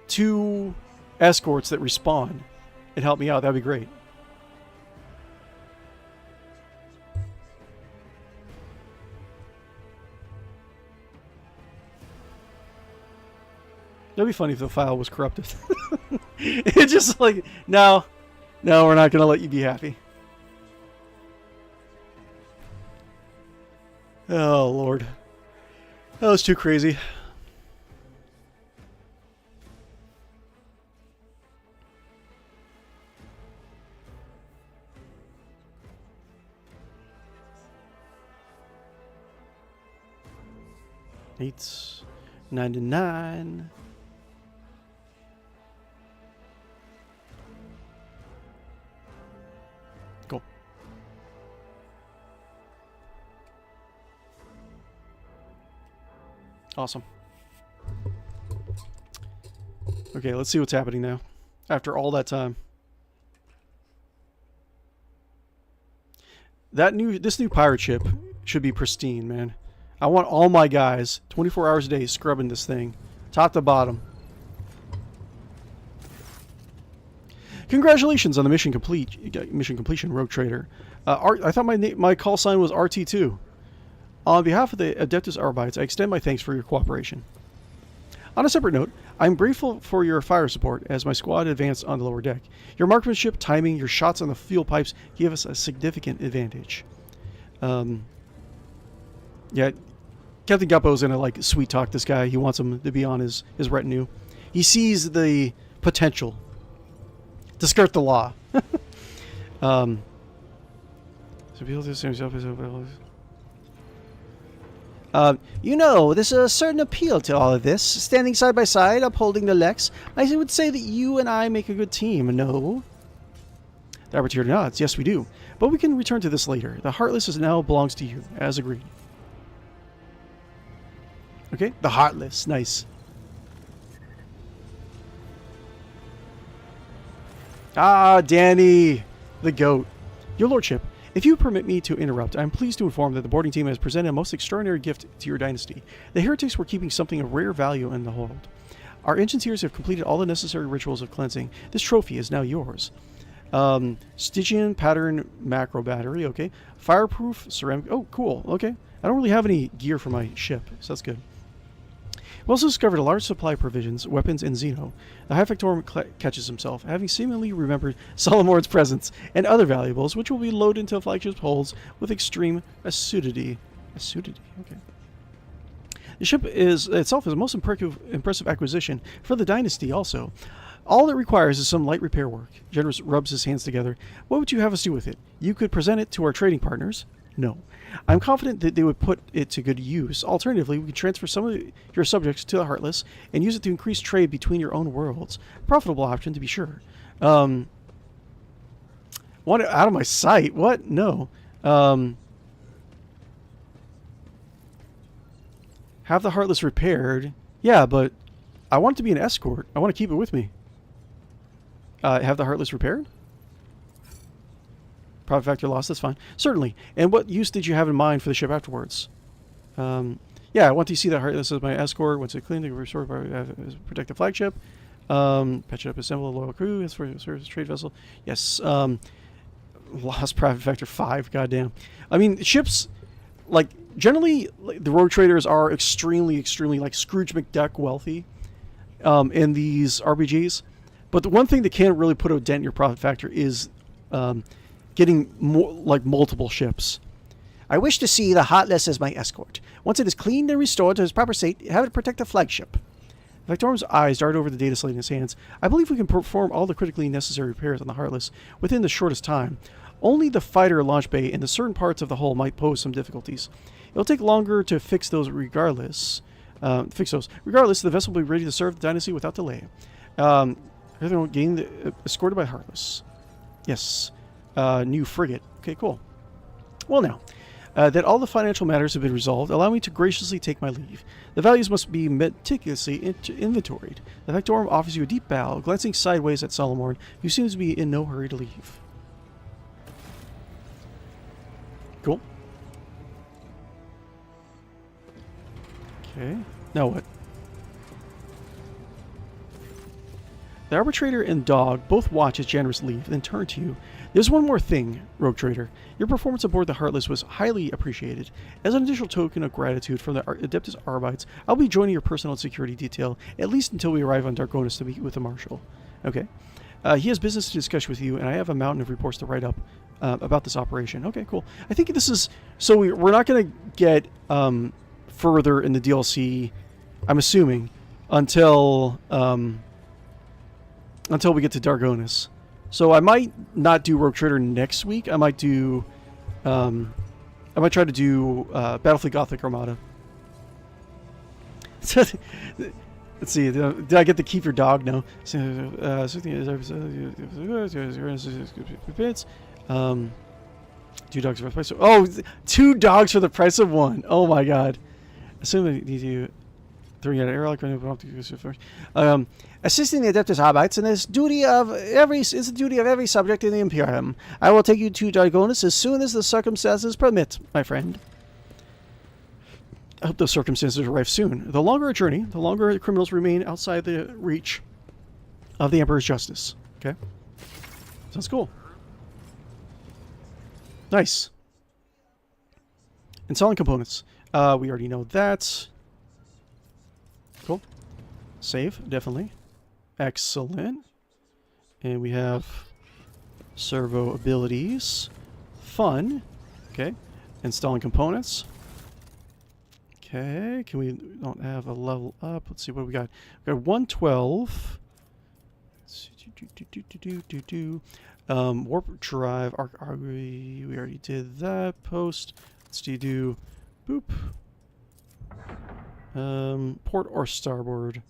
2 escorts that respawn and help me out, that'd be great. That'd be funny if the file was corrupted. It's just like, no, we're not going to let you be happy. Oh, Lord. That was too crazy. It's 99. Cool. Awesome. Okay, let's see what's happening now. After all that time. This new pirate ship should be pristine, man. I want all my guys 24 hours a day scrubbing this thing, top to bottom. Congratulations on the mission completion, Rogue Trader. I thought my call sign was RT2. On behalf of the Adeptus Arbites, I extend my thanks for your cooperation. On a separate note, I'm grateful for your fire support as my squad advanced on the lower deck. Your marksmanship, timing, your shots on the fuel pipes gave us a significant advantage. Yeah, Captain Guppo's gonna like sweet talk this guy. He wants him to be on his retinue. He sees the potential to skirt the law. You know, there's a certain appeal to all of this. Standing side by side, upholding the Lex, I would say that you and I make a good team, no? The Arbiter nods. Yes, we do. But we can return to this later. The Heartless now belongs to you, as agreed. Okay, the Heartless. Nice. Ah, Danny, the goat. Your lordship, If you permit me to interrupt, I am pleased to inform that the boarding team has presented a most extraordinary gift to your dynasty. The heretics were keeping something of rare value in the hold. Our engineers have completed all the necessary rituals of cleansing. This trophy is now yours. Stygian pattern macro battery, okay. Fireproof ceramic, oh, cool, okay. I don't really have any gear for my ship, so that's good. We also discovered a large supply of provisions, weapons, and Xeno. The High Factorum catches himself, having seemingly remembered Solomor's presence and other valuables, which will be loaded into flagship holds with extreme assiduity. Assiduity, okay. The ship itself is a most impressive acquisition for the dynasty also. All it requires is some light repair work. Generous rubs his hands together. What would you have us do with it? You could present it to our trading partners. No. I'm confident that they would put it to good use. Alternatively, we could transfer some of your subjects to the Heartless and use it to increase trade between your own worlds. Profitable option, to be sure. Want it out of my sight? What? No. Have the Heartless repaired. Yeah, but I want it to be an escort. I want to keep it with me. Have the Heartless repaired? Profit factor loss, that's fine. Certainly. And what use did you have in mind for the ship afterwards? Yeah, I want to see the Heartless as my escort. Once it's cleaned, they restore protect the flagship. Patch it up, assemble a loyal crew. As for service trade vessel. Yes. Lost profit factor 5. Goddamn. I mean, ships, like, generally, like, the rogue traders are extremely, like Scrooge McDuck wealthy in these RPGs. But the one thing that can really put a dent in your profit factor is getting multiple ships. I wish to see the Heartless as my escort. Once it is cleaned and restored to its proper state, have it protect the flagship. Victorum's eyes dart over the data slate in his hands. I believe we can perform all the critically necessary repairs on the Heartless within the shortest time. Only the fighter launch bay and the certain parts of the hull might pose some difficulties. It will take longer to fix those regardless. Regardless, the vessel will be ready to serve the dynasty without delay. Escorted by Heartless. Yes. New frigate. Okay, cool. Well now, that all the financial matters have been resolved, allow me to graciously take my leave. The values must be meticulously inventoried. The Factorum offers you a deep bow, glancing sideways at Solomon, who seems to be in no hurry to leave. Cool. Okay. Now what? The arbitrator and dog both watch as generous leave, then turn to you. There's one more thing, Rogue Trader. Your performance aboard the Heartless was highly appreciated. As an additional token of gratitude from the Adeptus Arbites, I'll be joining your personal security detail, at least until we arrive on Dargonus to meet with the Marshal. Okay. He has business to discuss with you, and I have a mountain of reports to write up about this operation. Okay, cool. I think this is... So we're not going to get further in the DLC, I'm assuming, until we get to Dargonus. So I might not do Rogue Trader next week. I might do... I might try to do Battlefleet Gothic Armada. Let's see. Did I get to keep your dog? No. 2 dogs for the price of... Oh! 2 dogs for the price of 1. Oh my god. Assuming you do... Throwing out an airlock, assisting the Adeptus Arbites, and is the duty of every subject in the Imperium. I will take you to Dargonus as soon as the circumstances permit, my friend. I hope those circumstances arrive soon. The longer a journey, the longer the criminals remain outside the reach of the Emperor's justice. Okay? Sounds cool. Nice. Installing components. We already know that. Cool. Save, definitely. Excellent. And we have servo abilities. Fun. Okay. Installing components. Okay. Can we don't have a level up? Let's see what we got. We got 112. Warp drive. Arc augury. We already did that. Post. Let's do boop. Port or starboard?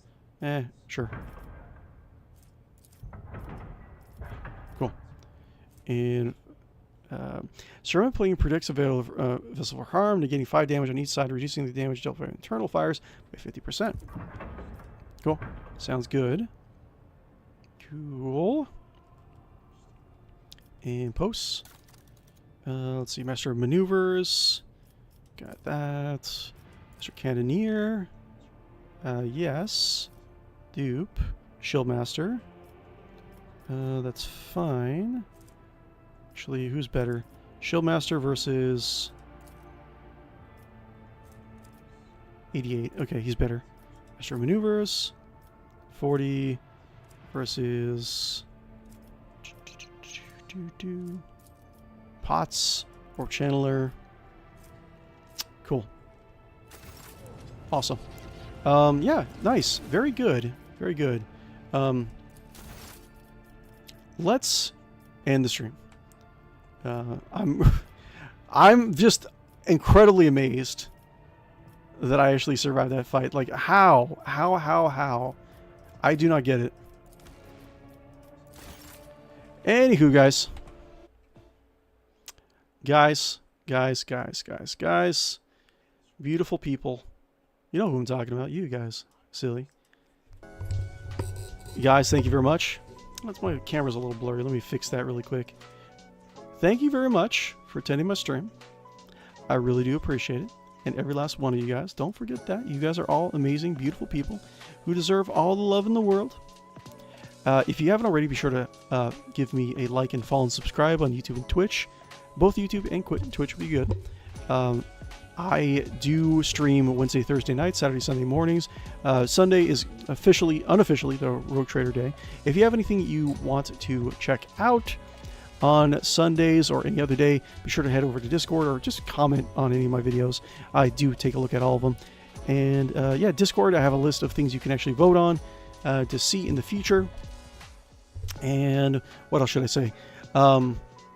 Sure. Cool. And ceramic plating predicts available vessel for harm, negating 5 damage on each side, reducing the damage dealt by internal fires by 50%. Cool. Sounds good. Cool. And posts. Let's see, Master of Maneuvers. Got that. Master Cannoneer. Yes. Dupe. Shieldmaster. That's fine. Actually, who's better? Shieldmaster versus 88. Okay, he's better. Master of Maneuvers. 40 versus Pots or Channeler. Cool. Awesome. Yeah, nice. Very good. Very good. Let's end the stream. I'm just incredibly amazed that I actually survived that fight. Like, how? I do not get it. Anywho, guys. Beautiful people. You know who I'm talking about. You guys. Silly. Guys, thank you very much. My camera's a little blurry. Let me fix that really quick. Thank you very much for attending my stream. I really do appreciate it. And every last one of you guys. Don't forget that. You guys are all amazing, beautiful people who deserve all the love in the world. If you haven't already, be sure to give me a like and follow and subscribe on YouTube and Twitch. Both YouTube and Twitch would be good. I do stream Wednesday, Thursday nights, Saturday, Sunday mornings. Sunday is unofficially the Rogue Trader Day. If you have anything you want to check out on Sundays or any other day, be sure to head over to Discord or just comment on any of my videos. I do take a look at all of them. And yeah, Discord, I have a list of things you can actually vote on to see in the future. And what else should I say?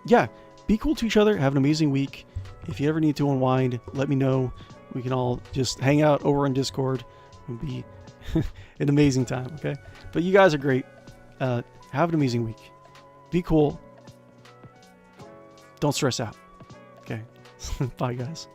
Yeah, be cool to each other. Have an amazing week. If you ever need to unwind, let me know. We can all just hang out over on Discord. It'll be an amazing time, okay? But you guys are great. Have an amazing week. Be cool. Don't stress out. Okay. Bye, guys.